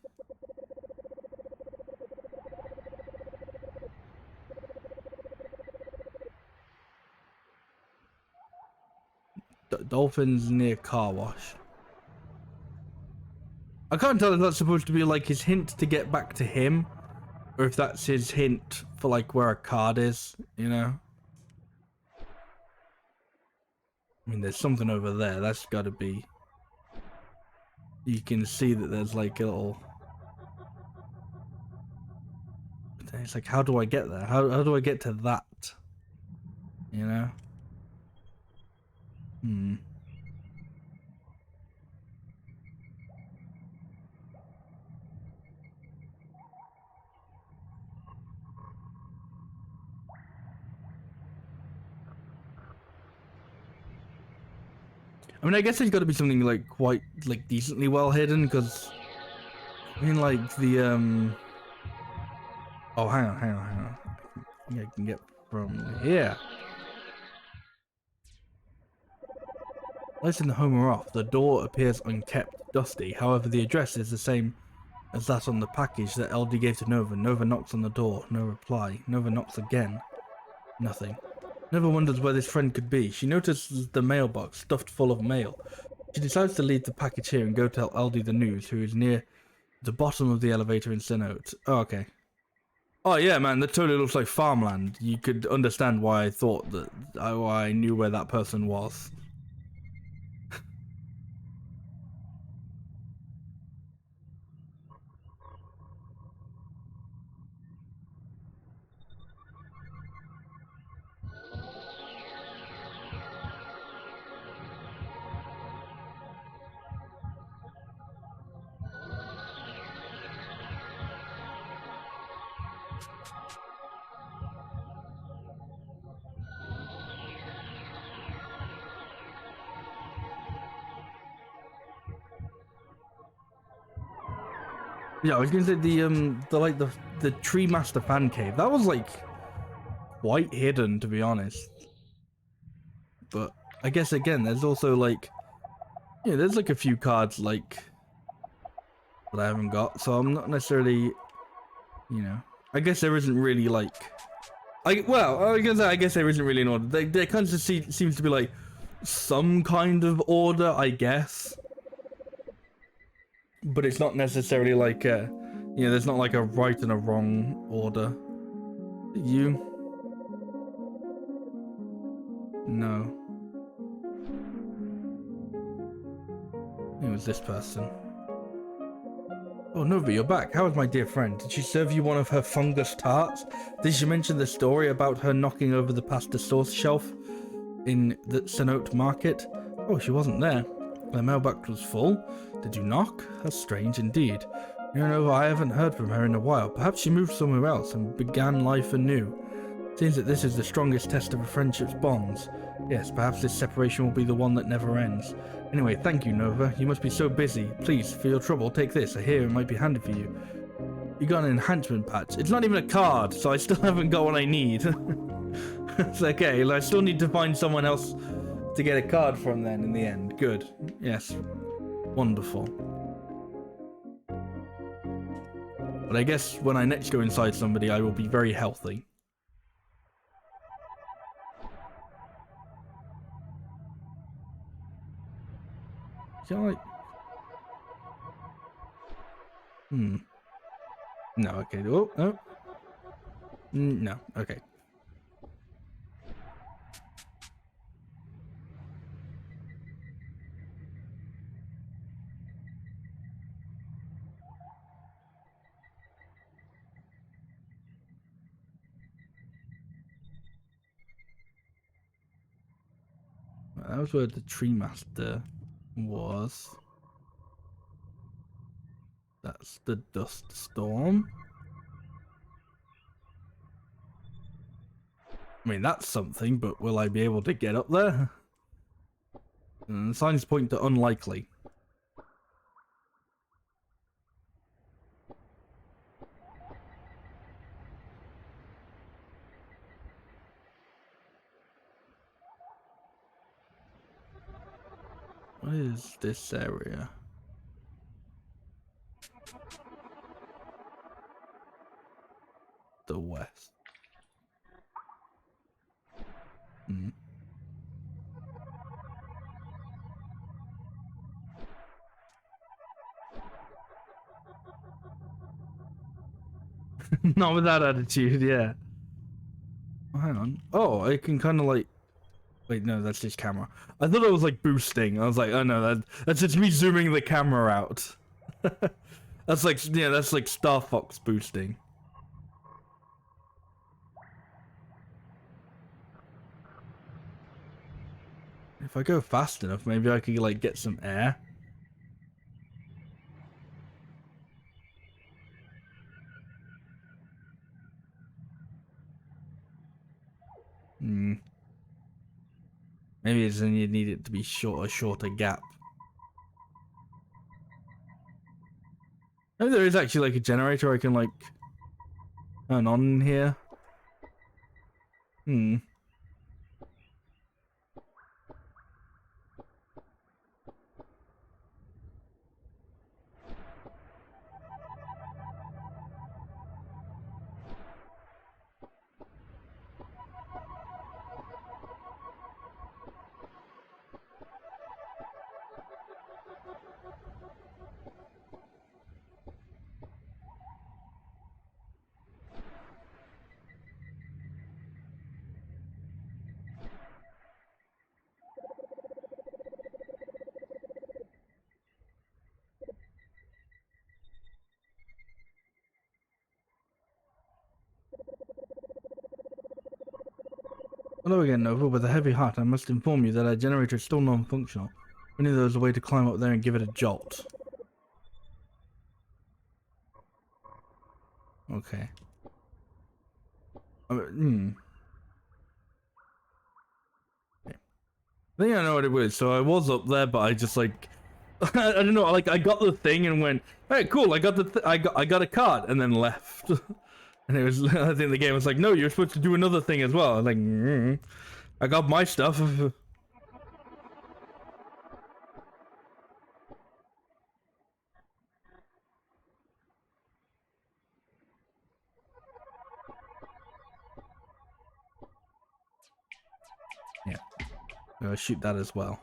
Dolphins near car wash. I can't tell if that's supposed to be like his hint to get back to him, or if that's his hint for like where a card is, you know? I mean, there's something over there. That's gotta be... You can see that there's like a little... But then it's like, how do I get there? How do I get to that? You know? I mean, I guess there's got to be something like quite like decently well hidden, because I mean, like the Oh, hang on. I think I can get from here. Lights in the home are off. The door appears unkept, dusty. However, the address is the same as that on the package that LD gave to Nova. Nova knocks on the door. No reply. Nova knocks again. Nothing. Nova wonders where this friend could be. She notices the mailbox stuffed full of mail. She decides to leave the package here and go tell LD the news, who is near the bottom of the elevator in Sinnoh. Oh, okay. Oh yeah, man, that totally looks like farmland. You could understand why I thought that, why I knew where that person was. Yeah, I was gonna say the Tree Master fan cave. That was like quite hidden, to be honest. But I guess again, there's also like, yeah, there's like a few cards like that I haven't got, so I'm not necessarily, you know. I guess there isn't really like, I guess there isn't really an order. There kind of just seems to be like some kind of order, I guess. But it's not necessarily like a, you know, there's not like a right and a wrong order. You? No. It was this person. Oh, Nova, you're back. How is my dear friend? Did she serve you one of her fungus tarts? Did she mention the story about her knocking over the pasta sauce shelf in the Sinnoh market? Oh, she wasn't there. The mailbox was full. Did you knock? That's strange indeed. You know, Nova, I haven't heard from her in a while. Perhaps she moved somewhere else and began life anew. Seems that this is the strongest test of a friendship's bonds. Yes, perhaps this separation will be the one that never ends. Anyway, thank you, Nova. You must be so busy. Please, for your trouble, take this. I hear it might be handy for you. You got an enhancement patch. It's not even a card, so I still haven't got what I need. It's okay. I still need to find someone else to get a card from then in the end. Good. Yes. Wonderful. But I guess when I next go inside somebody, I will be very healthy. Can I... No, okay. Oh, no. No, okay. That was where the tree master was. That's the dust storm. I mean, that's something, but will I be able to get up there? And signs point to unlikely. What is this area? The west. Not with that attitude, yeah. Oh, hang on. Oh, I can kind of like... Wait, no, that's just camera. I thought it was like boosting. I was like, oh no, that's just me zooming the camera out. That's like, yeah, that's like Star Fox boosting. If I go fast enough, maybe I could like get some air. Maybe it's then you need it to be a shorter gap. Maybe there is actually like a generator I can like turn on in here. Hello again, Nova. With a heavy heart, I must inform you that our generator is still non-functional. We need there's a way to climb up there and give it a jolt. Okay. Okay. I think I know what it was. So I was up there, but I just like... I don't know, like I got the thing and went, hey, cool, I got the I got a card, and then left. And it was, I think the game was like, no, you're supposed to do another thing as well. I was like, I got my stuff. Yeah, I'll shoot that as well.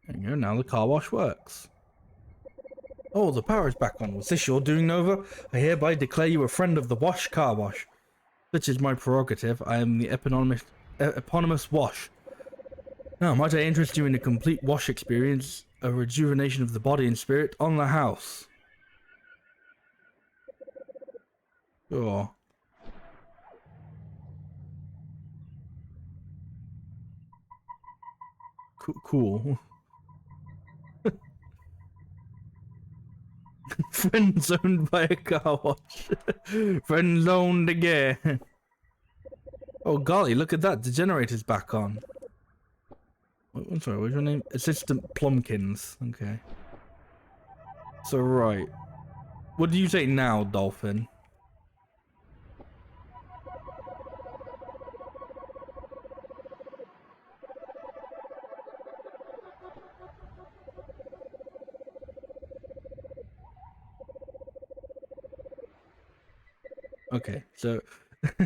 There you go, now the car wash works. Oh, the power's back on. Was this your doing, Nova? I hereby declare you a friend of the Wash Car Wash. Such is my prerogative. I am the eponymous Wash. Now, might I interest you in a complete wash experience, a rejuvenation of the body and spirit on the house? Sure. Cool. Friend zoned by a car wash. Friend zoned again. Oh golly, look at that. The generator's back on. I'm sorry, what's your name? Assistant Plumpkins. Okay. So, right. What do you say now, Dolphin? Okay, so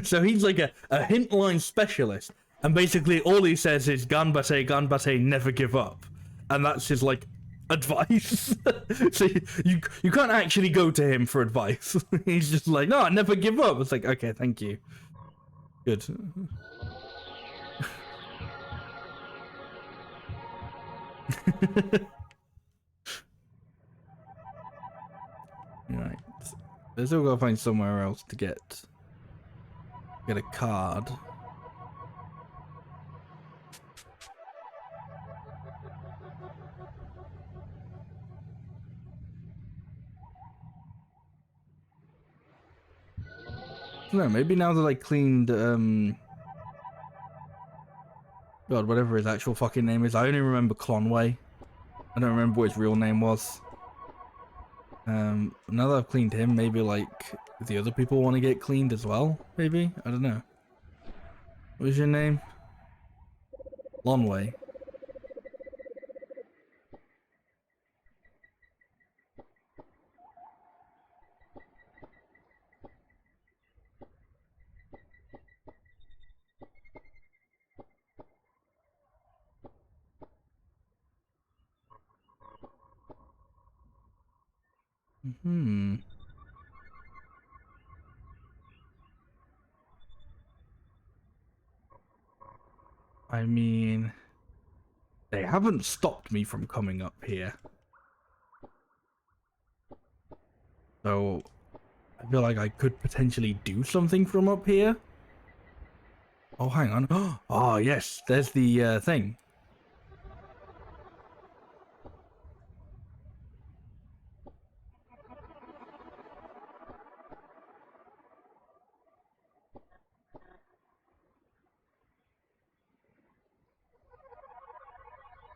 so he's like a hint line specialist, and basically all he says is ganbate, never give up, and that's his like advice. So you can't actually go to him for advice. He's just like, no, never give up. It's like, okay, thank you, good. Right, they still gotta find somewhere else to get a card. No, maybe now that I cleaned God, whatever his actual fucking name is. I only remember Clonway. I don't remember what his real name was. Now that I've cleaned him, maybe like the other people want to get cleaned as well. Maybe, I don't know. What was your name? Lonway. Hmm. I mean, they haven't stopped me from coming up here. So, I feel like I could potentially do something from up here. Oh, hang on. Oh, yes, there's the thing.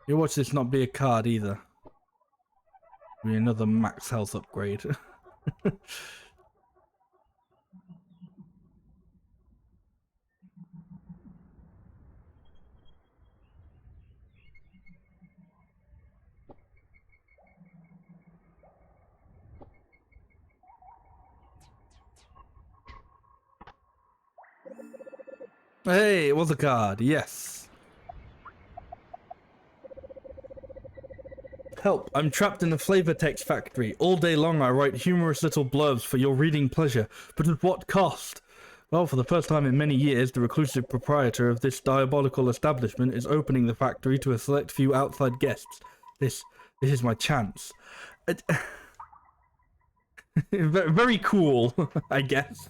You watch this not be a card either. Be another max health upgrade. Hey, it was a card, yes. Help, I'm trapped in a flavor text factory. All day long I write humorous little blurbs for your reading pleasure, but at what cost? Well, for the first time in many years, the reclusive proprietor of this diabolical establishment is opening the factory to a select few outside guests. This is my chance. Very cool, I guess.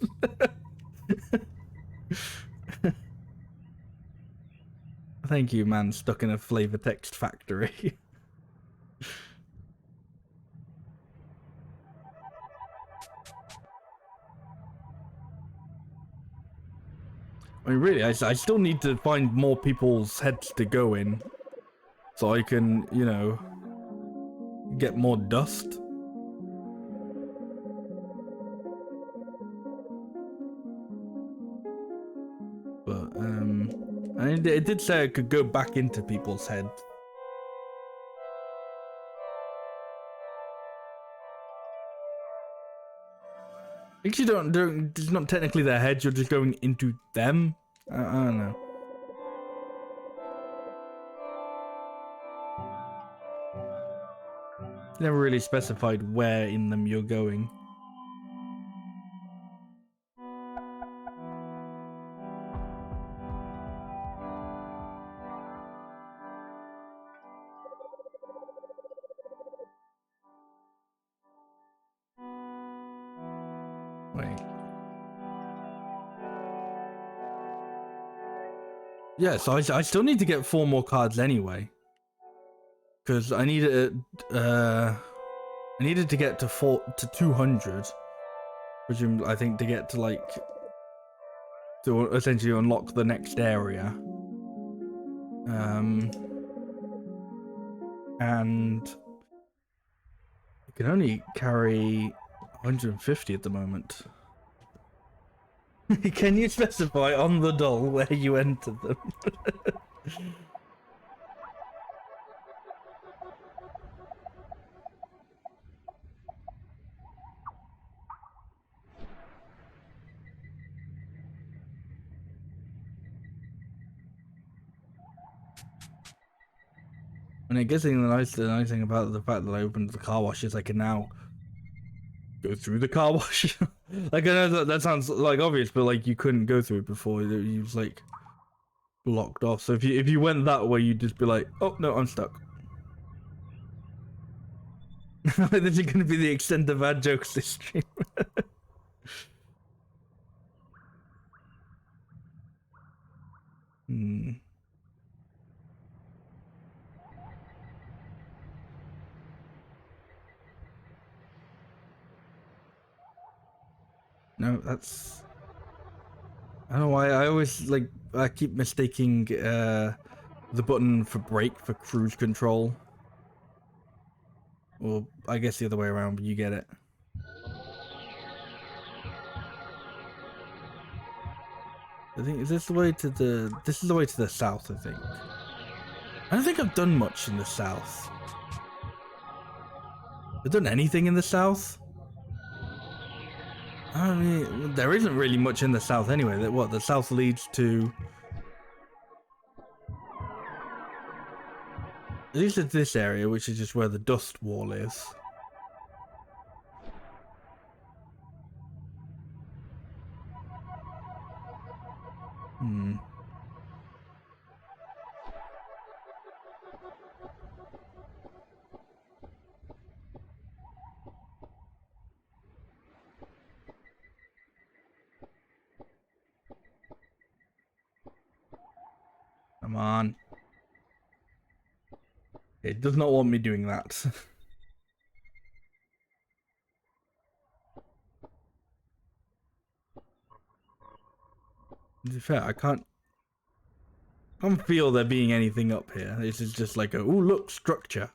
Thank you, man stuck in a flavor text factory. I mean, really, I still need to find more people's heads to go in, so I can, you know, get more dust. But, it did say I could go back into people's heads. Actually, it's not technically their heads, you're just going into them. I don't know. Never really specified where in them you're going. Wait. Yeah, so I still need to get 4 more cards anyway. Because I needed to get to 200. Presume, I think, to get to like to essentially unlock the next area. And you can only carry 150 at the moment. Can you specify on the doll where you entered them? And I guess the nice thing about the fact that I opened the car wash is I can now go through the car wash. Like, I know that sounds like obvious, but like you couldn't go through it before. You was like blocked off. So if you went that way, you'd just be like, oh no, I'm stuck. This is gonna be the extent of bad jokes this stream. Hmm. No, that's. I don't know why I always like I keep mistaking the button for brake for cruise control. Or I guess the other way around, but you get it. I think is this the way to the this is the way to the south, I think. I don't think I've done much in the south. I've done anything in the south? I mean, there isn't really much in the south anyway. That what the south leads to. At least it's this area, which is just where the dust wall is. Hmm. Come on. It does not want me doing that. To be fair, I can't feel there being anything up here. This is just like a ooh look structure.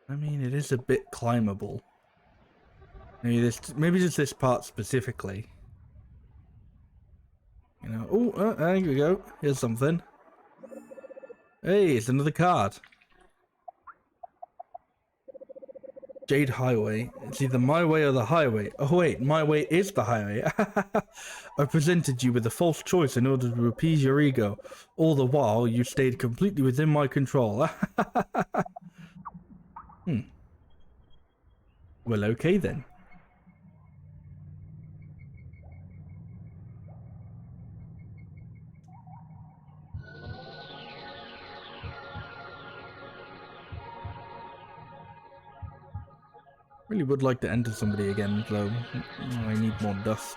I mean, it is a bit climbable. Maybe just this part specifically. You know, oh, there you go. Here's something. Hey, it's another card. Jade Highway. It's either my way or the highway. Oh wait, my way is the highway. I presented you with a false choice in order to appease your ego. All the while, you stayed completely within my control. Well, okay then. Really would like to enter somebody again, though. I need more dust.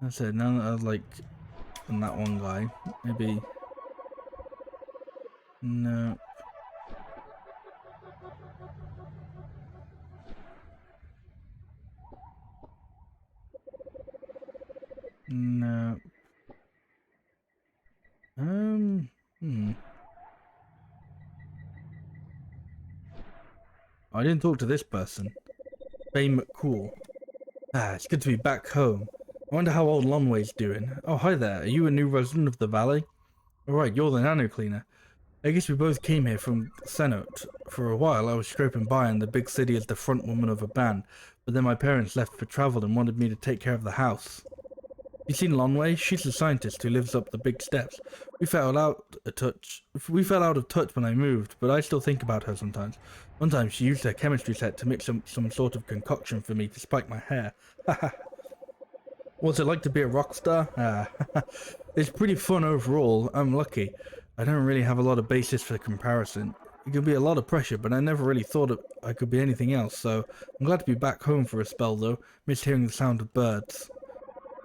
I said, none of like, and that one guy. Maybe. No. No. I didn't talk to this person. Bay McCool. Ah, it's good to be back home. I wonder how old Lonway's doing. Oh, hi there. Are you a new resident of the valley? Alright, you're the nano cleaner. I guess we both came here from Cenote. For a while, I was scraping by in the big city as the front woman of a band, but then my parents left for travel and wanted me to take care of the house. You seen Lonway? She's the scientist who lives up the big steps. We fell out of touch when I moved, but I still think about her sometimes. One time she used her chemistry set to mix some sort of concoction for me to spike my hair. What's it like to be a rock star? It's pretty fun overall. I'm lucky. I don't really have a lot of basis for comparison. It can be a lot of pressure, but I never really thought I could be anything else, so I'm glad to be back home for a spell though. Missed hearing the sound of birds.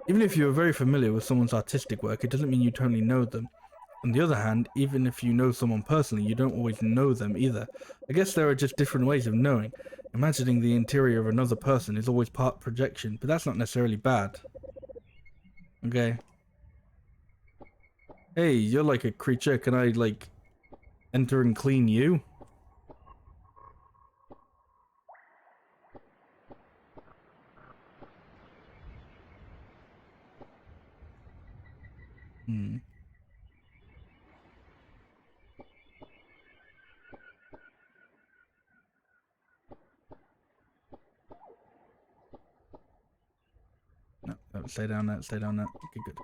Even if you are very familiar with someone's artistic work, it doesn't mean you totally know them. On the other hand, even if you know someone personally, you don't always know them either. I guess there are just different ways of knowing. Imagining the interior of another person is always part projection, but that's not necessarily bad. Okay. Hey, you're like a creature. Can I, like, enter and clean you? Hmm. No, no, stay down there, stay down there. Okay, good.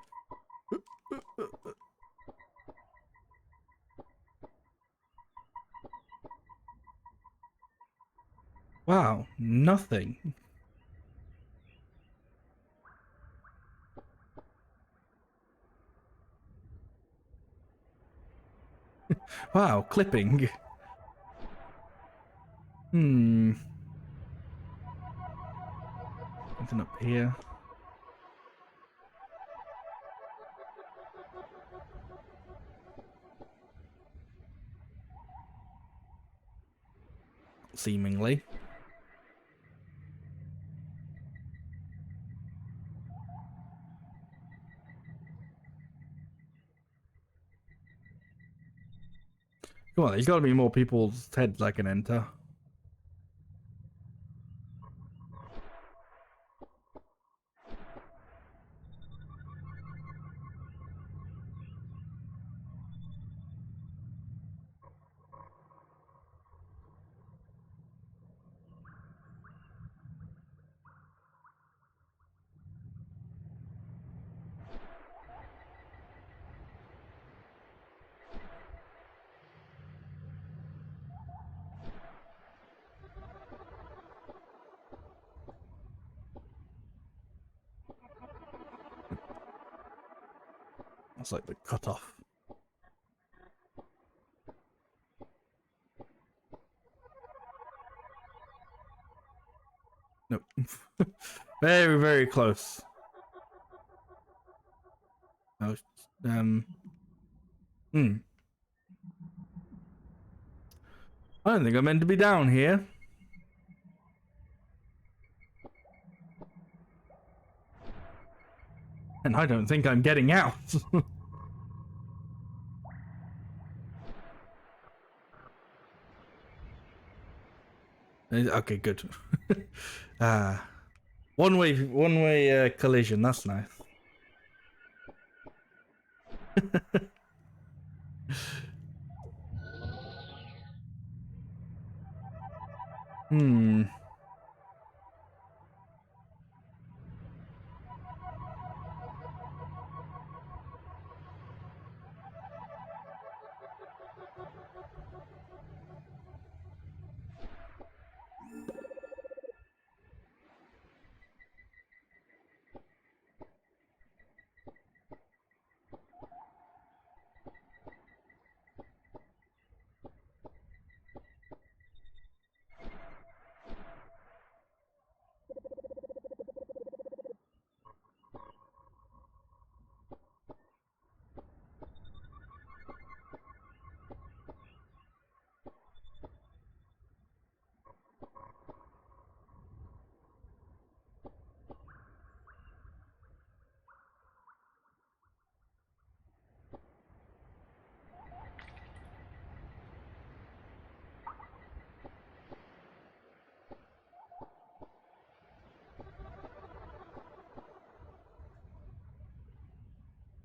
Wow, nothing. Wow, clipping. Hmm. Anything up here? Seemingly. Come on, there's got to be more people's heads I can enter. That's like the cutoff. Nope. Very, very close. Oh, hmm. I don't think I'm meant to be down here. And I don't think I'm getting out. Okay, good. Ah, one way collision. That's nice. Hmm.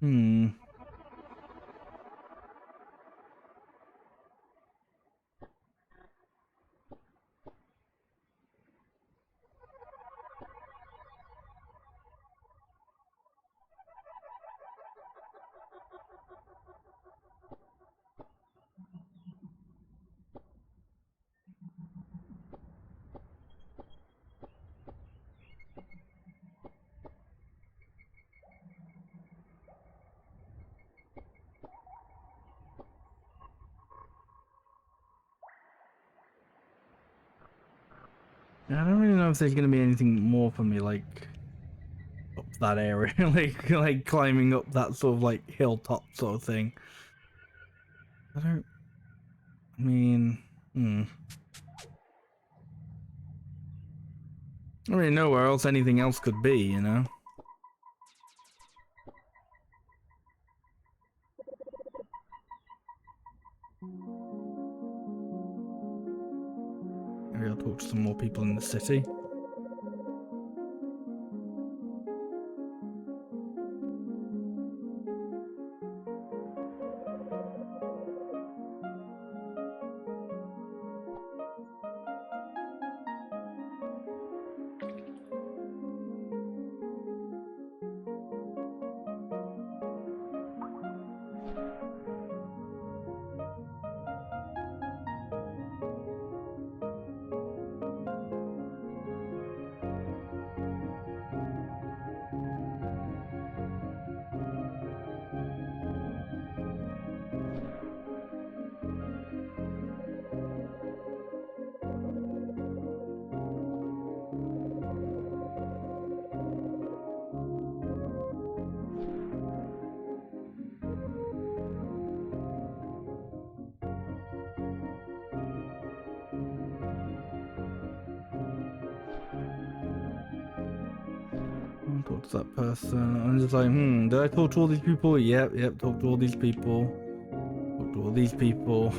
Hmm. I don't really know if there's gonna be anything more for me, like up that area, like climbing up that sort of like hilltop sort of thing. I don't. I mean, hmm. I don't really know where else anything else could be, you know. Maybe I'll talk to some more people in the city. talk to that person. I'm just like, did I talk to all these people? Yep, talk to all these people. Talk to all these people.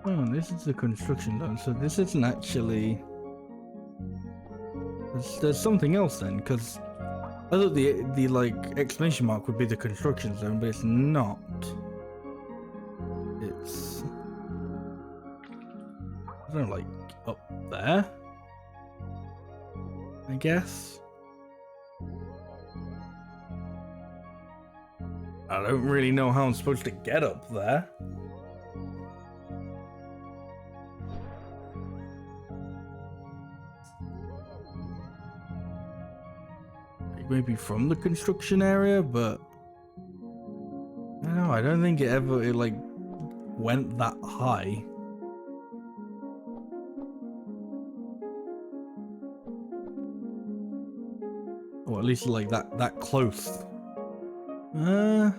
Oh, this is the construction zone, so this isn't actually... There's something else then, because I thought the like exclamation mark would be the construction zone, but it's not. It's, I don't know, like up there, I guess. I don't really know how I'm supposed to get up there. Maybe from the construction area, but I don't think it like went that high. Or at least like that close. No,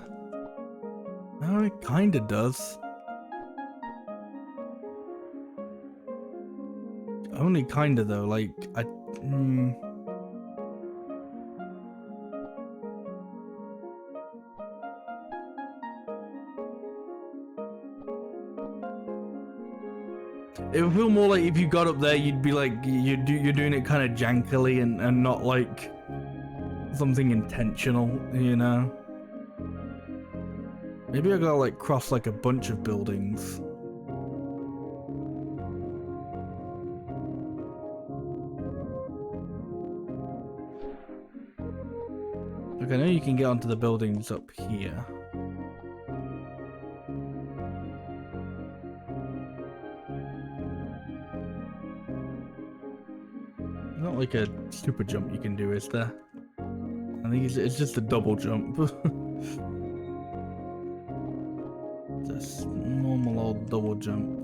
it kinda does. Only kinda though, like it would feel more like if you got up there, you'd be like you're doing it kind of jankily and not like something intentional, you know. Maybe I gotta like cross like a bunch of buildings. Like I know you can get onto the buildings up here. Not like a super jump you can do, is there? I think it's just a double jump. Just normal old double jump.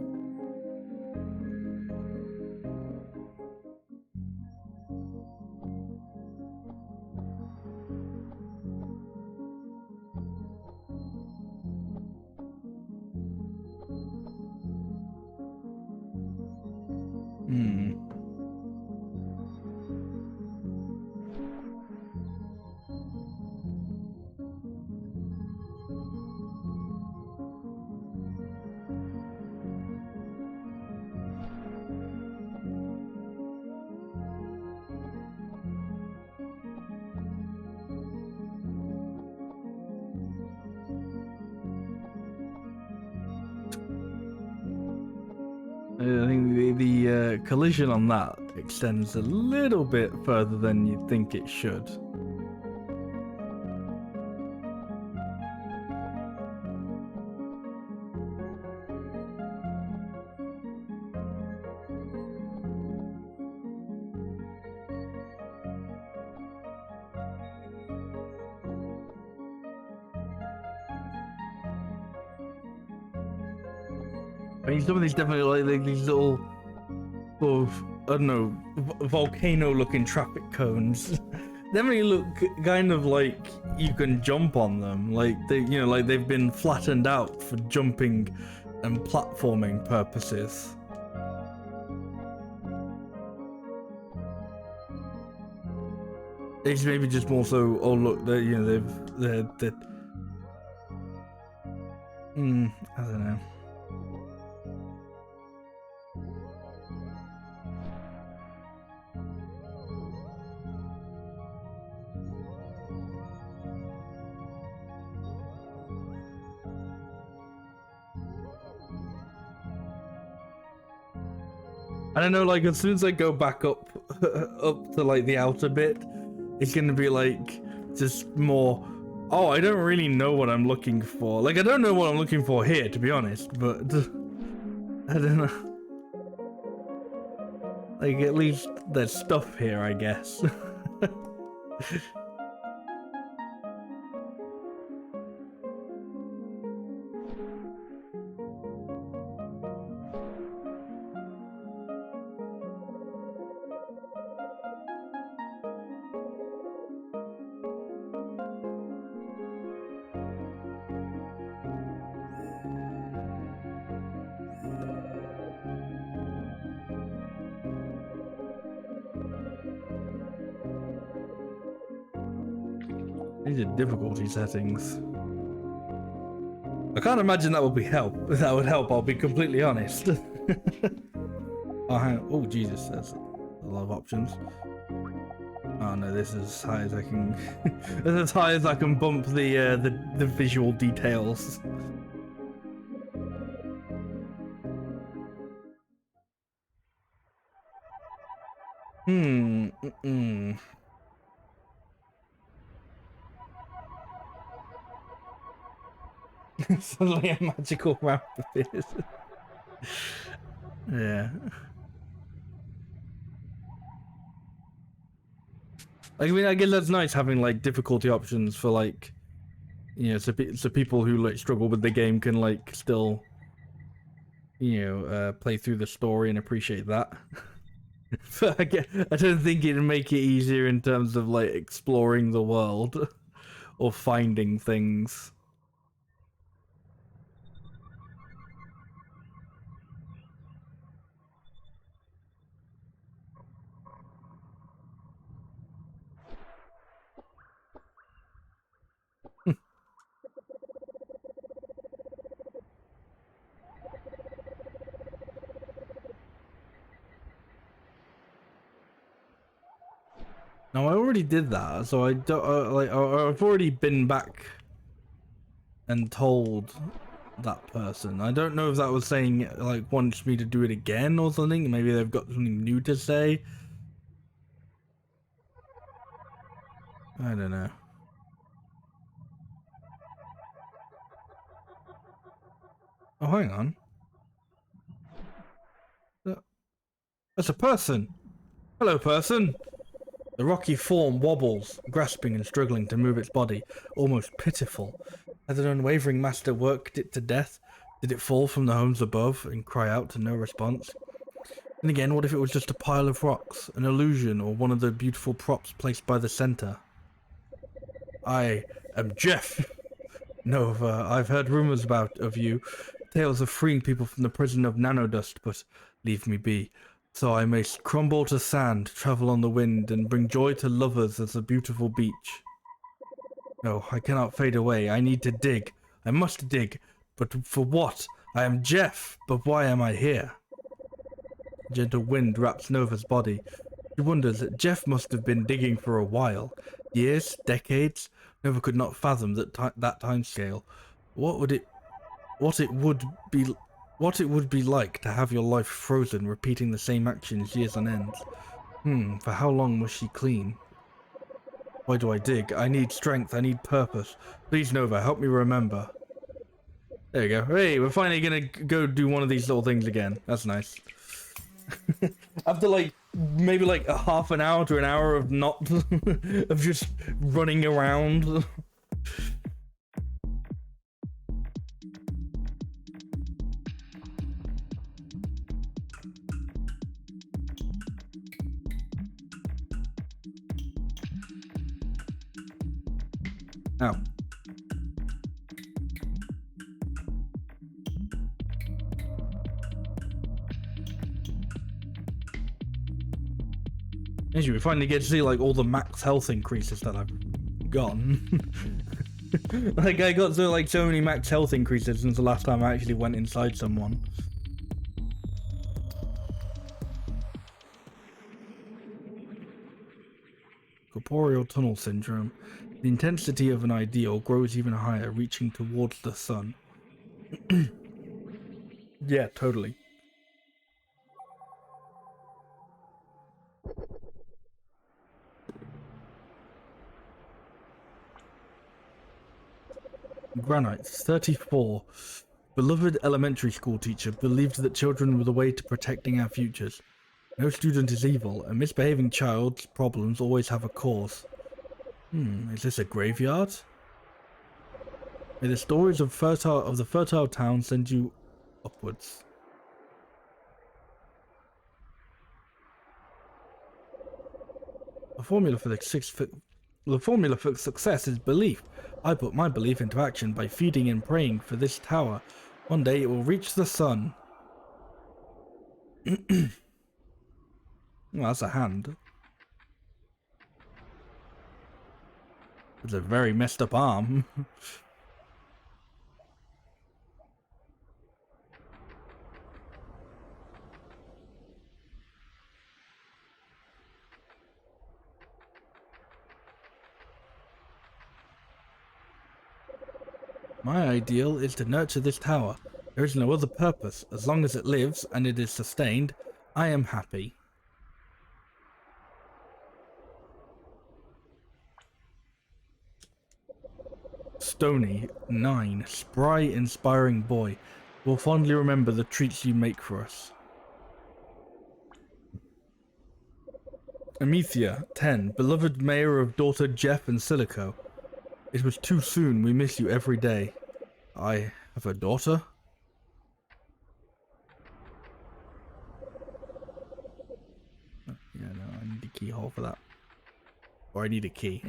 I think the collision on that extends a little bit further than you'd think it should. I mean, some of these definitely like these little sort of, I don't know, volcano-looking traffic cones definitely look kind of like you can jump on them. Like they, you know, like they've been flattened out for jumping and platforming purposes. It's maybe just more so. Oh look, they, you know, they're. I don't know. I don't know, like as soon as I go back up up to like the outer bit, it's gonna be like just more, oh, I don't really know what I'm looking for. Like I don't know what I'm looking for here, to be honest, but I don't know. Like at least there's stuff here, I guess. These are difficulty settings. I can't imagine that would be help. That would help. I'll be completely honest. Oh Jesus, there's a lot of options. Oh no, this is as high as I can. This is as high as I can bump the visual details. Suddenly a magical ramp appears. Yeah. I mean, I guess that's nice having like difficulty options for like, you know, so people who like struggle with the game can like still, you know, play through the story and appreciate that. But I don't think it'd make it easier in terms of like exploring the world or finding things. No, I already did that, so I don't like. I've already been back and told that person. I don't know if that was saying like wants me to do it again or something. Maybe they've got something new to say. I don't know. Oh, hang on. That's a person. Hello, person. The rocky form wobbles, grasping and struggling to move its body, almost pitiful. Has an unwavering master worked it to death? Did it fall from the homes above and cry out to no response? And again, what if it was just a pile of rocks, an illusion, or one of the beautiful props placed by the center? I am Jeff. Nova, I've heard rumors of you, tales of freeing people from the prison of nanodust, but leave me be. So I may crumble to sand, travel on the wind, and bring joy to lovers as a beautiful beach. No, I cannot fade away. I need to dig. I must dig. But for what? I am Jeff, but why am I here? Gentle wind wraps Nova's body. She wonders that Jeff must have been digging for a while. Years? Decades? Nova could not fathom that time scale. What it would be like to have your life frozen, repeating the same actions years on end. For how long was she clean? Why do I dig? I need strength, I need purpose. Please, Nova, help me remember. There you go. Hey, we're finally gonna go do one of these little things again. That's nice. After like, maybe like a half an hour to an hour of not, of just running around. Ow. As we finally get to see like all the max health increases that I've gotten. Like I got so many max health increases since the last time I actually went inside someone. Corporeal tunnel syndrome. The intensity of an ideal grows even higher, reaching towards the sun. Yeah, totally. Granite, 34. Beloved elementary school teacher, believed that children were the way to protecting our futures. No student is evil. A misbehaving child's problems always have a cause. Is this a graveyard? May the stories of the fertile town send you upwards. The formula for success is belief. I put my belief into action by feeding and praying for this tower. One day it will reach the sun. Well, that's a hand. It's a very messed up arm. My ideal is to nurture this tower. There is no other purpose. As long as it lives and it is sustained, I am happy. Stony, 9. Spry, inspiring boy. Will fondly remember the treats you make for us. Amethea, 10. Beloved mayor of daughter Jeff and Silico. It was too soon. We miss you every day. I have a daughter? Yeah, no, I need a keyhole for that. Or I need a key.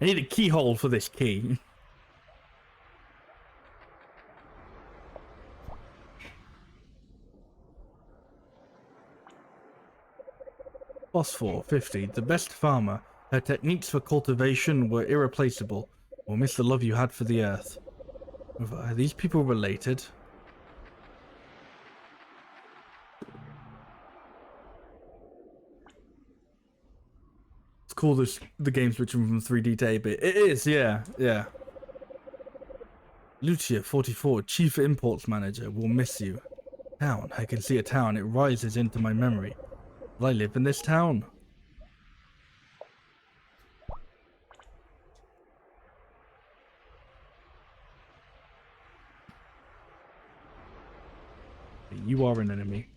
I need a keyhole for this key. Phosphor, 50. The best farmer. Her techniques for cultivation were irreplaceable. We'll miss the love you had for the earth. Are these people related? It's cool the game switching from 3D to 8-bit. It is, yeah, yeah. Lucia, 44. Chief Imports Manager. We'll miss you. Town. I can see a town. It rises into my memory. Will I live in this town? You are an enemy.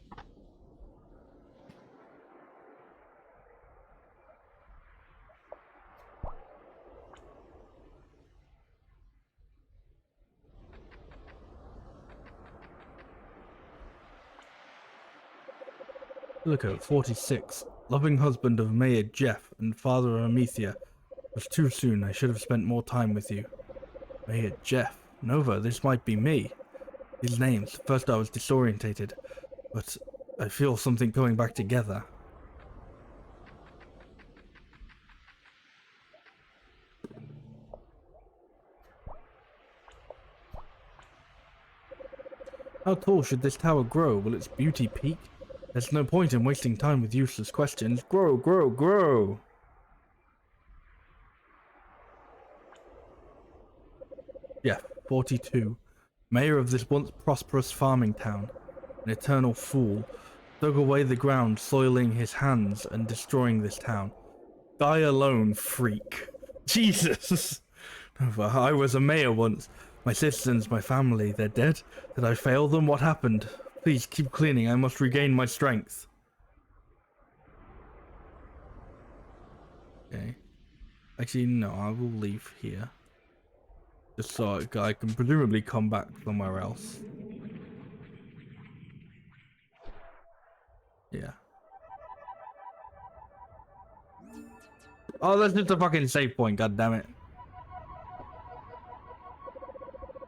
Silico, 46. Loving husband of Mayor Jeff and father of Amethea. It was too soon. I should have spent more time with you. Mayor Jeff. Nova, this might be me. These names. First I was disorientated, but I feel something coming back together. How tall should this tower grow? Will its beauty peak? There's no point in wasting time with useless questions. Grow, grow, grow! Yeah, 42. Mayor of this once prosperous farming town. An eternal fool. Dug away the ground, soiling his hands and destroying this town. Die alone, freak. Jesus! I was a mayor once. My citizens, my family, they're dead? Did I fail them? What happened? Please keep cleaning, I must regain my strength. Okay. Actually, no, I will leave here. Just so I can presumably come back somewhere else. Yeah. Oh, that's just a fucking save point, god damn it.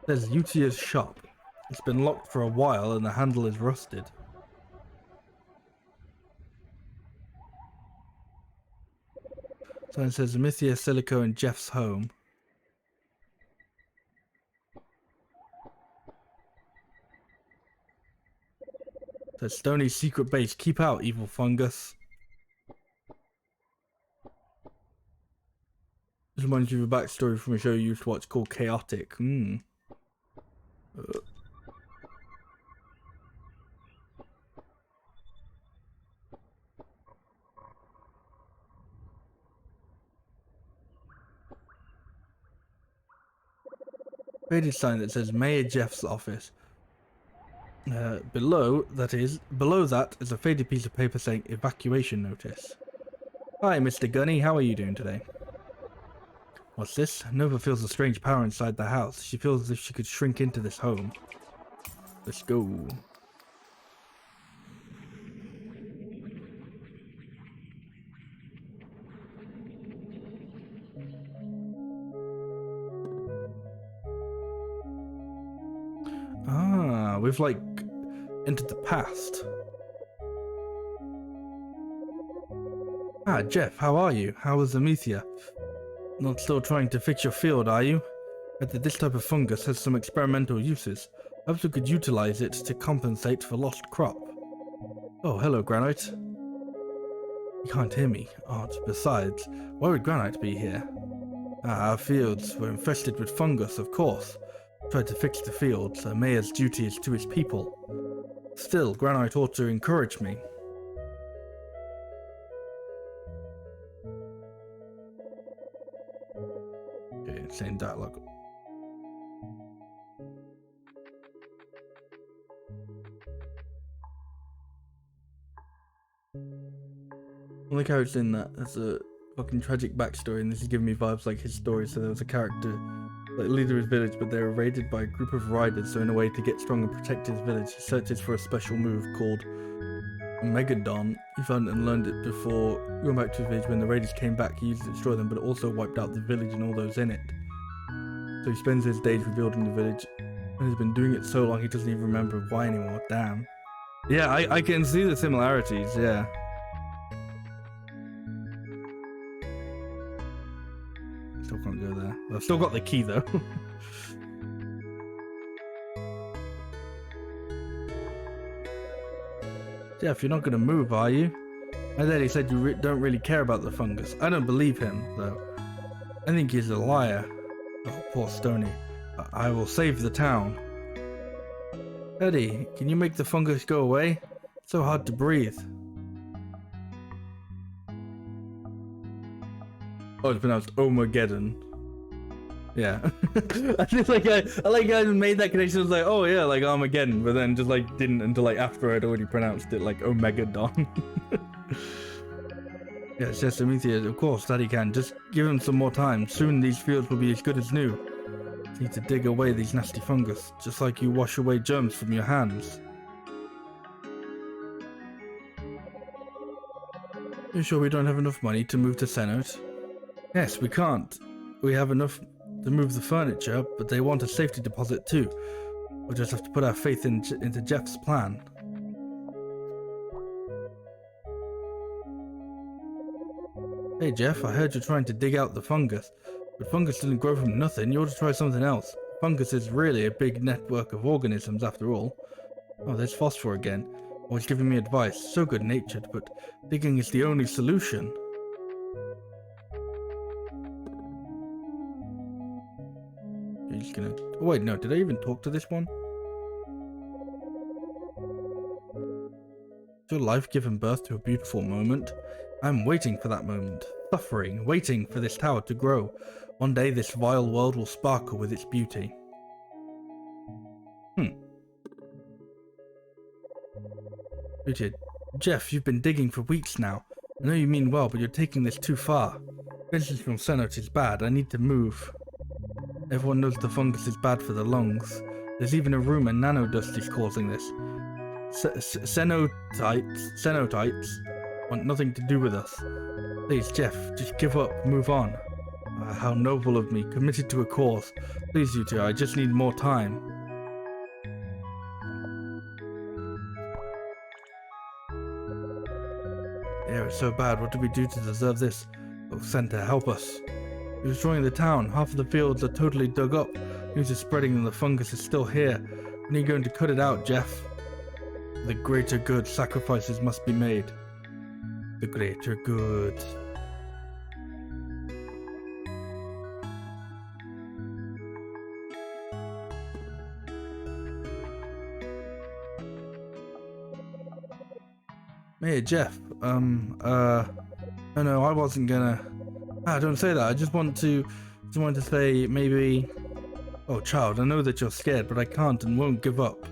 There's Utia's shop. It's been locked for a while and the handle is rusted. Sign says Mithia, Silico, and Jeff's home. Says Stoney's secret base. Keep out, evil fungus. This reminds you of a backstory from a show you used to watch called Chaotic. Faded sign that says Mayor Jeff's office. Below that is a faded piece of paper saying evacuation notice. Hi, Mr. Gunny, how are you doing today? What's this? Nova feels a strange power inside the house. She feels as if she could shrink into this home. Let's go. Ah, we've like entered the past. Ah, Jeff, how are you? How is Amethea? Not still trying to fix your field, are you? But that this type of fungus has some experimental uses. Perhaps we could utilize it to compensate for lost crop. Oh, hello, Granite. You can't hear me. Oh, besides, why would Granite be here? Ah, our fields were infested with fungus, of course. Tried to fix the fields. Our mayor's duty is to his people. Still, Granite ought to encourage me. Okay, same dialogue. I like how it's in that. That's a fucking tragic backstory, and this is giving me vibes like his story. So there was a character, like leader of his village, but they were raided by a group of riders. So in a way to get strong and protect his village, he searches for a special move called Anodyne. He found it and learned it before going back to his village. When the raiders came back, he used it to destroy them, but it also wiped out the village and all those in it. So he spends his days rebuilding the village, and he's been doing it so long he doesn't even remember why anymore. Damn. Yeah, I can see the similarities. Yeah. Still can't go there. I've still got the key though. Jeff, you're not gonna move, are you? My daddy said you don't really care about the fungus. I don't believe him, though. I think he's a liar. Oh, poor Stony. I will save the town. Eddie, can you make the fungus go away? It's so hard to breathe. Oh, it's pronounced Omageddon. Yeah. I just like I like I made that connection. I was like, oh yeah, like Armageddon, but then just like didn't until like after I'd already pronounced it like Omegadon. Yeah, it's just Amethea. Of course, Daddy can. Just give him some more time. Soon these fields will be as good as new. Need to dig away these nasty fungus, just like you wash away germs from your hands. You sure we don't have enough money to move to Cenote? Yes, we can't. We have enough to move the furniture, but they want a safety deposit too. We'll just have to put our faith into Jeff's plan. Hey Jeff, I heard you're trying to dig out the fungus. But fungus didn't grow from nothing, you ought to try something else. Fungus is really a big network of organisms after all. Oh, there's Phosphor again. Always giving me advice, so good-natured, but digging is the only solution. You're just gonna... Oh wait, no, did I even talk to this one? Is your life given birth to a beautiful moment? I'm waiting for that moment. Suffering, waiting for this tower to grow. One day this vile world will sparkle with its beauty. Richard, Jeff, you've been digging for weeks now. I know you mean well, but you're taking this too far. Distance from Cenote is bad. I need to move. Everyone knows the fungus is bad for the lungs. There's even a rumor nanodust is causing this. Cenotites want nothing to do with us. Please, Jeff, just give up, move on. How noble of me, committed to a cause. Please, you two, I just need more time. The air is so bad, what do we do to deserve this? Oh, Santa, help us. You're destroying the town. Half of the fields are totally dug up. News is spreading and the fungus is still here. When are you going to cut it out, Jeff? The greater good, sacrifices must be made. The greater good. Hey, Jeff. No, I wasn't gonna. Don't say that. I just wanted to say maybe. Oh, child, I know that you're scared, but I can't and won't give up.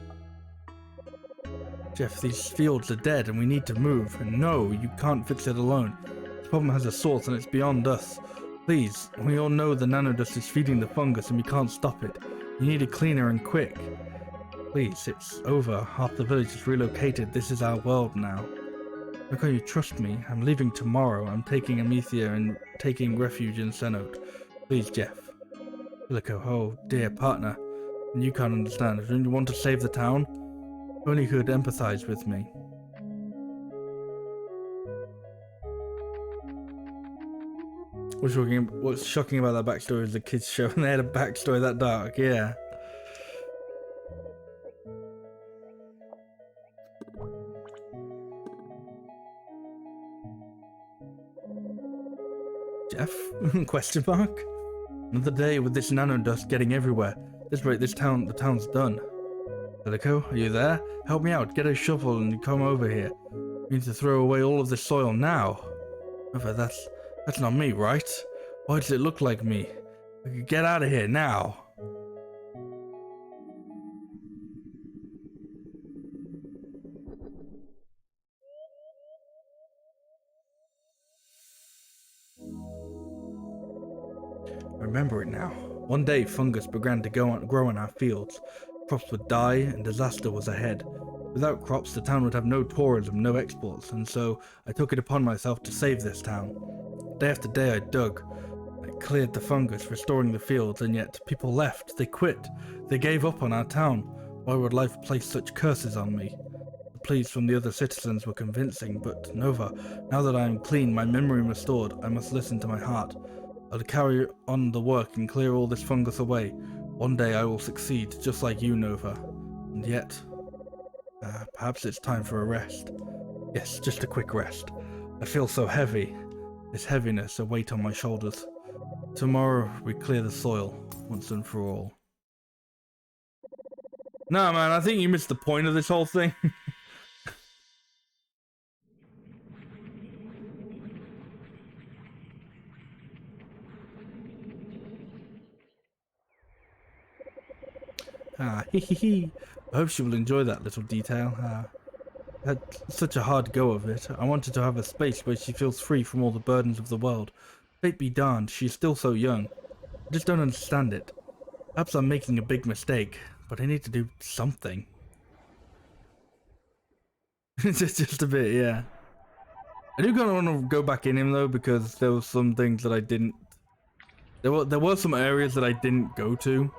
Jeff, these fields are dead and we need to move. And no, you can't fix it alone. The problem has a source and it's beyond us. Please, we all know the nanodust is feeding the fungus and we can't stop it. You need a cleaner and quick. Please, it's over. Half the village is relocated. This is our world now. How can you trust me? I'm leaving tomorrow. I'm taking Amethea and taking refuge in Cenote. Please, Jeff. Filico, oh dear partner. And you can't understand. Don't you want to save the town? If only you could empathize with me. What's shocking about that backstory is the kids show and they had a backstory that dark, yeah. Jeff? Question mark? Another day with this nanodust getting everywhere. At this rate, the town's done. Filico, are you there? Help me out, get a shovel and come over here. We need to throw away all of this soil now. However, that's not me, right? Why does it look like me? Get out of here now. I remember it now. One day, fungus began to grow in our fields. Crops would die, and disaster was ahead. Without crops, the town would have no tourism, no exports, and so I took it upon myself to save this town. Day after day, I dug. I cleared the fungus, restoring the fields, and yet people left. They quit. They gave up on our town. Why would life place such curses on me? The pleas from the other citizens were convincing, but Nova, now that I am clean, my memory restored, I must listen to my heart. I'll carry on the work and clear all this fungus away. One day I will succeed, just like you, Nova. And yet, perhaps it's time for a rest. Yes, just a quick rest. I feel so heavy. This heaviness, a weight on my shoulders. Tomorrow we clear the soil, once and for all. Nah, man, I think you missed the point of this whole thing. Hee. I hope she will enjoy that little detail. Had such a hard go of it. I wanted to have a space where she feels free from all the burdens of the world. Fate be darned, she's still so young. I just don't understand it. Perhaps I'm making a big mistake, but I need to do something. just a bit, yeah. I do kind of want to go back in him though, because there were some things that I didn't. There were some areas that I didn't go to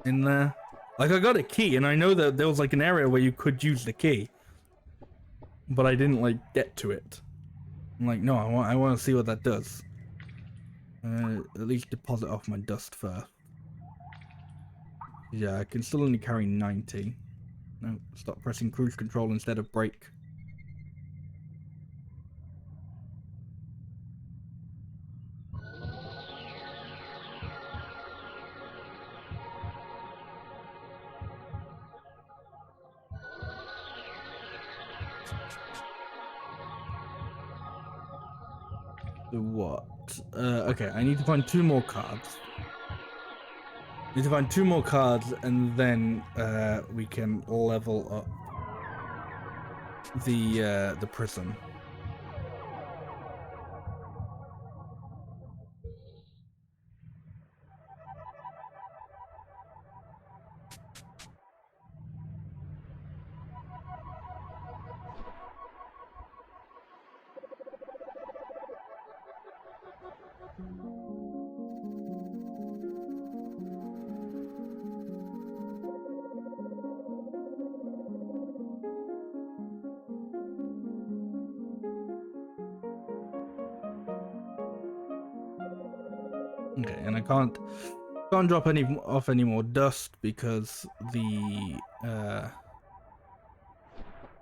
in there. Like I got a key, and I know that there was like an area where you could use the key, but I didn't like get to it. I'm like, no, I want to see what that does. At least deposit off my dust first. Yeah, I can still only carry 90. No, stop pressing cruise control instead of brake. So what? Okay, I need to find 2 more cards. Need to find 2 more cards, and then we can level up the prison. Okay, and I can't drop any more dust because the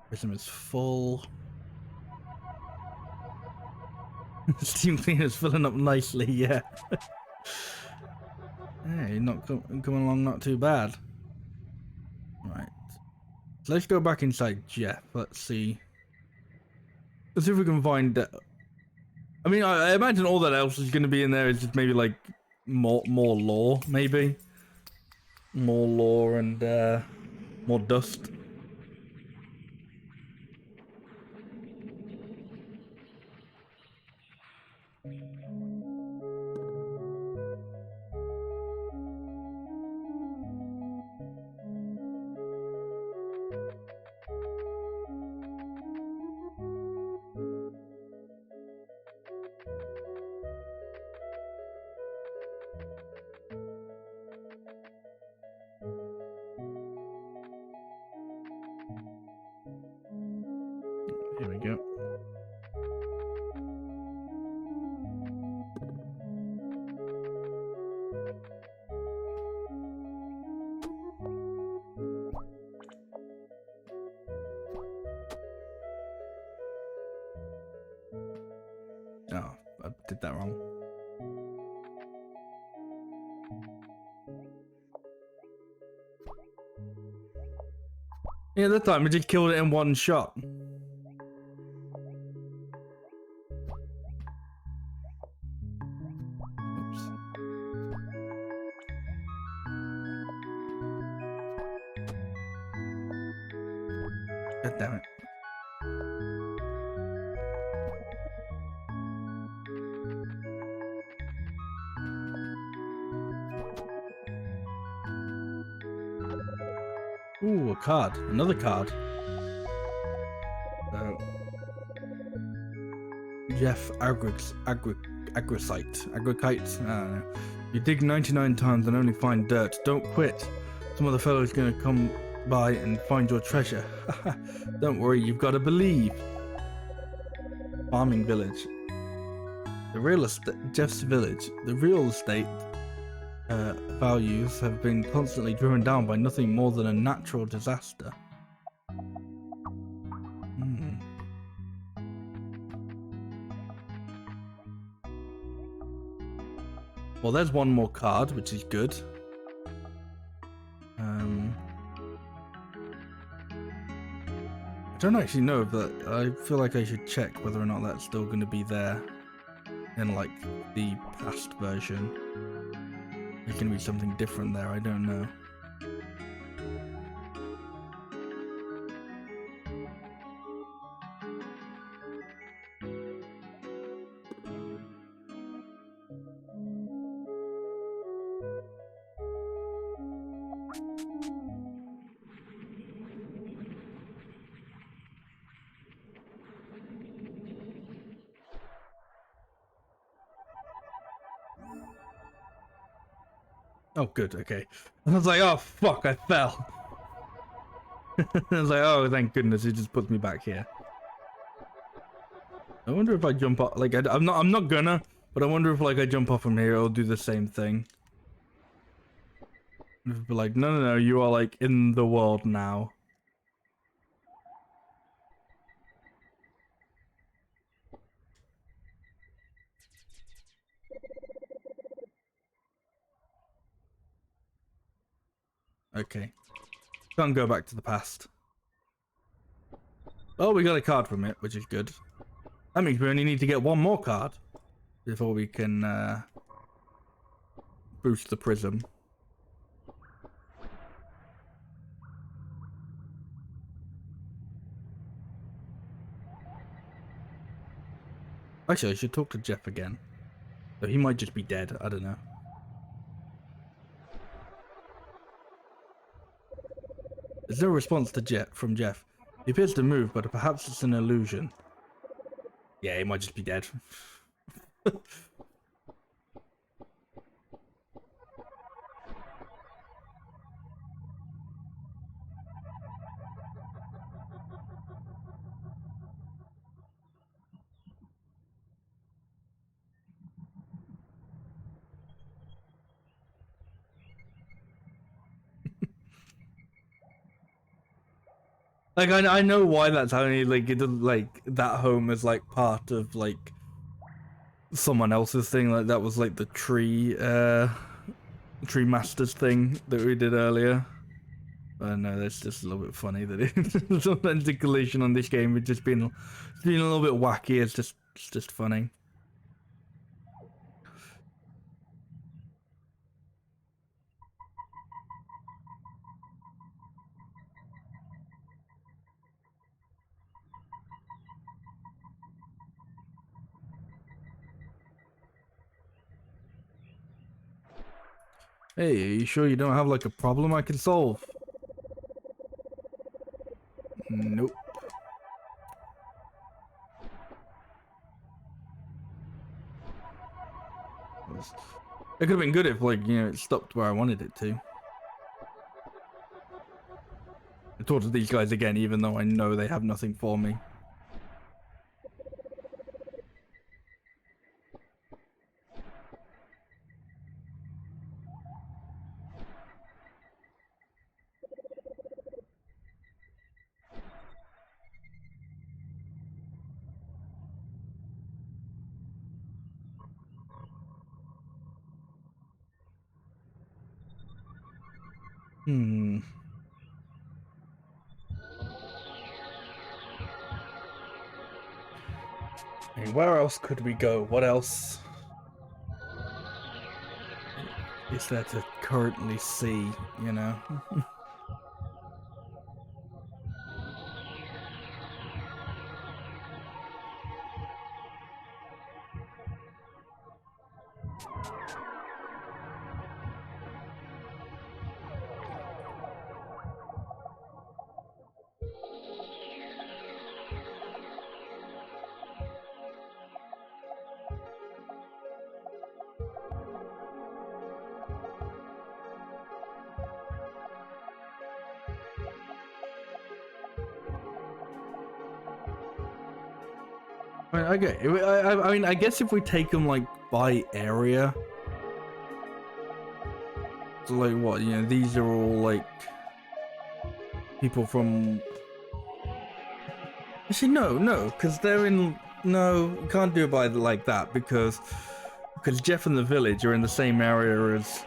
prism is full. Steam cleaner's filling up nicely, yeah. Hey, not coming along not too bad. Right. So let's go back inside Jeff. Let's see. Let's see if we can find... I mean, I imagine all that else is going to be in there is just maybe like more lore, maybe. More lore and more dust. Here we go. Oh, I did that wrong. Yeah, that time we just killed it in one shot. Oops. God damn it. Ooh, a card. Another card. Jeff Agricite. I don't know. You dig 99 times and only find dirt. Don't quit. Some other fellow's gonna come by and find your treasure. Don't worry, you've got to believe. Farming village. The real estate, Jeff's village. The real estate values have been constantly driven down by nothing more than a natural disaster. Well, there's one more card, which is good. I don't actually know if that. I feel like I should check whether or not that's still going to be there in like the past version. There's going to be something different there. I don't know. Oh, good, okay. I was like, oh, fuck, I fell. I was like, oh, thank goodness, it just puts me back here. I wonder if I jump off, like, I'm not gonna, but I wonder if, like, I jump off from here, it'll do the same thing. It'll be like, no, you are, like, in the world now. Okay. Can't go back to the past. Oh, we got a card from it, which is good. That means we only need to get one more card before we can boost the prism. Actually, I should talk to Jeff again. So he might just be dead, I don't know. There's no response to from Jeff. He appears to move, but perhaps it's an illusion. Yeah, he might just be dead. Like I know why that's happening. Like it doesn't like that home is like part of like someone else's thing. Like that was like the tree masters thing that we did earlier. But no, that's just a little bit funny that it sometimes the collision on this game has just been a little bit wacky. It's just funny. Hey, are you sure you don't have like a problem I can solve? Nope. It could have been good if like, you know, it stopped where I wanted it to. I talked to these guys again even though I know they have nothing for me. Hmm. I mean, where else could we go? What else is there to currently see, you know? I mean, okay, I mean, I guess if we take them like by area, so like what, you know, these are all like people from. Actually, no, because they're in. No, you can't do it by like that because Jeff and the village are in the same area as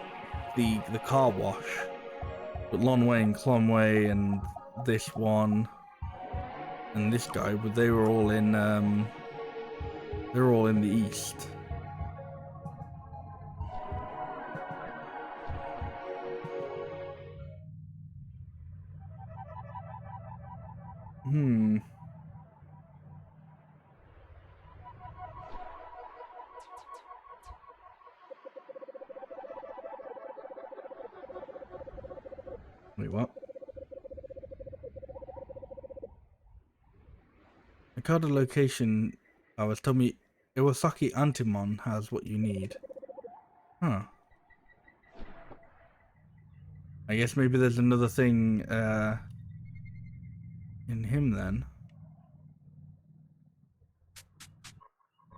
the car wash, but Lonway and Clonway and this one and this guy, but they were all in they're all in the east. Hmm. Wait, what? The card location I was telling me Iwasaki Antimon has what you need. Huh. I guess maybe there's another thing in him then.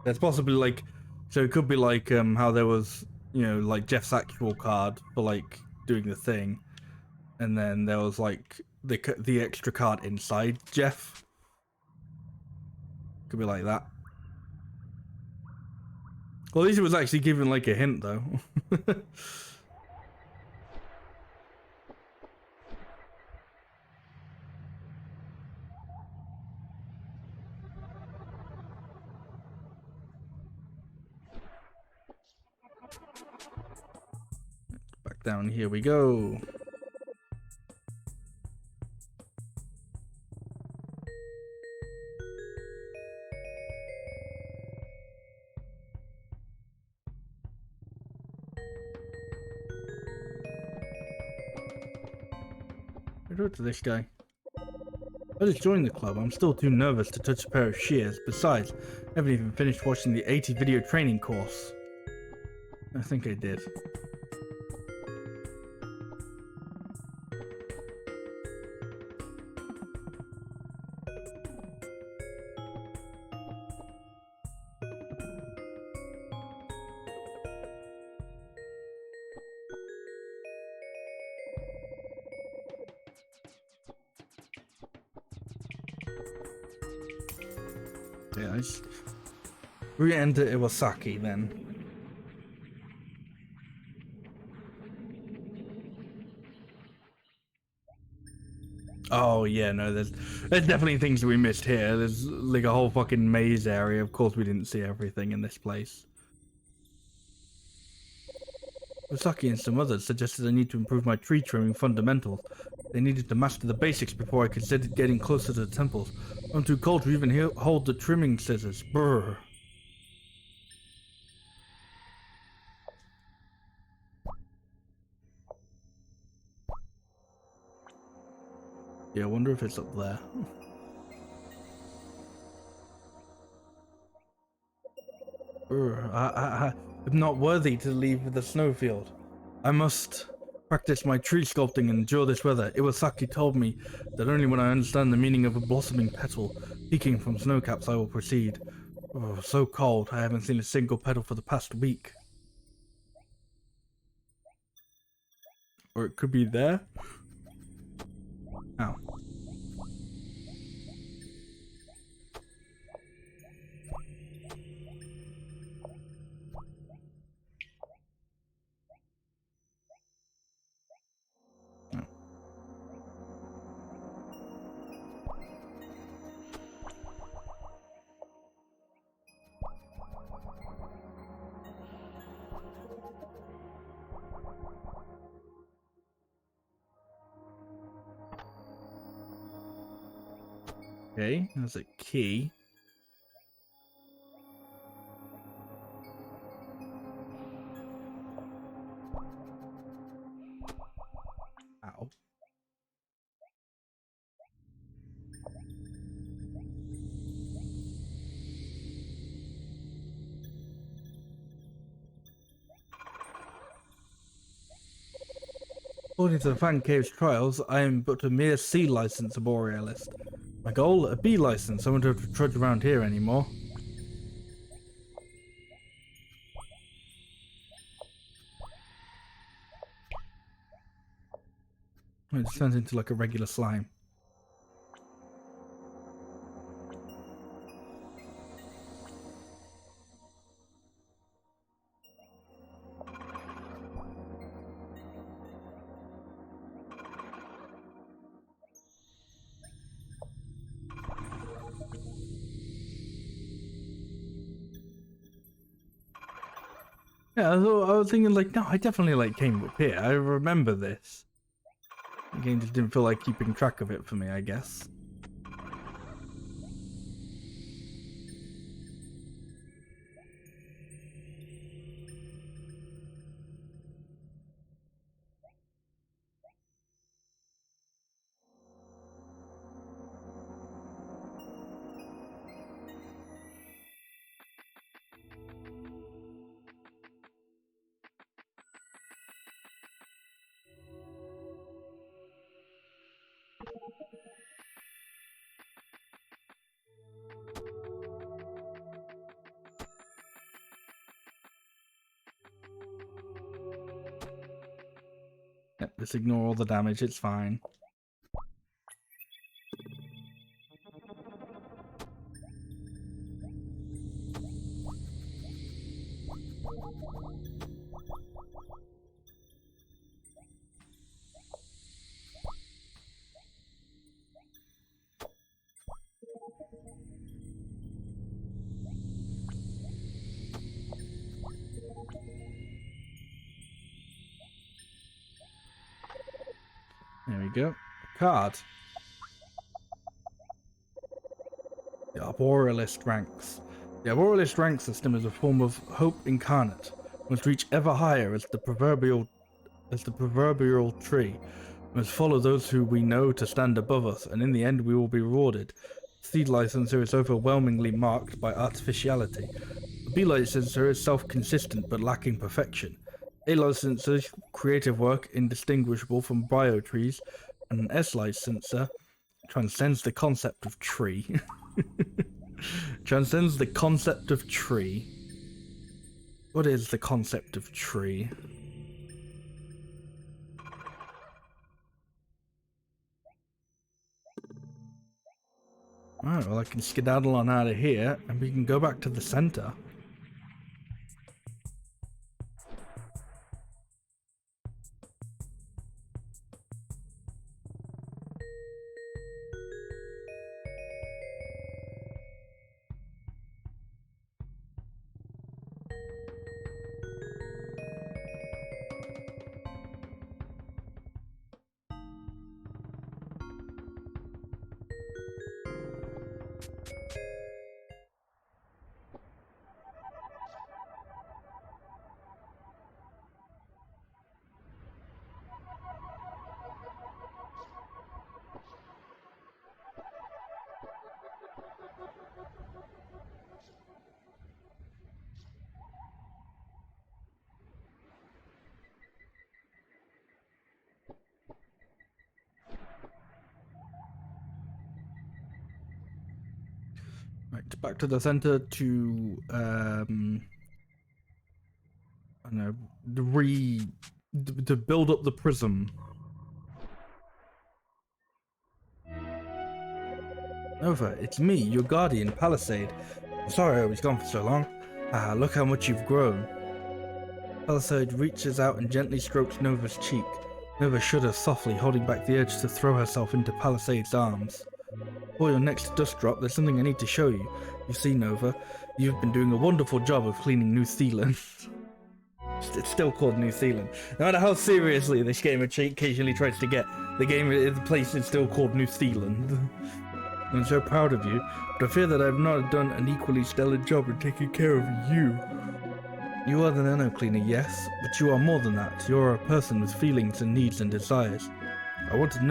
There's possibly like, so it could be like how there was, you know, like Jeff's actual card for like doing the thing, and then there was like the extra card inside Jeff. Could be like that. Well, at least it was actually given like a hint though. Back down here we go. I wrote to this guy. I just joined the club. I'm still too nervous to touch a pair of shears. Besides, I haven't even finished watching the 80 video training course. I think I did. Yeah, let's re-enter Iwasaki then. Oh yeah, no, there's definitely things that we missed here. There's like a whole fucking maze area. Of course we didn't see everything in this place. Osaki and some others suggested I need to improve my tree trimming fundamentals. They needed to master the basics before I considered getting closer to the temples. I'm too cold to even hold the trimming scissors. Brr. Yeah, I wonder if it's up there. I'm not worthy to leave the snowfield. I must practice my tree sculpting and endure this weather. Iwasaki told me that only when I understand the meaning of a blossoming petal peeking from snowcaps I will proceed. Oh, so cold. I haven't seen a single petal for the past week. Or it could be there. Oh. Okay, there's a key. Ow. According to the Fan Cave's trials, I am but a mere C license borealist. My goal, a B license. I won't have to trudge around here anymore. It just turns into like a regular slime. Yeah, I was thinking like, no, I definitely like came up here. I remember this. The game just didn't feel like keeping track of it for me, I guess. Yeah, just ignore all the damage, it's fine. There we go. Card. The Arborealist ranks. The Arborealist rank system is a form of hope incarnate. Must reach ever higher as the proverbial tree. Must follow those who we know to stand above us, and in the end we will be rewarded. Seed licenser is overwhelmingly marked by artificiality. A B licenser is self-consistent but lacking perfection. A licenser's creative work indistinguishable from bio trees, and an S licenser transcends the concept of tree. Transcends the concept of tree. What is the concept of tree? Alright, well I can skedaddle on out of here and we can go back to the center. Right, back to the center to I don't know, to build up the prism. Nova, it's me, your guardian, Palisade. I'm sorry I was gone for so long. Ah, look how much you've grown. Palisade reaches out and gently strokes Nova's cheek. Nova shudders softly, holding back the urge to throw herself into Palisade's arms. Before your next dust drop, there's something I need to show you. You see, Nova, you've been doing a wonderful job of cleaning New Zealand. It's still called New Zealand. No matter how seriously this game occasionally tries to get, the place is still called New Zealand. I'm so proud of you, but I fear that I've not done an equally stellar job in taking care of you. You are the nano cleaner, yes, but you are more than that. You're a person with feelings and needs and desires. I want you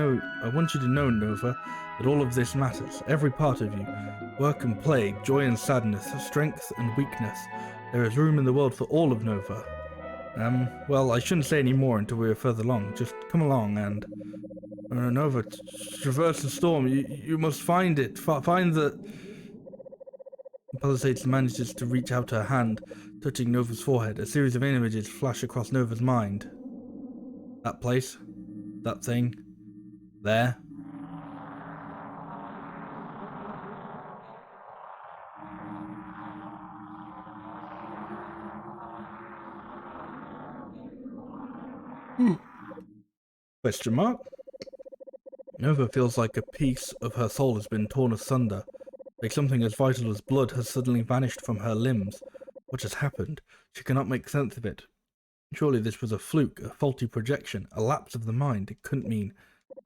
to know, Nova, that all of this matters. Every part of you. Work and play, joy and sadness, strength and weakness. There is room in the world for all of Nova. Well, I shouldn't say any more until we are further along. Just come along and... Nova, traverse the storm. You must find it. Find the... Palisades manages to reach out her hand, touching Nova's forehead. A series of images flash across Nova's mind. That place. That thing. There. Question mark? Nova feels like a piece of her soul has been torn asunder, like something as vital as blood has suddenly vanished from her limbs. What has happened? She cannot make sense of it. Surely this was a fluke, a faulty projection, a lapse of the mind. It couldn't mean...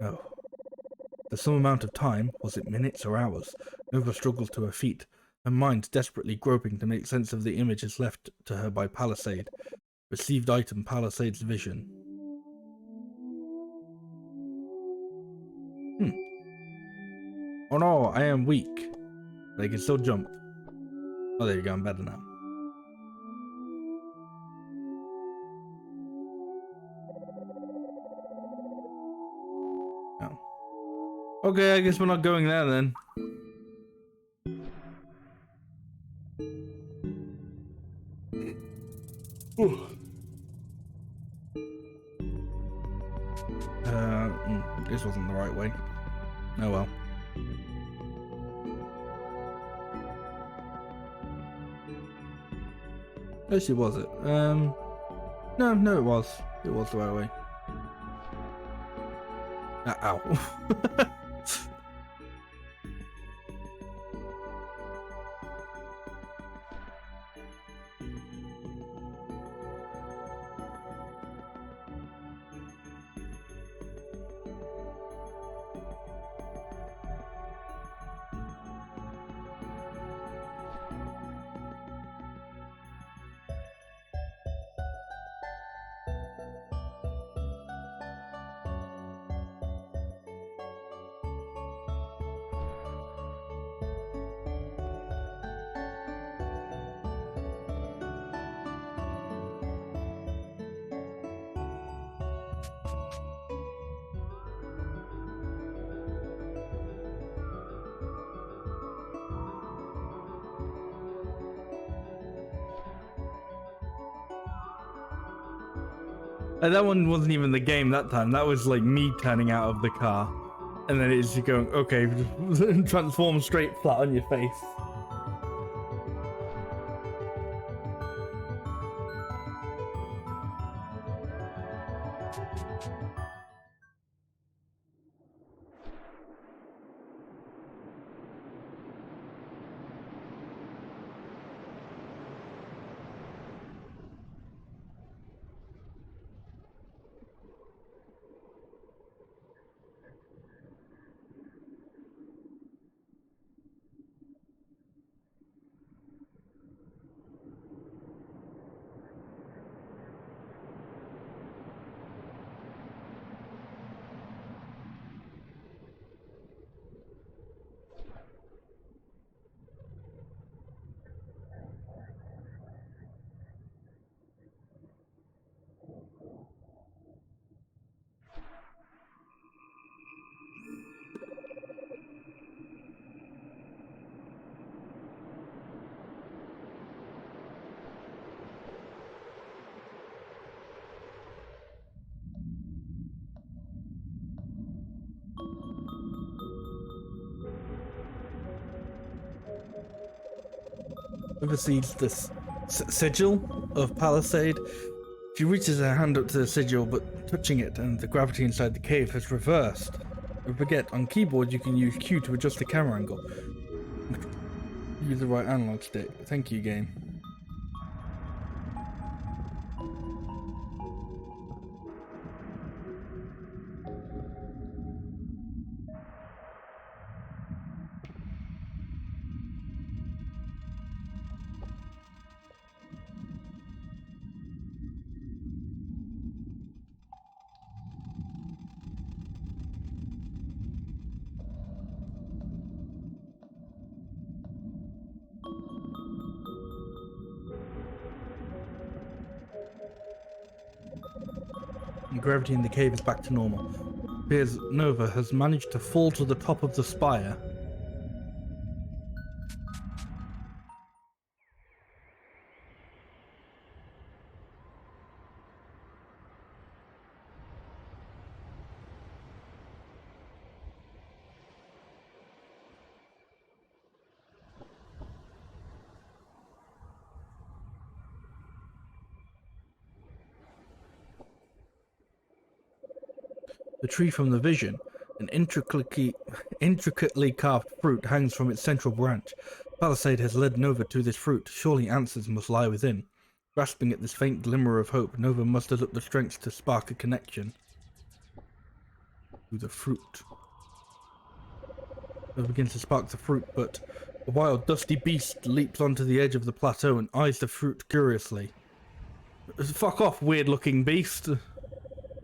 No. For some amount of time, was it minutes or hours, Nova struggled to her feet, her mind desperately groping to make sense of the images left to her by Palisade. Received item, Palisade's vision. Oh no, I am weak. But I can still jump. Oh, there you go, I'm better now. Oh. Okay, I guess we're not going there then. This wasn't the right way. Oh well. Actually, was it? No, it was. It was the right way. Ow. That one wasn't even the game that time. That was like me turning out of the car. And then it's just going, okay, transform straight flat on your face. Oversees the sigil of Palisade. She reaches her hand up to the sigil, but touching it, and the gravity inside the cave has reversed. Don't forget, on keyboard you can use Q to adjust the camera angle. Use the right analog stick. Thank you, game. And gravity in the cave is back to normal. Appears Nova has managed to fall to the top of the spire. The tree from the vision, an intricately carved fruit hangs from its central branch. Palisade has led Nova to this fruit. Surely answers must lie within. Grasping at this faint glimmer of hope, Nova musters up the strength to spark a connection to the fruit. Nova begins to spark the fruit, but a wild, dusty beast leaps onto the edge of the plateau and eyes the fruit curiously. Fuck off, weird-looking beast!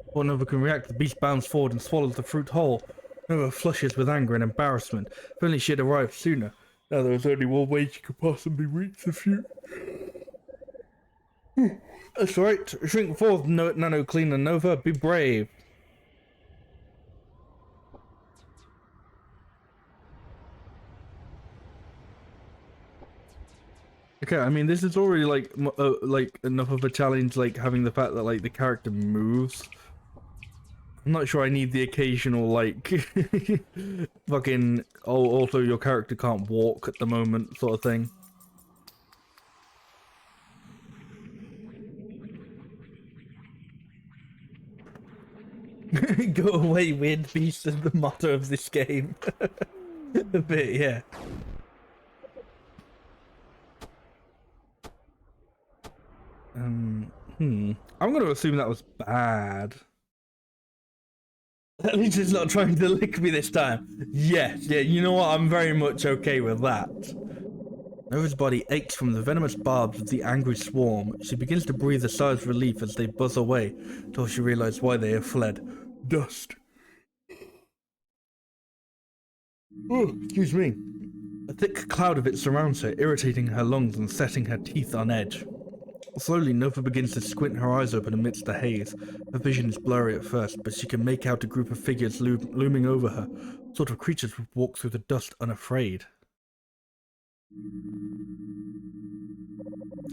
Before Nova can react, the beast bounds forward and swallows the fruit whole. Nova flushes with anger and embarrassment. If only she had arrived sooner. Now there was only one way she could possibly reach the fruit. That's right. Shrink forth, Nano Cleaner Nova. Be brave. Okay, I mean, this is already like enough of a challenge, like having the fact that like the character moves. I'm not sure I need the occasional like fucking also your character can't walk at the moment sort of thing. Go away, weird beast, is the motto of this game. A bit, yeah. I'm gonna assume that was bad. At least it's not trying to lick me this time. Yes, yeah, you know what? I'm very much okay with that. Nova's body aches from the venomous barbs of the angry swarm. She begins to breathe a sigh of relief as they buzz away, until she realizes why they have fled. Dust. Oh, excuse me. A thick cloud of it surrounds her, irritating her lungs and setting her teeth on edge. Slowly, Nova begins to squint her eyes open amidst the haze. Her vision is blurry at first, but she can make out a group of figures looming over her, sort of creatures who walk through the dust unafraid.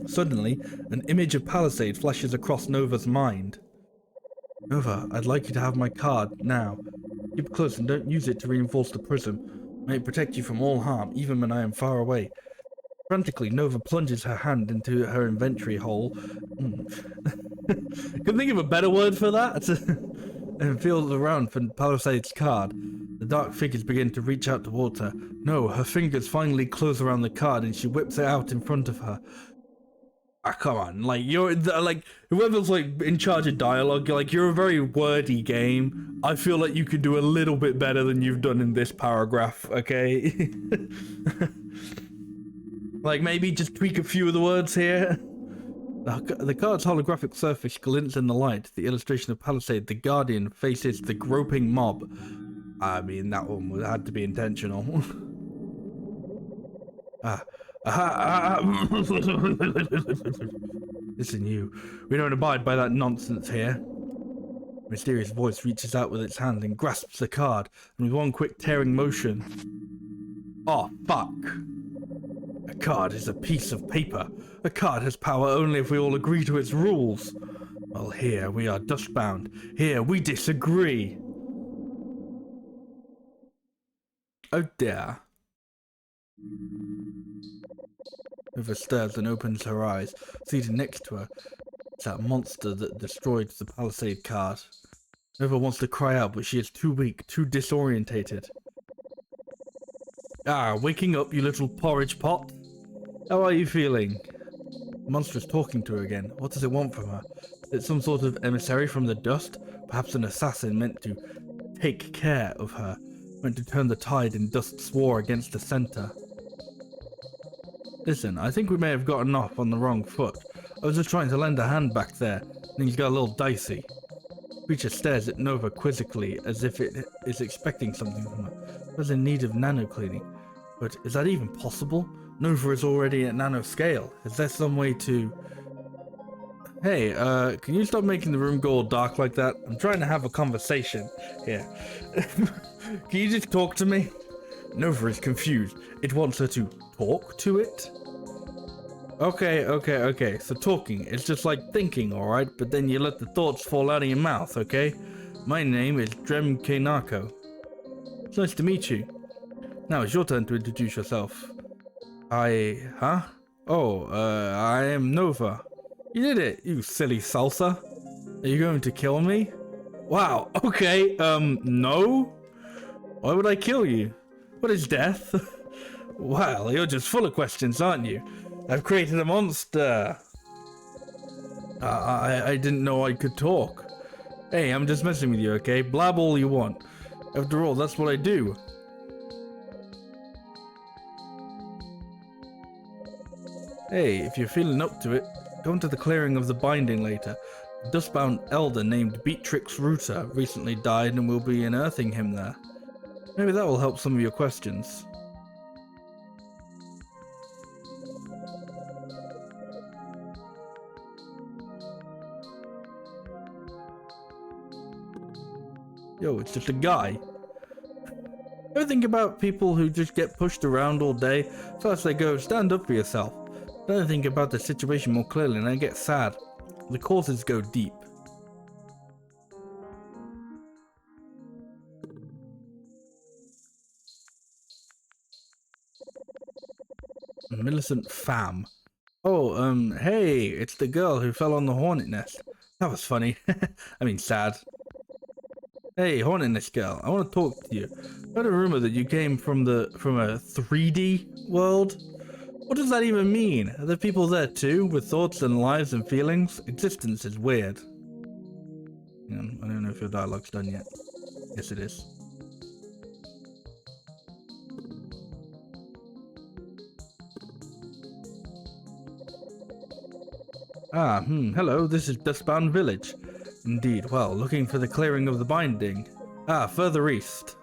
Suddenly, an image of Palisade flashes across Nova's mind. Nova, I'd like you to have my card, now. Keep close and don't use it to reinforce the prism. May it protect you from all harm, even when I am far away. Frantically, Nova plunges her hand into her inventory hole. Couldn't think of a better word for that. And feels around for Palisade's card. The dark figures begin to reach out towards her. No, her fingers finally close around the card and she whips it out in front of her. Ah, come on, like, you're, like, whoever's, like, in charge of dialogue, like, you're a very wordy game. I feel like you could do a little bit better than you've done in this paragraph, okay? Like, maybe just tweak a few of the words here. The card's holographic surface glints in the light. The illustration of Palisade, the Guardian, faces the groping mob. I mean, that one had to be intentional. Listen, you. We don't abide by that nonsense here. A mysterious voice reaches out with its hand and grasps the card, and with one quick tearing motion. Oh, fuck. A card is a piece of paper. A card has power only if we all agree to its rules. Well, here we are dustbound. Here we disagree. Oh dear. Nova stirs and opens her eyes. Seated next to her is that monster that destroyed the Palisade card. Nova wants to cry out, but she is too weak, too disorientated. Ah, waking up, you little porridge pot. How are you feeling? The monster is talking to her again. What does it want from her? Is it some sort of emissary from the dust? Perhaps an assassin meant to take care of her, meant to turn the tide in Dust's war against the center. Listen, I think we may have gotten off on the wrong foot. I was just trying to lend a hand back there, and things got a little dicey. The creature stares at Nova quizzically, as if it is expecting something from her. It was in need of nano cleaning. But is that even possible? Nova is already at nano scale. Is there some way to... Hey, can you stop making the room go all dark like that? I'm trying to have a conversation here. Can you just talk to me? Nova is confused. It wants her to talk to it? Okay. So talking, it's just like thinking, alright? But then you let the thoughts fall out of your mouth, okay? My name is Drem Kenako. It's nice to meet you. Now it's your turn to introduce yourself. I am Nova. You did it, you silly salsa. Are you going to kill me? Wow, okay, no? Why would I kill you? What is death? Well, you're just full of questions, aren't you? I've created a monster. I didn't know I could talk. Hey, I'm just messing with you, okay? Blab all you want. After all, that's what I do. Hey, if you're feeling up to it, go into the clearing of the binding later. A dustbound elder named Beatrix Ruta recently died and we'll be unearthing him there. Maybe that will help some of your questions. Yo, it's just a guy. Ever think about people who just get pushed around all day? So as they go, stand up for yourself. Then I think about the situation more clearly and I get sad. The causes go deep. Millicent Pham. Oh, hey, it's the girl who fell on the hornet nest. That was funny. I mean, sad. Hey, hornet nest girl, I want to talk to you. I heard a rumor that you came from a 3D world. What does that even mean? Are there people there too, with thoughts and lives and feelings? Existence is weird. Hang on, I don't know if your dialogue's done yet. Yes, it is. Hello, this is Dustbound Village. Indeed, well, looking for the clearing of the binding. Further east.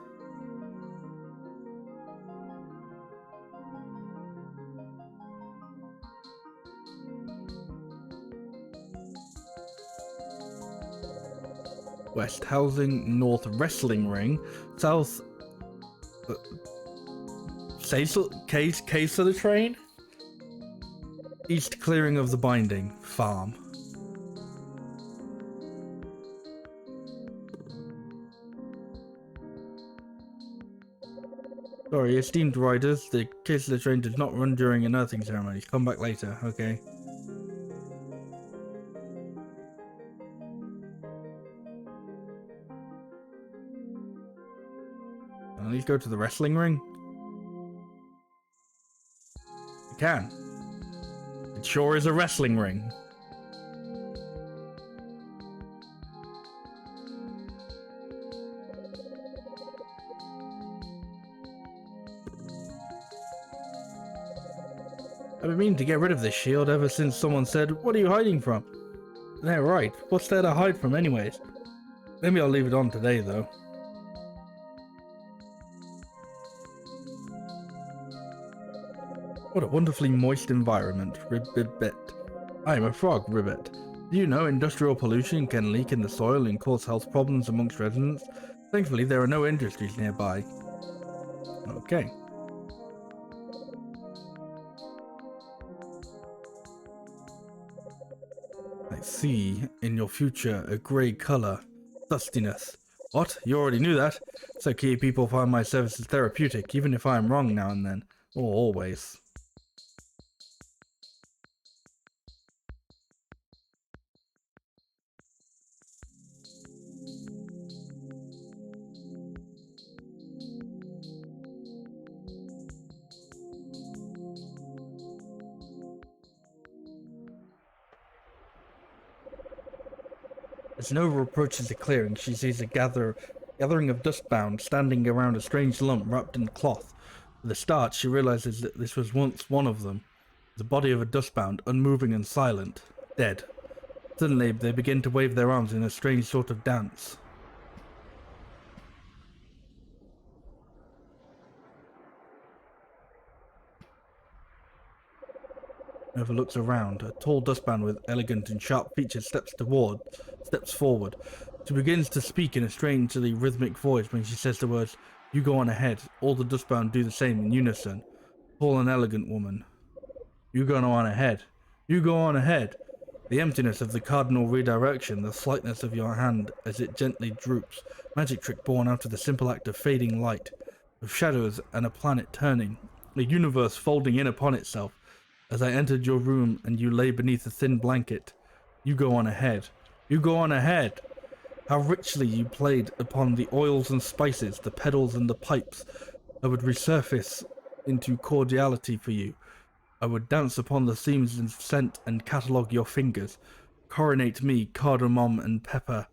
West housing, north wrestling ring, south case of the train, east clearing of the binding farm. Sorry, esteemed riders, the case of the train does not run during unearthing ceremonies. Come back later, okay? At least go to the wrestling ring. You can. It sure is a wrestling ring. I've been meaning to get rid of this shield ever since someone said, "What are you hiding from?" They're right. What's there to hide from anyways? Maybe I'll leave it on today though. What a wonderfully moist environment, Ribbit. I am a frog, Ribbit. Do you know industrial pollution can leak in the soil and cause health problems amongst residents? Thankfully, there are no industries nearby. Okay. I see in your future a grey colour. Dustiness. What? You already knew that? It's okay people find my services therapeutic, even if I am wrong now and then. Or always. As Nova approaches the clearing, she sees a gathering of dustbound standing around a strange lump wrapped in cloth. With a start, she realizes that this was once one of them. The body of a dustbound, unmoving and silent, dead. Suddenly, they begin to wave their arms in a strange sort of dance. Nova looks around. A tall dustbound with elegant and sharp features steps forward. She begins to speak in a strangely rhythmic voice when she says the words, "You go on ahead." All the dustbound do the same in unison. Tall and elegant woman. You go on ahead. You go on ahead. The emptiness of the cardinal redirection, the slightness of your hand as it gently droops, magic trick born out of the simple act of fading light, of shadows and a planet turning, a universe folding in upon itself. As I entered your room and you lay beneath a thin blanket, you go on ahead. You go on ahead. How richly you played upon the oils and spices, the pedals and the pipes. I would resurface into cordiality for you. I would dance upon the seams of scent and catalogue your fingers. Coronate me, cardamom and pepper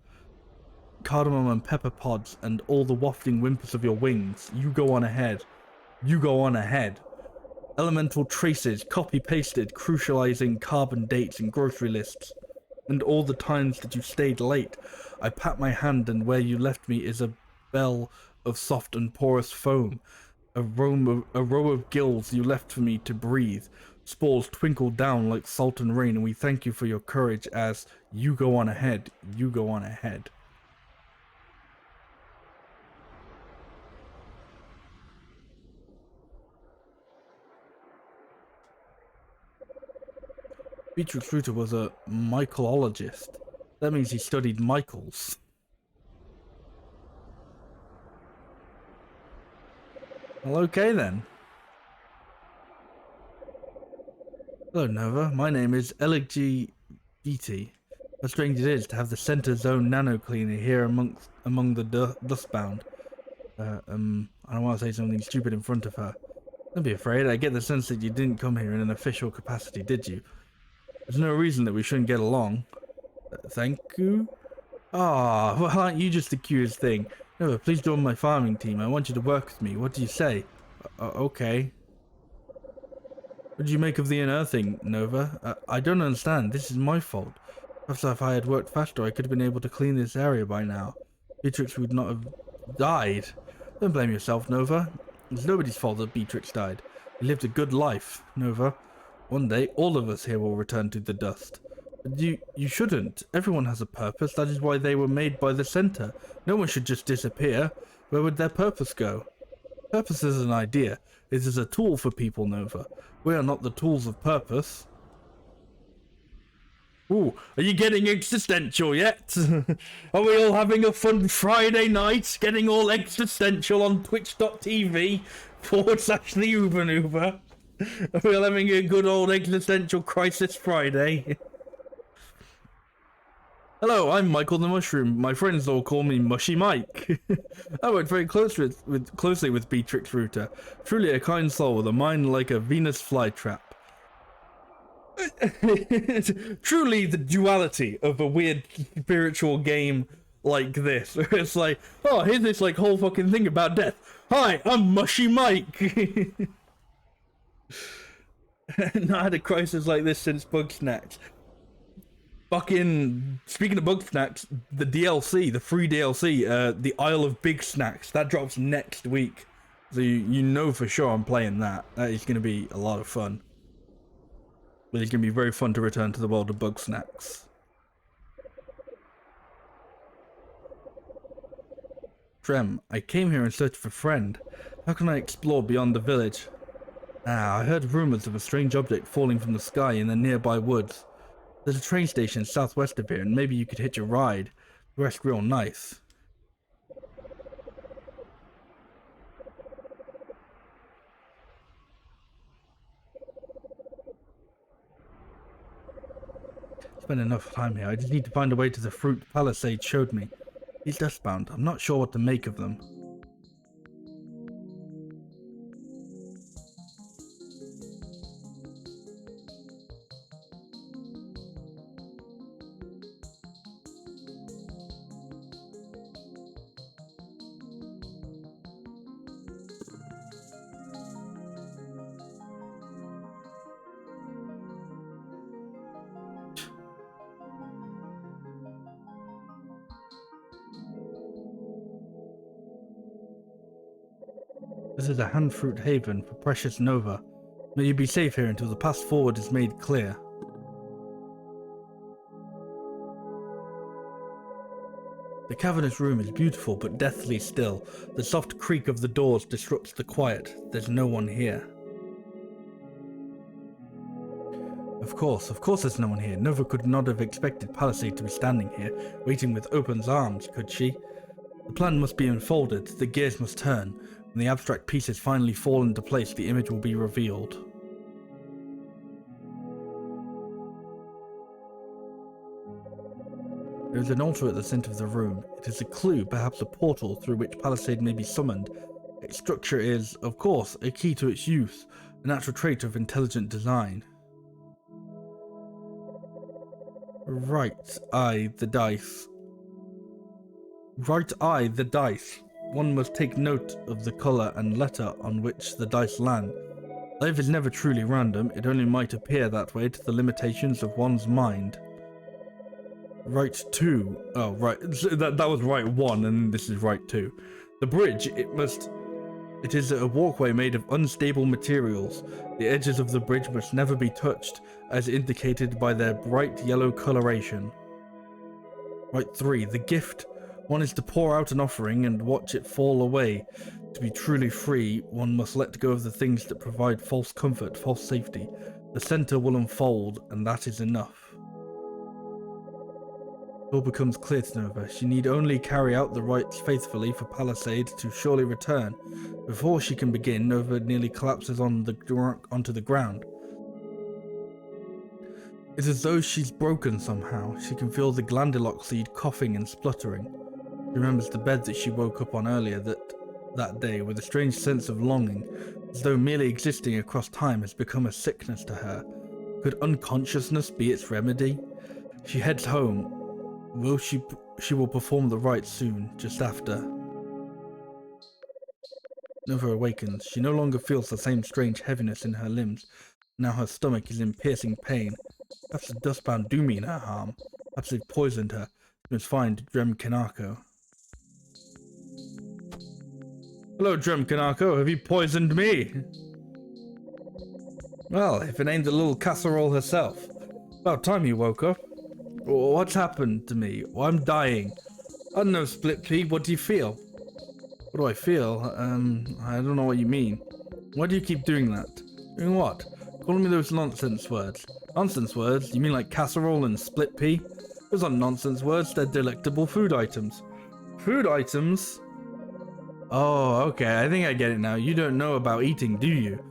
pods, and all the wafting whimpers of your wings. You go on ahead. You go on ahead. Elemental traces, copy-pasted, crucializing carbon dates and grocery lists. And all the times that you stayed late, I pat my hand and where you left me is a bell of soft and porous foam. A row of gills you left for me to breathe. Spores twinkle down like salt and rain, and we thank you for your courage as you go on ahead. You go on ahead. Beatrix Rutter was a mycologist. That means he studied Michaels. Well, okay then. Hello, Nova. My name is Eliggy Beatty. How strange it is to have the Center Zone nano cleaner here among the dustbound. I don't want to say something stupid in front of her. Don't be afraid. I get the sense that you didn't come here in an official capacity, did you? There's no reason that we shouldn't get along. Thank you? Ah, well, aren't you just the cutest thing? Nova, please join my farming team. I want you to work with me. What do you say? Okay. What did you make of the unearthing, Nova? I don't understand. This is my fault. Perhaps if I had worked faster, I could have been able to clean this area by now. Beatrix would not have died. Don't blame yourself, Nova. It's nobody's fault that Beatrix died. He lived a good life, Nova. One day, all of us here will return to the dust. But you shouldn't. Everyone has a purpose. That is why they were made by the center. No one should just disappear. Where would their purpose go? Purpose is an idea. It is a tool for people, Nova. We are not the tools of purpose. Ooh, are you getting existential yet? Are we all having a fun Friday night, getting all existential on twitch.tv/the00berNoober? Are we all having a good old existential crisis Friday? Hello, I'm Michael the Mushroom. My friends all call me Mushy Mike. I worked very closely with Beatrix Rooter. Truly a kind soul with a mind like a Venus flytrap. Truly the duality of a weird spiritual game like this. It's like, oh, here's this like whole fucking thing about death. Hi, I'm Mushy Mike. Not had a crisis like this since Bugsnax. Fucking speaking of Bugsnax, the DLC, the free DLC, the Isle of Big Snacks, that drops next week. So you know for sure I'm playing that. That is going to be a lot of fun. But it's going to be very fun to return to the world of Bugsnax. Trem, I came here in search of a friend. How can I explore beyond the village? I heard rumors of a strange object falling from the sky in the nearby woods. There's a train station southwest of here, and maybe you could hitch a ride. The rest real nice. Spent enough time here. I just need to find a way to the fruit Palisade showed me. He's dustbound. I'm not sure what to make of them. This is a hand-fruit haven for precious Nova. May you be safe here until the path forward is made clear. The cavernous room is beautiful but deathly still. The soft creak of the doors disrupts the quiet. There's no one here. Of course there's no one here. Nova could not have expected Palisade to be standing here, waiting with open arms, could she? The plan must be unfolded, the gears must turn. When the abstract pieces finally fall into place, the image will be revealed. There is an altar at the center of the room. It is a clue, perhaps a portal through which Palisade may be summoned. Its structure is, of course, a key to its use, a natural trait of intelligent design. Right eye the dice. Right eye the dice. One must take note of the colour and letter on which the dice land. Life is never truly random, it only might appear that way to the limitations of one's mind. Right 2. Oh, right. That was right 1, and this is right 2. The bridge, it is a walkway made of unstable materials. The edges of the bridge must never be touched, as indicated by their bright yellow coloration. Right 3. The gift. One is to pour out an offering and watch it fall away. To be truly free, one must let go of the things that provide false comfort, false safety. The center will unfold, and that is enough. It all becomes clear to Nova. She need only carry out the rites faithfully for Palisade to surely return. Before she can begin, Nova nearly collapses onto the ground. It's as though she's broken somehow. She can feel the glandulock seed coughing and spluttering. She remembers the bed that she woke up on earlier that day with a strange sense of longing, as though merely existing across time has become a sickness to her. Could unconsciousness be its remedy? She heads home. She will perform the rites soon, just after. Nova awakens. She no longer feels the same strange heaviness in her limbs. Now her stomach is in piercing pain. Perhaps the dustbound do mean her harm. Perhaps they've poisoned her. She must find Drem Kanako. Hello, Drem Kanako. Have you poisoned me? Well, if it ain't the little casserole herself. About time you woke up. What's happened to me? Well, I'm dying. I don't know, Split Pea. What do you feel? What do I feel? I don't know what you mean. Why do you keep doing that? Doing what? calling me those nonsense words. Nonsense words? You mean like casserole and split pea? Those aren't nonsense words, they're delectable food items. Food items? Oh, okay, I think I get it now. You don't know about eating, do you?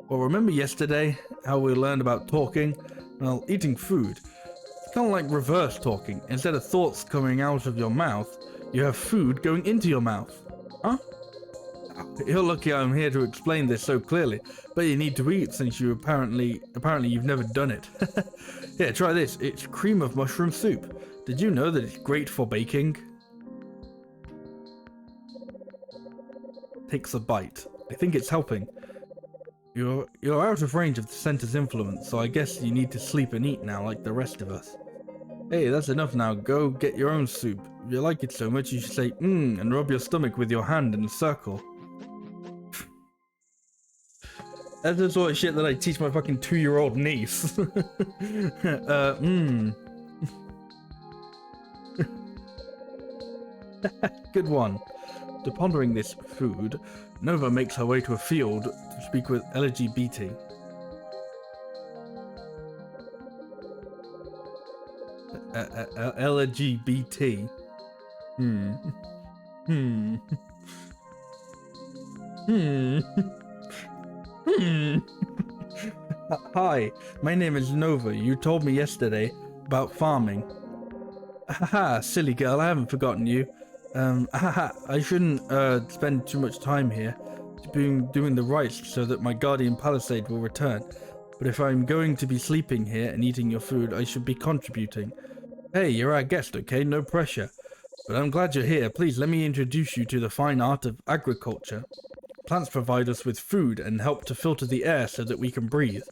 Well, remember yesterday, how we learned about talking? Well, eating food. It's kind of like reverse talking. Instead of thoughts coming out of your mouth, you have food going into your mouth. Huh? You're lucky I'm here to explain this so clearly, but you need to eat since you apparently you've never done it. Here, try this. It's cream of mushroom soup. Did you know that it's great for baking? Takes a bite. I think it's helping. You're out of range of the center's influence, so I guess you need to sleep and eat now like the rest of us. Hey, that's enough now. Go get your own soup. If you like it so much, you should say and rub your stomach with your hand in a circle. That's the sort of shit that I teach my fucking 2-year-old niece. Good one. To pondering this food, Nova makes her way to a field to speak with LGBT. LGBT. Hi, my name is Nova. You told me yesterday about farming. Haha, silly girl, I haven't forgotten you. I shouldn't spend too much time here doing the rites so that my guardian palisade will return. But if I'm going to be sleeping here and eating your food, I should be contributing. Hey, you're our guest, okay? No pressure. But I'm glad you're here. Please let me introduce you to the fine art of agriculture. Plants provide us with food and help to filter the air so that we can breathe.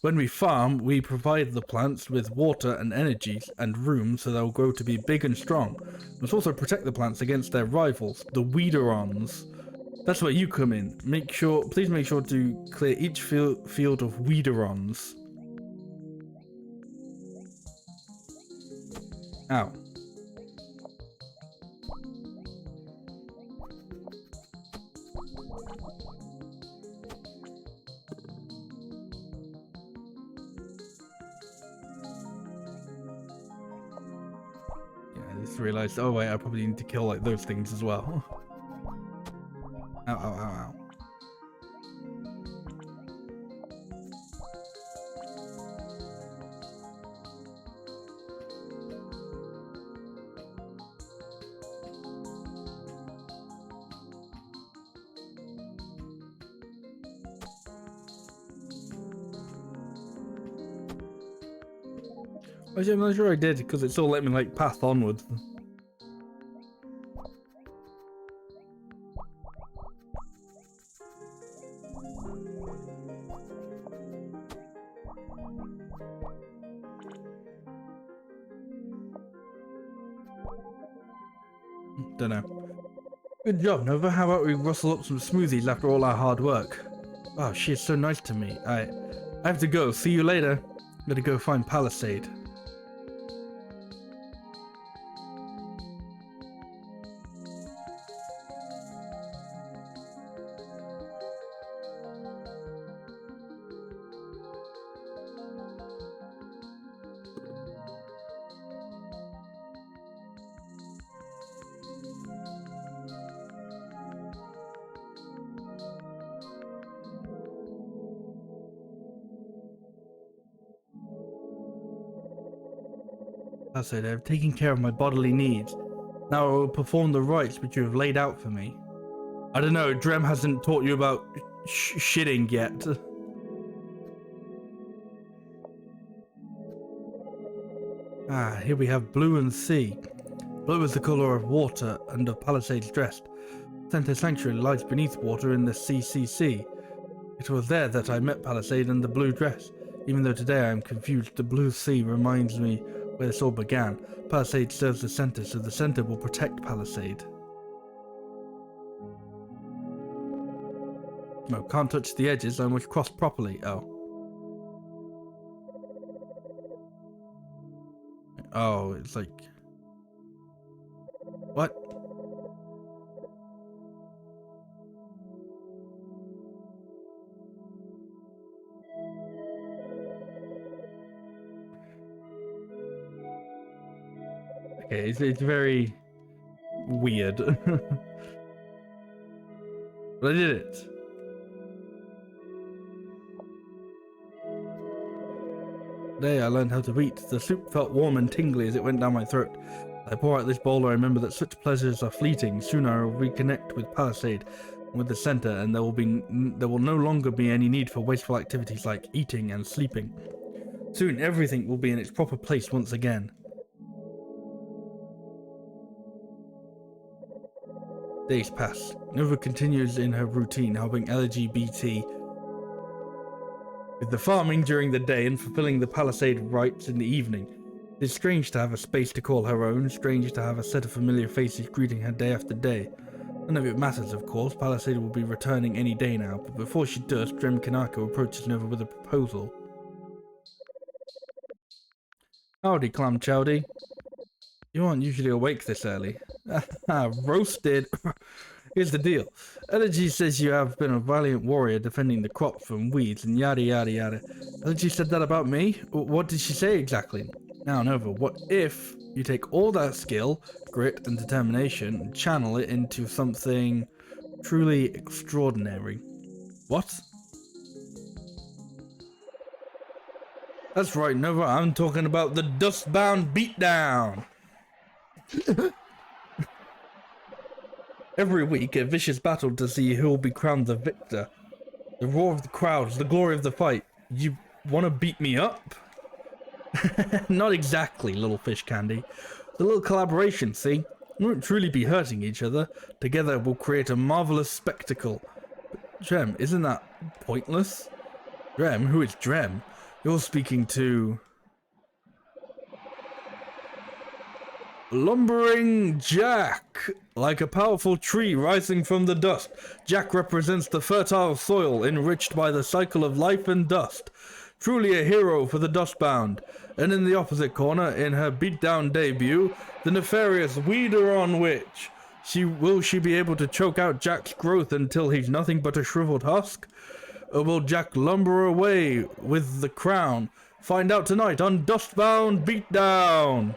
When we farm, we provide the plants with water and energy and room so they'll grow to be big and strong. We must also protect the plants against their rivals, the weederons. That's where you come in. Please make sure to clear each field of weederons. Ow. Realized, oh wait, I probably need to kill like those things as well. Ow, ow, ow, ow. Actually, I'm not sure I did because it still let me like path onwards. Dunno. Good job, Nova. How about we rustle up some smoothies after all our hard work? Wow, she is so nice to me. I have to go. See you later. Gotta go find Palisade. That's it, I've taken care of my bodily needs. Now I will perform the rites which you have laid out for me. I don't know, Drem hasn't taught you about shitting yet. Ah, here we have blue and sea. Blue is the color of water and of Palisade's dress. Center Sanctuary lies beneath water in the CCC. It was there that I met Palisade in the blue dress. Even though today I am confused, the blue sea reminds me where this all began. Palisade serves the center, so the center will protect Palisade. No, can't touch the edges, I must cross properly. Oh. Oh, it's like... What? Okay, it's very weird. But I did it. Today I learned how to eat. The soup felt warm and tingly as it went down my throat. As I pour out this bowl, I remember that such pleasures are fleeting. Soon I will reconnect with Palisade and with the center, and there will no longer be any need for wasteful activities like eating and sleeping. Soon everything will be in its proper place once again. Days pass. Nova continues in her routine, helping LGBT with the farming during the day and fulfilling the Palisade rites in the evening. It's strange to have a space to call her own, strange to have a set of familiar faces greeting her day after day. None of it matters, of course. Palisade will be returning any day now, but before she does, Drem Kanako approaches Nova with a proposal. Howdy, Clam Chowdy. You aren't usually awake this early. Roasted. Here's the deal. Elegy says you have been a valiant warrior defending the crop from weeds and yada yada yada. Elegy said that about me? What did she say exactly? Now, Nova, what if you take all that skill, grit, and determination and channel it into something truly extraordinary? What? That's right, Nova, I'm talking about the Dustbound Beatdown! Every week, a vicious battle to see who will be crowned the victor. The roar of the crowds, the glory of the fight. You want to beat me up? Not exactly, little fish candy. The little collaboration, see? We won't truly be hurting each other. Together we'll create a marvelous spectacle. But Drem, isn't that pointless? Drem? Who is Drem? You're speaking to... Lumbering Jack! Like a powerful tree rising from the dust, Jack represents the fertile soil enriched by the cycle of life and dust. Truly a hero for the Dustbound. And in the opposite corner, in her beatdown debut, the nefarious Weederon Witch. Will she be able to choke out Jack's growth until he's nothing but a shriveled husk? Or will Jack lumber away with the crown? Find out tonight on Dustbound Beatdown!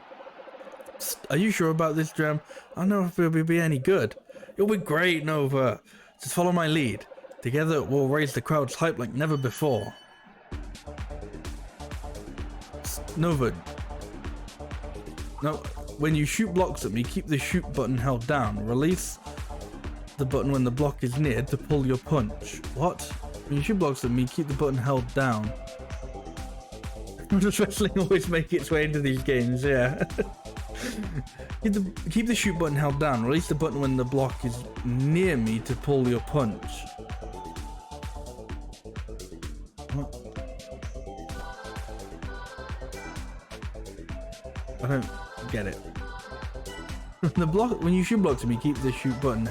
Are you sure about this, Drem? I don't know if it'll be any good. You'll be great, Nova. Just follow my lead. Together, we'll raise the crowd's hype like never before. Nova. No, when you shoot blocks at me, keep the shoot button held down. Release the button when the block is near to pull your punch. What? When you shoot blocks at me, keep the button held down. Does wrestling always make its way into these games? Yeah. Keep the shoot button held down. Release the button when the block is near me to pull your punch. What? I don't get it. The block, when you shoot blocks at me, keep the shoot button.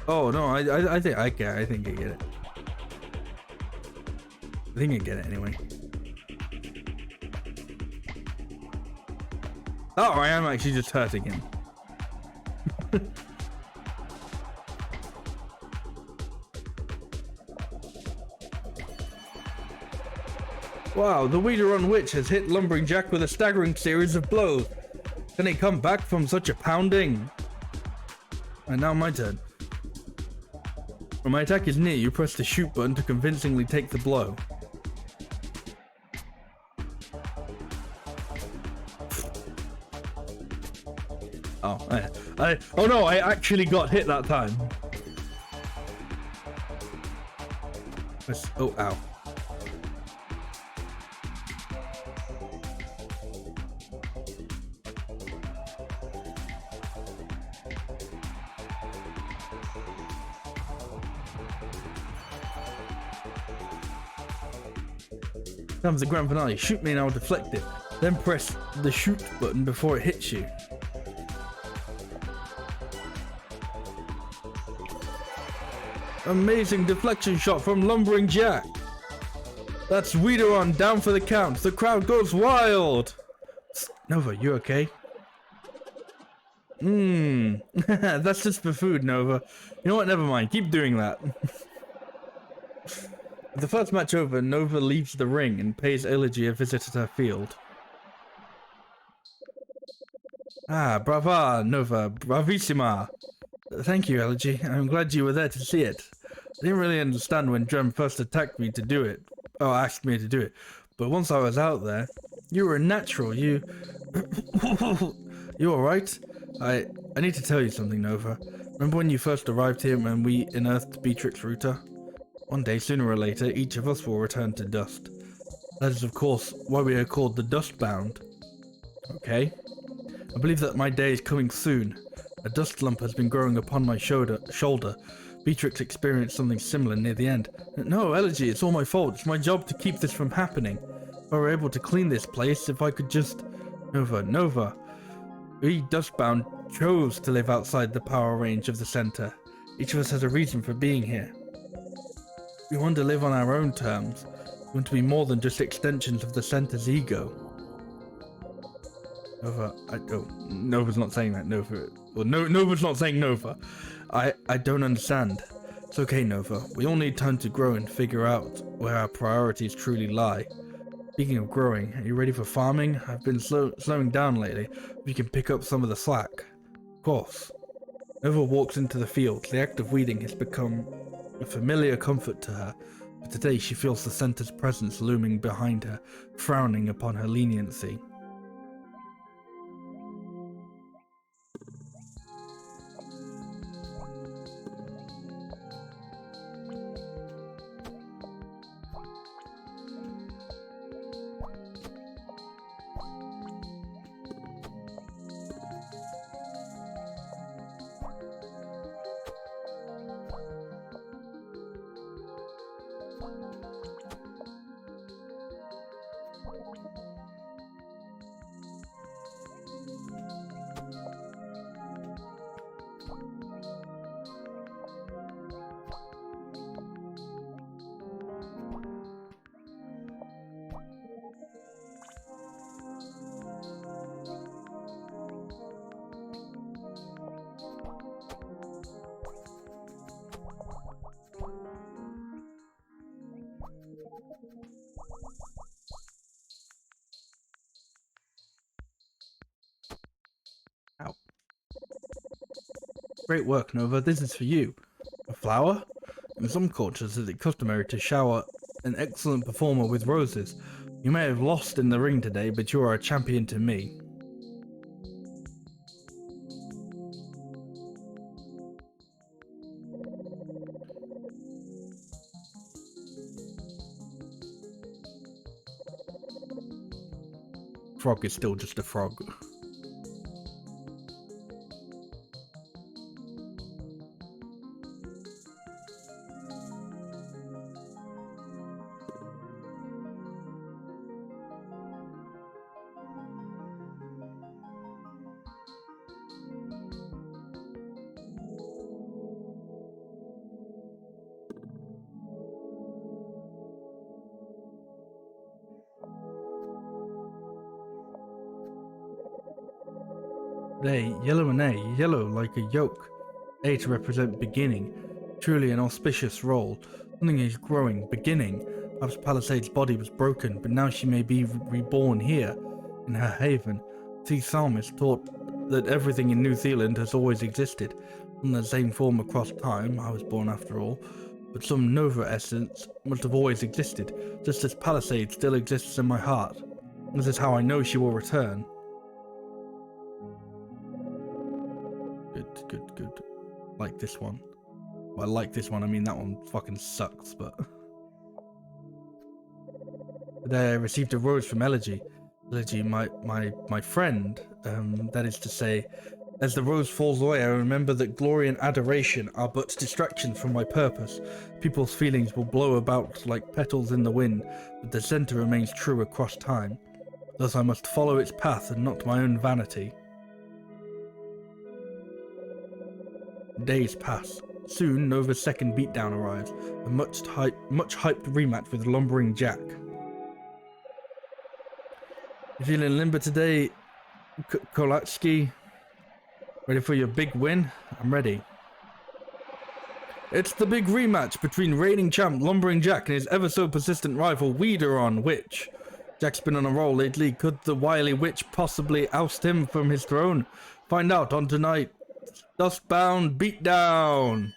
Oh no, I think I get it. I think I get it. I think I get it anyway. Oh, I am actually just hurting him. Wow, the Weederon Witch has hit Lumbering Jack with a staggering series of blows. Can he come back from such a pounding? And now my turn. When my attack is near you, press the shoot button to convincingly take the blow. Oh, oh no, I actually got hit that time. Oh, ow. Comes the grand finale. Shoot me and I'll deflect it. Then press the shoot button before it hits you. Amazing deflection shot from Lumbering Jack. That's Weederon down for the count. The crowd goes wild. Nova, you okay? That's just for food, Nova. You know what? Never mind. Keep doing that. With the first match over, Nova leaves the ring and pays Elegy a visit at her field. Ah, brava, Nova, bravissima. Thank you, Elegy. I'm glad you were there to see it. I didn't really understand when Drem first attacked me to do it. Oh, asked me to do it. But once I was out there, you were a natural. You... You alright? I need to tell you something, Nova. Remember when you first arrived here when we unearthed Beatrix Ruta? One day, sooner or later, each of us will return to dust. That is, of course, why we are called the Dustbound. Okay? I believe that my day is coming soon. A dust lump has been growing upon my shoulder. Beatrix experienced something similar near the end. No, Elegy, it's all my fault. It's my job to keep this from happening. If I were able to clean this place, if I could just... Nova. We Dustbound chose to live outside the power range of the center. Each of us has a reason for being here. We want to live on our own terms. We want to be more than just extensions of the center's ego. Nova, Nova's not saying that, Nova. Well, Nova's not saying Nova. I don't understand. It's okay, Nova. We all need time to grow and figure out where our priorities truly lie. Speaking of growing, are you ready for farming? I've been slowing down lately. If you can pick up some of the slack. Of course. Nova walks into the field. The act of weeding has become a familiar comfort to her. But today she feels the center's presence looming behind her, frowning upon her leniency. Ow. Great work, Nova. This is for you. A flower? In some cultures, it is customary to shower an excellent performer with roses. You may have lost in the ring today, but you are a champion to me. Frog is still just a frog. Today, yellow and A, yellow like a yolk. A to represent beginning, truly an auspicious role. Something is growing, beginning. Perhaps Palisade's body was broken, but now she may be reborn here, in her haven. The psalmist taught that everything in New Zealand has always existed. In the same form across time, I was born after all, but some Nova essence must have always existed, just as Palisade still exists in my heart. This is how I know she will return. Good. Like this one. Well, I like this one, I mean that one fucking sucks, but... Today I received a rose from Elegy. Elegy, my friend, that is to say, as the rose falls away, I remember that glory and adoration are but distractions from my purpose. People's feelings will blow about like petals in the wind, but the center remains true across time. Thus I must follow its path and not my own vanity. Days pass. Soon, Nova's second beatdown arrives, a much hyped rematch with Lumbering Jack. You feeling limber today, Kolatsky? Ready for your big win? I'm ready. It's the big rematch between reigning champ Lumbering Jack and his ever-so-persistent rival Weederon Witch. Jack's been on a roll lately. Could the wily witch possibly oust him from his throne? Find out on tonight's Dustbound Beatdown.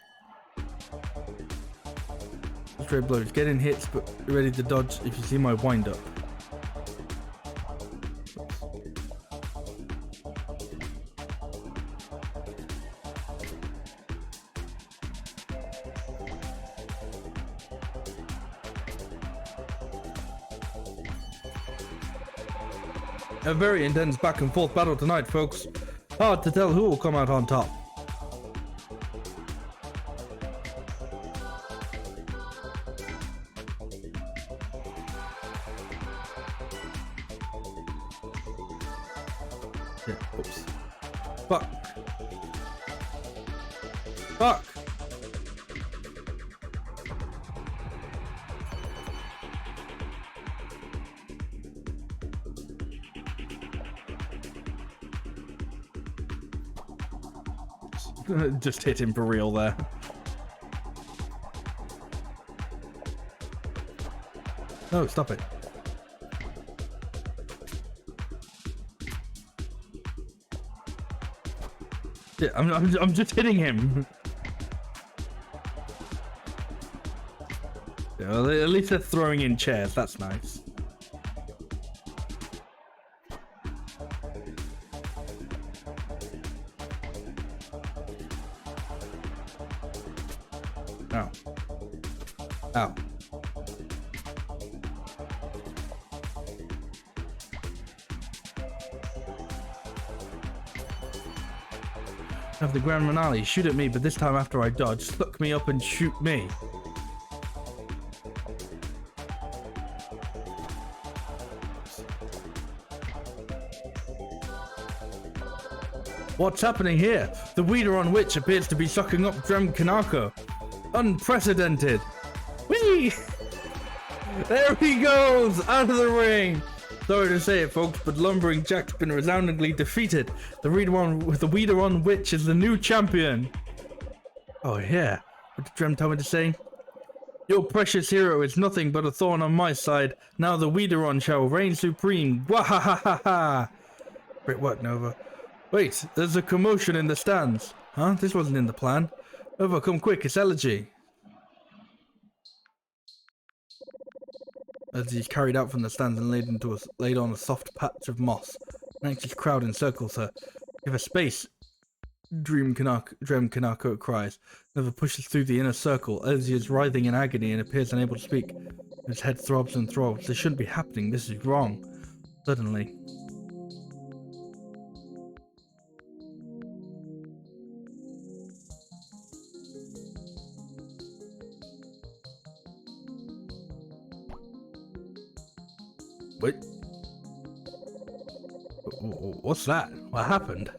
Straight blows, getting hits but ready to dodge if you see my wind-up. A very intense back and forth battle tonight, folks. Hard to tell who will come out on top. Yeah, oops. Fuck. Fuck. Just hit him for real there. No, stop it. Yeah, I'm just hitting him. Yeah, well, at least they're throwing in chairs. That's nice. Ow. Ow. Have the Grand Finale shoot at me, but this time after I dodge, look me up and shoot me. What's happening here? The Weederon Witch appears to be sucking up Drem Kanako. Unprecedented. Whee! There he goes! Out of the ring! Sorry to say it, folks, but Lumbering Jack's been resoundingly defeated. The Weederon Witch is the new champion. Oh yeah. What did Drem tell me to say? Your precious hero is nothing but a thorn on my side. Now the Weederon shall reign supreme. Wahahaha! Great work, Nova. Wait, there's a commotion in the stands. Huh? This wasn't in the plan. Nova, come quick, it's Elegy. Elegy is carried out from the stands and laid on a soft patch of moss. An anxious crowd encircles her. Give her space, Drem Kanako cries. Nova pushes through the inner circle. Elegy is writhing in agony and appears unable to speak. His head throbs and throbs. This shouldn't be happening. This is wrong. Suddenly. Wait. What's that? What happened?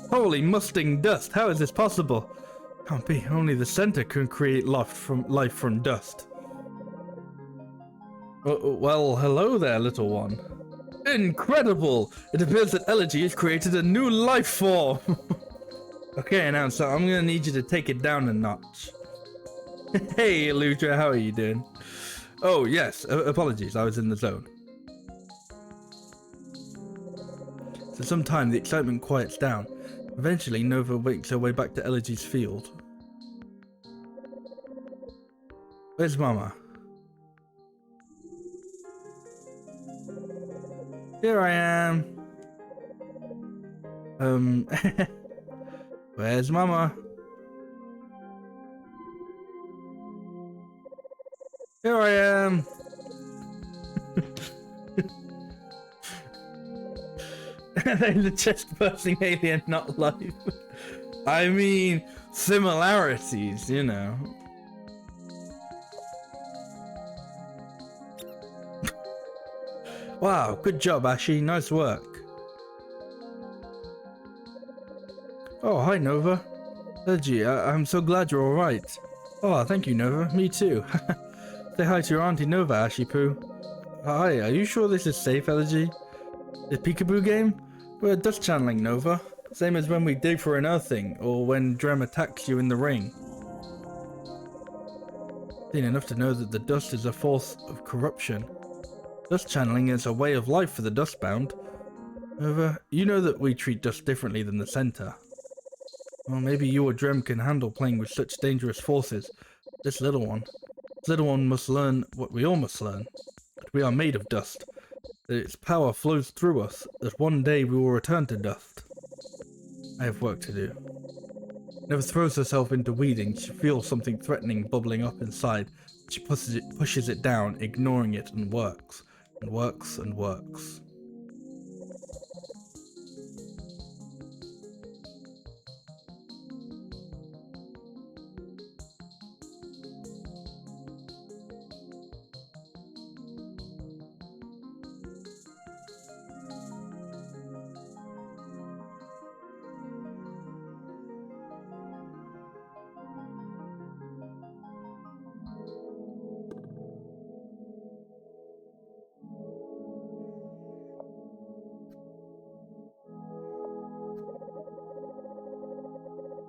Holy musting dust! How is this possible? Can't be. Only the center can create life from dust. Well, hello there, little one. Incredible! It appears that Elegy has created a new life form. Okay, announcer, I'm gonna need you to take it down a notch. Hey, Eludra, how are you doing? Oh, yes. Apologies, I was in the zone. For some time, the excitement quiets down. Eventually, Nova makes her way back to Elegy's field. Where's Mama? Here I am. Where's Mama? Here I am. The chest bursting alien, not life. I mean, similarities, you know. Wow, good job, Ashi. Nice work. Oh, hi, Nova. Elegy, I'm so glad you're alright. Oh, thank you, Nova. Me too. Say hi to your Auntie Nova, Ashi Poo. Hi, are you sure this is safe, Elegy? The peekaboo game? We're dust channeling, Nova. Same as when we dig for an earthing, or when Drem attacks you in the ring. Seen enough to know that the dust is a force of corruption. Dust channeling is a way of life for the dustbound. However, you know that we treat dust differently than the center. Well, maybe you or Drem can handle playing with such dangerous forces. This little one must learn what we all must learn. That we are made of dust. That its power flows through us. That one day we will return to dust. I have work to do. Never throws herself into weeding. She feels something threatening bubbling up inside. She pushes it down, ignoring it, and works. And works and works.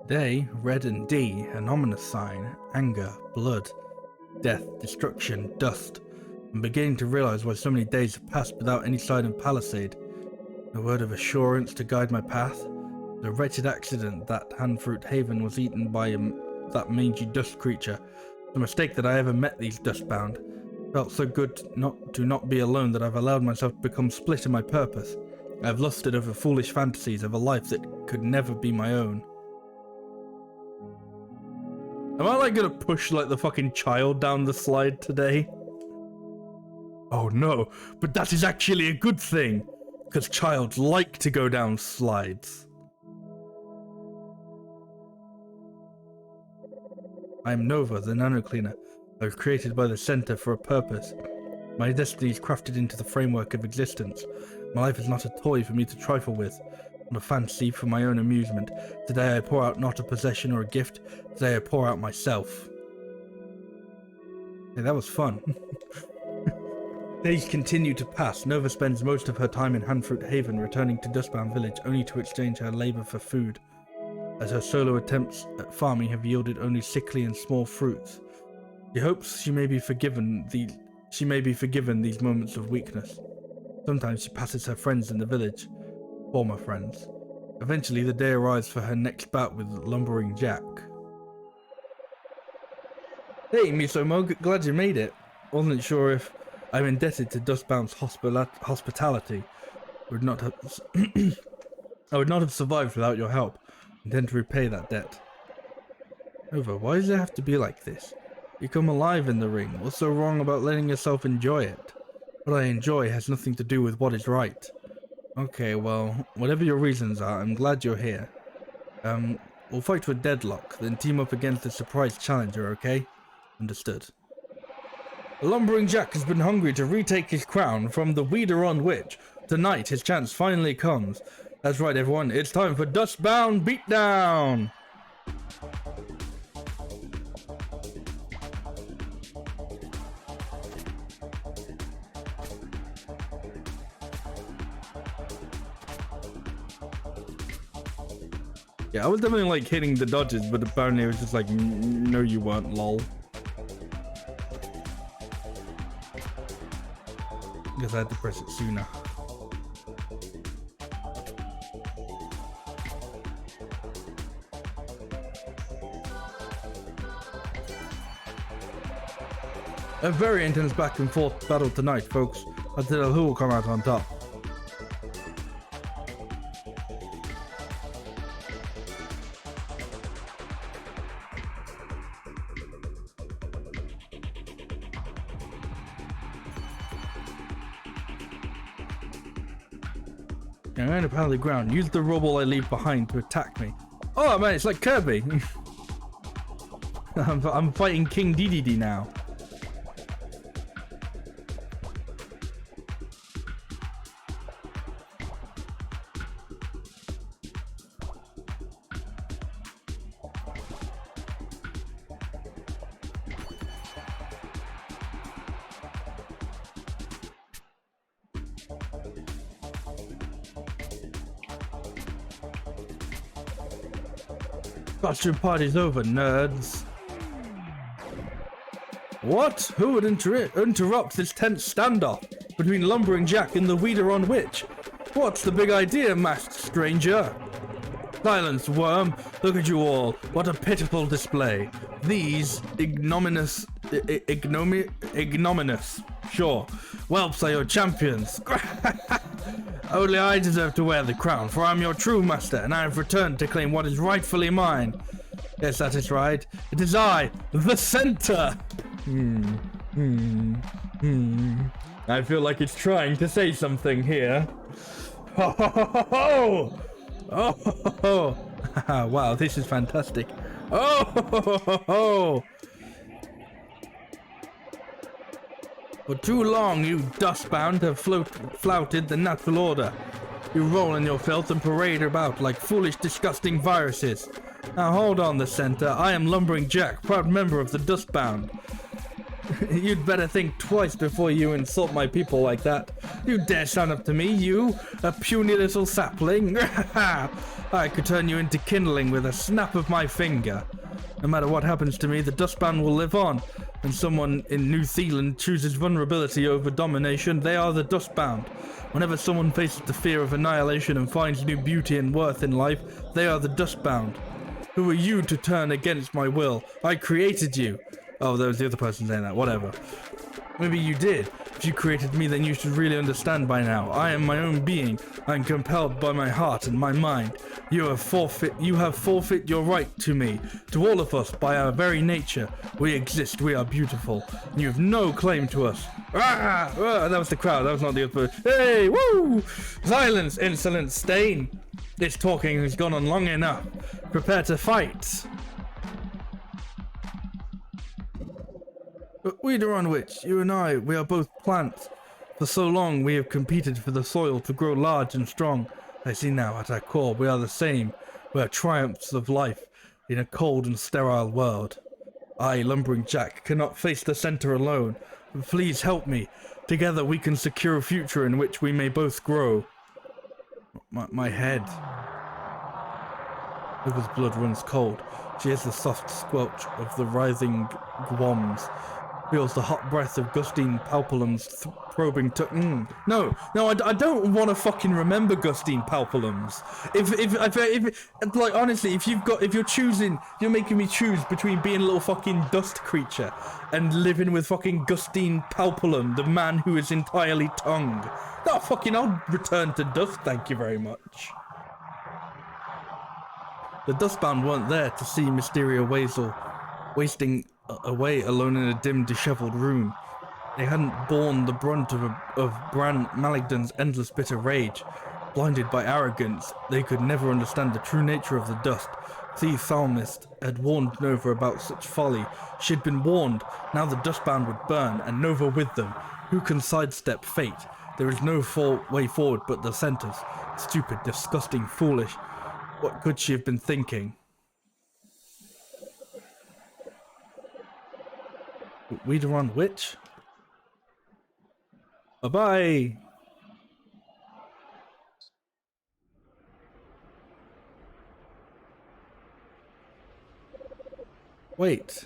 Today, red and D, an ominous sign, anger, blood, death, destruction, dust. I'm beginning to realize why so many days have passed without any sign of Palisade. No word of assurance to guide my path. The wretched accident that Handfruit Haven was eaten by that mangy dust creature. The mistake that I ever met these dustbound. Felt so good to not be alone that I've allowed myself to become split in my purpose. I've lusted over foolish fantasies of a life that could never be my own. Am I like gonna push like the fucking child down the slide today? Oh no, but that is actually a good thing, because childs like to go down slides. I am Nova, the nanocleaner. I was created by the Center for a purpose. My destiny is crafted into the framework of existence. My life is not a toy for me to trifle with, not a fantasy for my own amusement. Today I pour out not a possession or a gift. Today I pour out myself. Hey, that was fun. Days continue to pass. Nova spends most of her time in Handfruit Haven, returning to Dustbound Village only to exchange her labor for food, as her solo attempts at farming have yielded only sickly and small fruits. She hopes she may be forgiven these moments of weakness. Sometimes she passes her friends in the village, former friends. Eventually the day arrives for her next bout with Lumbering Jack. Hey Misomo, glad you made it. Wasn't sure if I'm indebted to Dustbound's hospitality. I would not have survived without your help. I intend to repay that debt. Nova, why does it have to be like this? You come alive in the ring. What's so wrong about letting yourself enjoy it? What I enjoy has nothing to do with what is right. Okay, well, whatever your reasons are, I'm glad you're here. We'll fight to a deadlock, then team up against the surprise challenger, okay? Understood. The Lumbering Jack has been hungry to retake his crown from the Weeder-on Witch. Tonight, his chance finally comes. That's right, everyone, it's time for Dustbound Beatdown! Yeah, I was definitely like hitting the dodges, but apparently it was just like, no you weren't, lol. Guess I had to press it sooner. A very intense back and forth battle tonight, folks. I'll tell who will come out on top. I'm going to pound the ground. Use the rubble I leave behind to attack me. Oh man, it's like Kirby. I'm fighting King Dedede now. Costume party's over, nerds. What? Who would interrupt this tense standoff between Lumbering Jack and the Weeder-on Witch? What's the big idea, masked stranger? Silence, worm. Look at you all. What a pitiful display. These ignominious... Sure. Whelps are your champions. Only I deserve to wear the crown, for I'm your true master, and I have returned to claim what is rightfully mine. Yes, that is right. It is I, the center. I feel like it's trying to say something here. Ho ho ho ho ho! Oh ho ho ho! Wow, this is fantastic. Oh ho ho ho ho! For too long, you dustbound have flouted the natural order. You roll in your filth and parade about like foolish, disgusting viruses. Now hold on, the center. I am Lumbering Jack, proud member of the Dustbound. You'd better think twice before you insult my people like that. You dare stand up to me, you, a puny little sapling? I could turn you into kindling with a snap of my finger. No matter what happens to me, the Dustbound will live on. When someone in New Zealand chooses vulnerability over domination, they are the Dustbound. Whenever someone faces the fear of annihilation and finds new beauty and worth in life, they are the Dustbound. Who are you to turn against my will? I created you. Oh, there was the other person saying that. Whatever. Maybe you did. If you created me, then you should really understand by now. I am my own being. I am compelled by my heart and my mind. You have forfeit your right to me. To all of us, by our very nature. We exist. We are beautiful. You have no claim to us. That was the crowd. That was not the other person. Hey, woo! Silence, insolent stain. This talking has gone on long enough. Prepare to fight. But Weeder-on Witch, you and I, we are both plants. For so long we have competed for the soil to grow large and strong. I see now, at our core, we are the same. We are triumphs of life in a cold and sterile world. I, Lumbering Jack, cannot face the center alone. Please help me. Together we can secure a future in which we may both grow. My head. River's blood runs cold. She hears the soft squelch of the writhing guams. Feels the hot breath of Gustine Palpulum's probing No, I don't want to fucking remember Gustine Palpulum's. If like honestly, if you're making me choose between being a little fucking dust creature and living with fucking Gustine Palpulum, the man who is entirely tongue. No, fucking, I'll return to dust, thank you very much. The Dustbound weren't there to see Mysteria Weasel wasting away alone in a dim, disheveled room. They hadn't borne the brunt of Bran Maligdon's endless bitter rage. Blinded by arrogance, they could never understand the true nature of the dust. The Psalmist had warned Nova about such folly. She had been warned. Now the Dustbound would burn, and Nova with them. Who can sidestep fate? There is no way forward but the centers. Stupid, disgusting, foolish. What could she have been thinking? Weeder-on Witch? Bye-bye! Wait.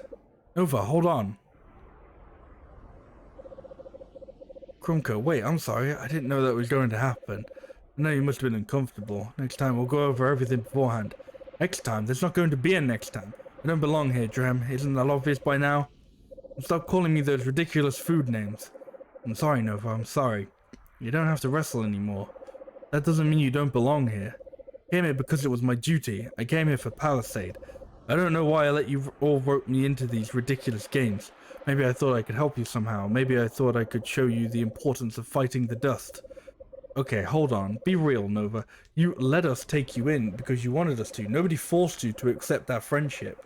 Nova, hold on. Krumka, wait, I'm sorry. I didn't know that was going to happen. I know you must have been uncomfortable. Next time we'll go over everything beforehand. Next time? There's not going to be a next time. I don't belong here, Drem. Isn't that obvious by now? Stop calling me those ridiculous food names. I'm sorry, Nova. I'm sorry. You don't have to wrestle anymore. That doesn't mean you don't belong here. I came here because it was my duty. I came here for Palisade. I don't know why I let you all rope me into these ridiculous games. Maybe I thought I could help you somehow. Maybe I thought I could show you the importance of fighting the dust. Okay, hold on. Be real, Nova. You let us take you in because you wanted us to. Nobody forced you to accept our friendship.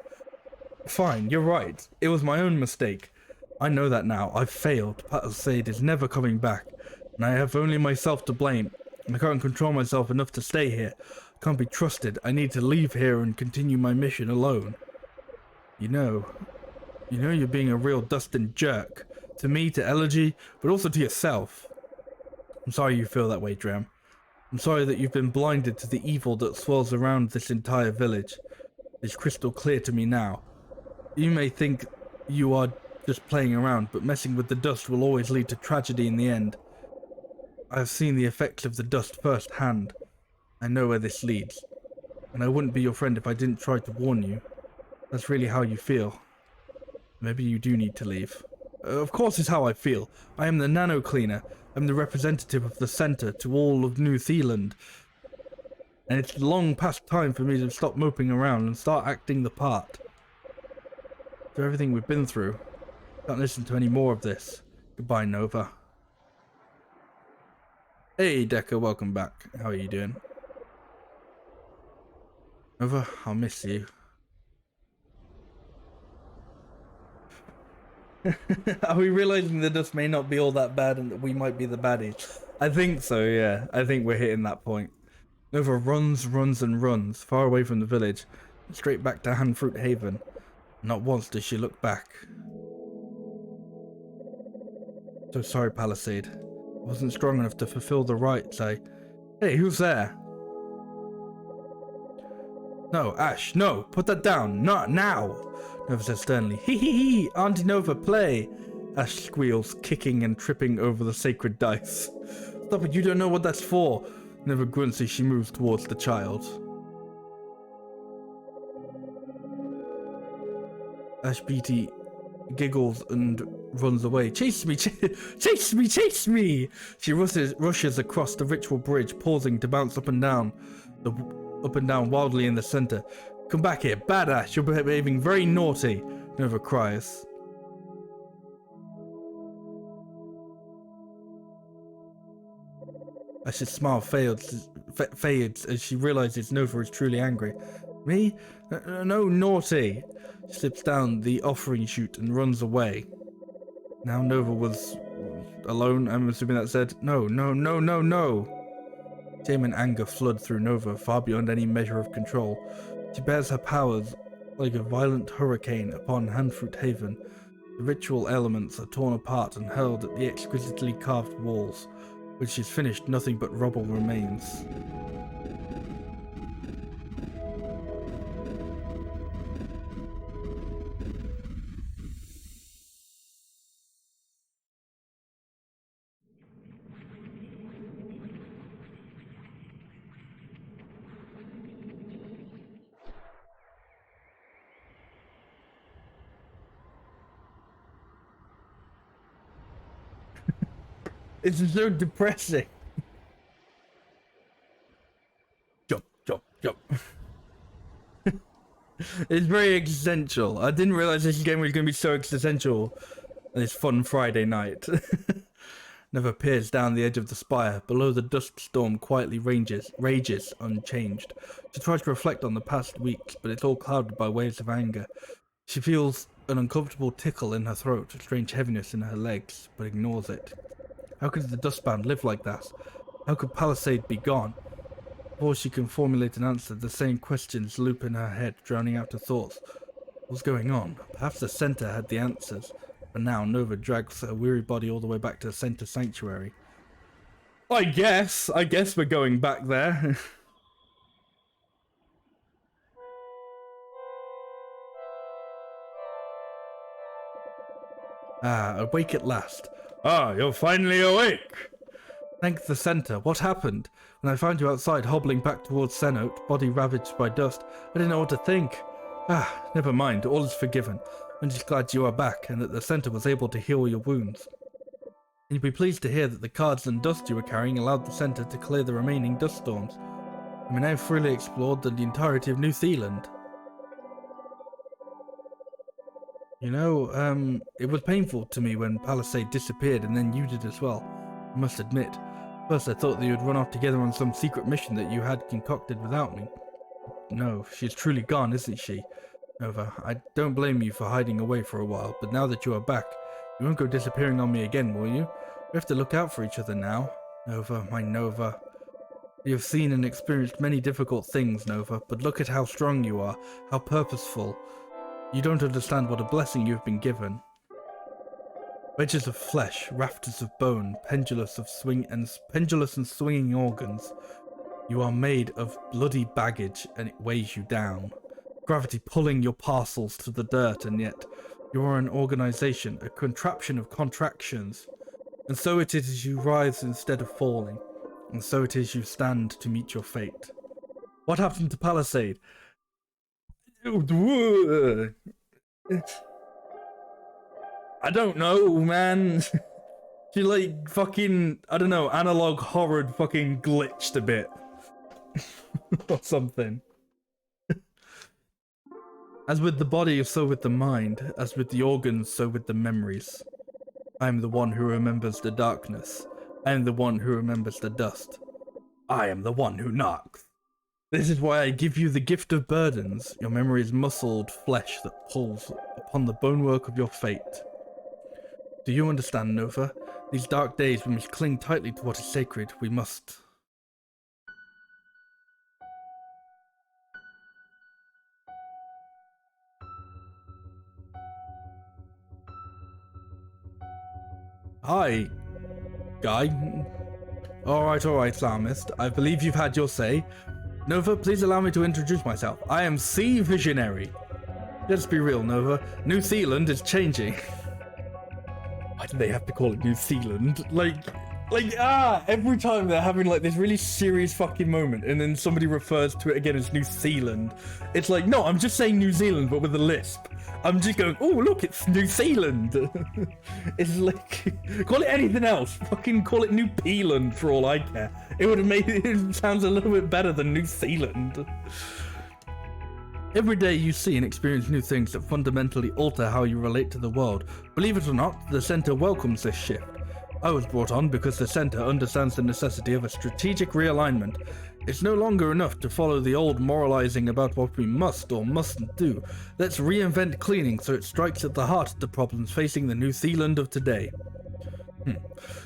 Fine, you're right. It was my own mistake. I know that now. I've failed. Palisade is never coming back. And I have only myself to blame. I can't control myself enough to stay here. I can't be trusted. I need to leave here and continue my mission alone. You know you're being a real Dustin jerk. To me, to Elegy, but also to yourself. I'm sorry you feel that way, Drem. I'm sorry that you've been blinded to the evil that swirls around this entire village. is crystal clear to me now. You may think you are just playing around, but messing with the dust will always lead to tragedy in the end. I have seen the effects of the dust firsthand. I know where this leads, and I wouldn't be your friend if I didn't try to warn you. That's really how you feel. Maybe you do need to leave. Of course it's how I feel. I am the nano cleaner. I'm the representative of the center to all of New Zealand. And it's long past time for me to stop moping around and start acting the part. After everything we've been through, can't listen to any more of this. Goodbye, Nova. Hey, Decker, welcome back. How are you doing? Nova, I'll miss you. Are we realizing the dust may not be all that bad and that we might be the baddies? I think so, yeah. I think we're hitting that point. Nova runs and runs, far away from the village, straight back to Handfruit Haven. Not once does she look back. So sorry, Palisade. I wasn't strong enough to fulfill the rites. Hey, who's there? No, Ash, no, put that down, not now! Nova says sternly. Hee hee hee, Auntie Nova, play! Ash squeals, kicking and tripping over the sacred dice. Stop it, you don't know what that's for! Nova grunts as she moves towards the child. Ash Beatty giggles and runs away. Chase me, chase me, chase me! She rushes across the ritual bridge, pausing to bounce up and down wildly in the center. Come back here, badass, you're behaving very naughty, Nova cries. Ash's smile fades as she realizes Nova is truly angry. Me? No, naughty. She slips down the offering chute and runs away. Now Nova was alone, I'm assuming that said, no. Shame and anger flood through Nova, far beyond any measure of control. She bears her powers like a violent hurricane upon Handfruit Haven. The ritual elements are torn apart and hurled at the exquisitely carved walls. When she's finished, nothing but rubble remains. It's so depressing. Jump. It's very existential. I didn't realize this game was going to be so existential on this fun Friday night. Nova peers down the edge of the spire. Below, the dust storm quietly rages unchanged. She tries to reflect on the past weeks, but it's all clouded by waves of anger. She feels an uncomfortable tickle in her throat, a strange heaviness in her legs, but ignores it. How could the dustbound live like that? How could Palisade be gone? Before she can formulate an answer, the same questions loop in her head, drowning out her thoughts. What's going on? Perhaps the center had the answers. But now Nova drags her weary body all the way back to the center sanctuary. I guess we're going back there. Awake at last. You're finally awake! Thank the center. What happened? When I found you outside hobbling back towards Cenote, body ravaged by dust, I didn't know what to think. Never mind. All is forgiven. I'm just glad you are back and that the center was able to heal your wounds. And you'll be pleased to hear that the cards and dust you were carrying allowed the center to clear the remaining dust storms. And we now freely explored the entirety of New Zealand. You know, it was painful to me when Palisade disappeared and then you did as well. I must admit. First I thought that you had run off together on some secret mission that you had concocted without me. No, she's truly gone, isn't she? Nova, I don't blame you for hiding away for a while, but now that you are back, you won't go disappearing on me again, will you? We have to look out for each other now. Nova, my Nova. You have seen and experienced many difficult things, Nova, but look at how strong you are, how purposeful. You don't understand what a blessing you have been given. Wedges of flesh, rafters of bone, pendulous and swinging organs. You are made of bloody baggage and it weighs you down. Gravity pulling your parcels to the dirt, and yet you are an organization, a contraption of contractions. And so it is you rise instead of falling, and so it is you stand to meet your fate. What happened to Palisade? I don't know, man. She like fucking, I don't know, analog horror fucking glitched a bit. Or something. As with the body, so with the mind. As with the organs, so with the memories. I am the one who remembers the darkness. I am the one who remembers the dust. I am the one who knocks. This is why I give you the gift of burdens. Your memory is muscled flesh that pulls upon the bonework of your fate. Do you understand, Nova? These dark days we must cling tightly to what is sacred. We must. Hi, guy. Alright, Psalmist. I believe you've had your say. Nova, please allow me to introduce myself. I am Sea Visionary. Let's be real, Nova. New Zealand is changing. Why do they have to call it New Zealand? Every time they're having like this really serious fucking moment and then somebody refers to it again as New Zealand. It's like, no, I'm just saying New Zealand, but with a lisp. I'm just going, oh, look, it's New Zealand. It's like, call it anything else. Fucking call it New Peeland for all I care. It would have made it sounds a little bit better than New Zealand. Every day you see and experience new things that fundamentally alter how you relate to the world. Believe it or not, the Centre welcomes this shift. I was brought on because the Centre understands the necessity of a strategic realignment. It's no longer enough to follow the old moralizing about what we must or mustn't do. Let's reinvent cleaning so it strikes at the heart of the problems facing the New Zealand of today.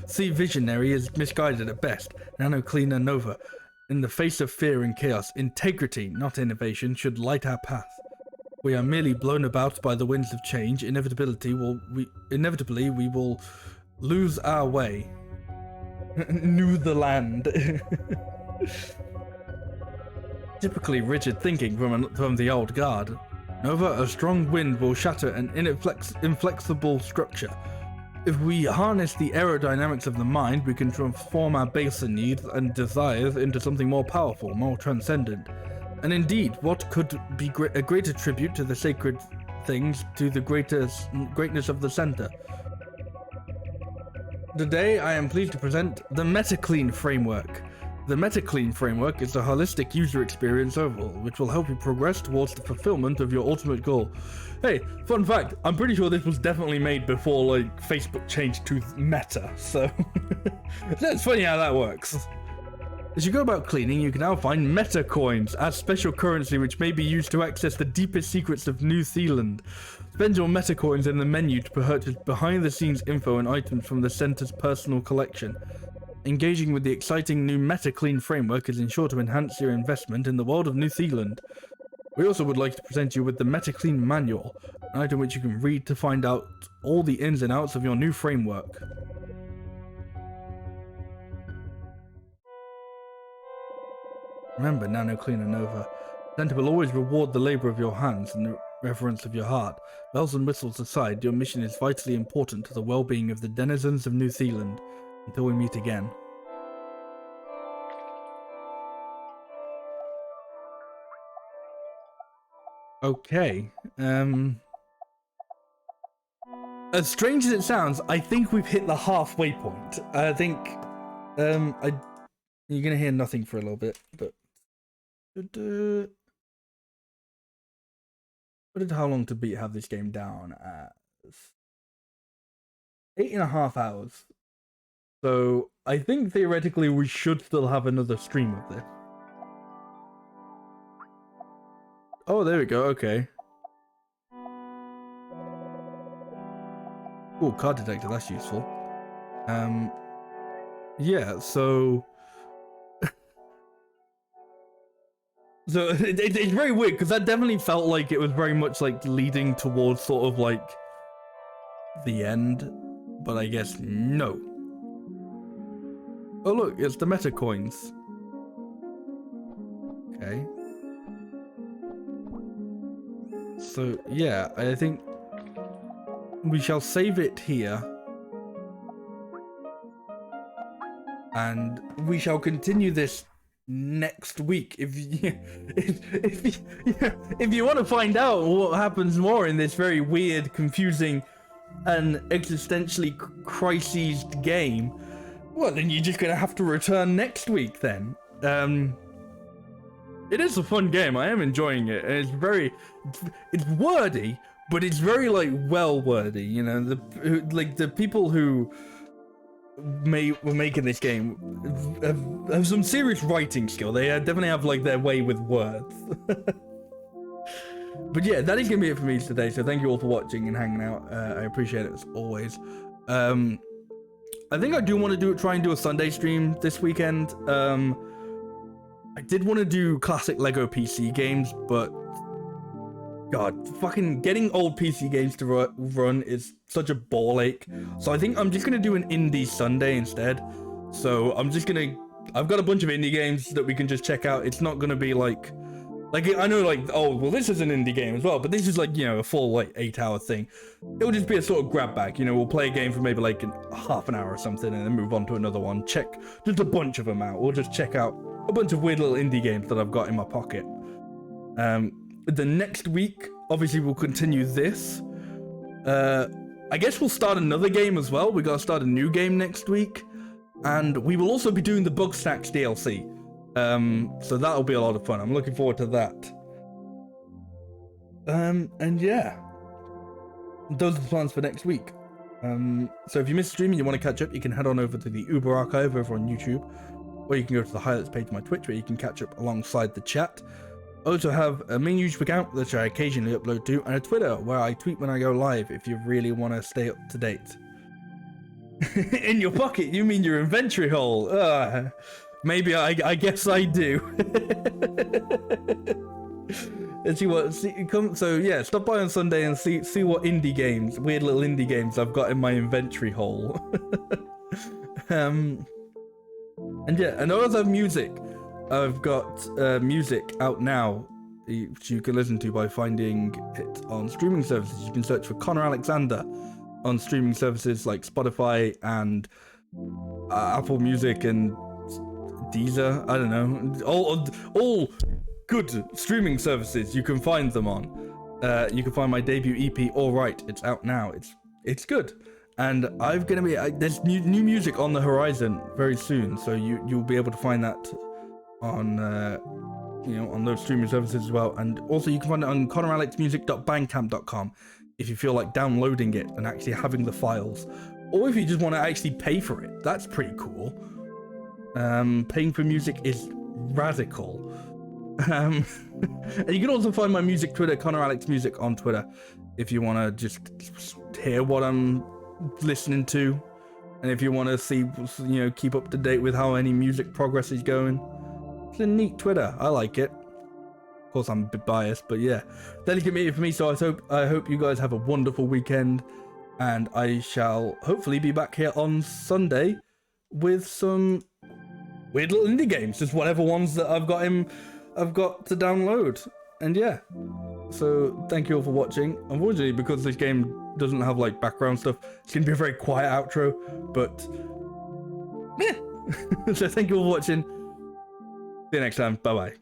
See, Visionary is misguided at best. Nano Cleaner Nova. In the face of fear and chaos, integrity, not innovation, should light our path. We are merely blown about by the winds of change. Inevitably, we will lose our way. New the land. Typically rigid thinking from the old guard. Nova, a strong wind will shatter an inflexible structure. If we harness the aerodynamics of the mind, we can transform our baser needs and desires into something more powerful, more transcendent. And indeed, what could be a greater tribute to the sacred things, to the greatness of the Centre? Today, I am pleased to present the MetaClean Framework. The MetaClean Framework is a holistic user experience overhaul, which will help you progress towards the fulfillment of your ultimate goal. Hey, fun fact, I'm pretty sure this was definitely made before, like, Facebook changed to Meta, so it's funny how that works. As you go about cleaning, you can now find Meta Coins as special currency which may be used to access the deepest secrets of New Zealand. Spend your Meta Coins in the menu to purchase behind-the-scenes info and items from the Centre's personal collection. Engaging with the exciting new MetaClean framework is sure to enhance your investment in the world of New Zealand. We also would like to present you with the MetaClean Manual, an item which you can read to find out all the ins and outs of your new framework. Remember, Nano Cleaner Nova, Centre will always reward the labour of your hands and the reverence of your heart. Bells and whistles aside, your mission is vitally important to the well-being of the denizens of New Zealand. Until we meet again. Okay. As strange as it sounds, I think we've hit the halfway point. I think, you're gonna hear nothing for a little bit, but how long to have this game down as 8.5 hours. So I think theoretically we should still have another stream of this. Oh, there we go. Okay. Oh, card detector. That's useful. Yeah. So. So it's very weird because that definitely felt like it was very much like leading towards sort of like the end, but I guess no. Oh look, it's the Meta Coins. Okay. So yeah, I think we shall save it here. And we shall continue this next week. If you want to find out what happens more in this very weird, confusing, and existentially crisised game, well, then you're just gonna have to return next week then. It is a fun game. I am enjoying it, and it's wordy, but it's very like well wordy. You know, the people who were making this game have some serious writing skill. They definitely have like their way with words. But yeah, that is gonna be it for me today. So thank you all for watching and hanging out. I appreciate it as always. I think I do want to try and do a Sunday stream this weekend. I did want to do classic Lego PC games, but God, fucking getting old PC games to run is such a ball ache. So I think I'm just gonna do an indie Sunday instead. So I've got a bunch of indie games that we can just check out. It's not gonna be like I know like, oh, well, this is an indie game as well, but this is like, you know, a full like 8-hour thing. It'll just be a sort of grab bag. You know, we'll play a game for maybe like half an hour or something and then move on to another one. Check just a bunch of them out. We'll just check out a bunch of weird little indie games that I've got in my pocket. The next week, obviously, we'll continue this. I guess we'll start another game as well. We gotta start a new game next week. And we will also be doing the Bugsnax DLC. So that'll be a lot of fun. I'm looking forward to that. And yeah, those are the plans for next week. So if you missed the stream and you want to catch up, you can head on over to the Uber archive over on YouTube, or you can go to the highlights page of my Twitch where you can catch up alongside the chat. I also have a main YouTube account which I occasionally upload to, and a Twitter where I tweet when I go live if you really want to stay up to date. In your pocket? You mean your inventory hole? Maybe I guess I do. Let's see what so yeah, stop by on Sunday and see what weird little indie games I've got in my inventory hole. And yeah, and I also have music. I've got music out now which you can listen to by finding it on streaming services. You can search for Connor Alexander on streaming services like Spotify and Apple Music and Deezer. I don't know, all good streaming services you can find them on. You can find my debut EP, All Right. It's out now. It's good, and there's new music on the horizon very soon, so you'll be able to find that on on those streaming services as well. And also you can find it on connoralexmusic.bandcamp.com if you feel like downloading it and actually having the files, or if you just want to actually pay for it. That's pretty cool. Paying for music is radical. And you can also find my music Twitter, Connor Alex Music on Twitter, if you want to just hear what I'm listening to, and if you want to see, keep up to date with how any music progress is going. It's a neat Twitter. I like it. Of course, I'm a bit biased, but yeah, that is gonna be it for me. So I hope you guys have a wonderful weekend, and I shall hopefully be back here on Sunday with some weird little indie games, just whatever ones that I've got to download. And yeah, so thank you all for watching. Unfortunately, because this game doesn't have like background stuff, it's gonna be a very quiet outro, but yeah. So thank you all for watching. See you next time. Bye bye.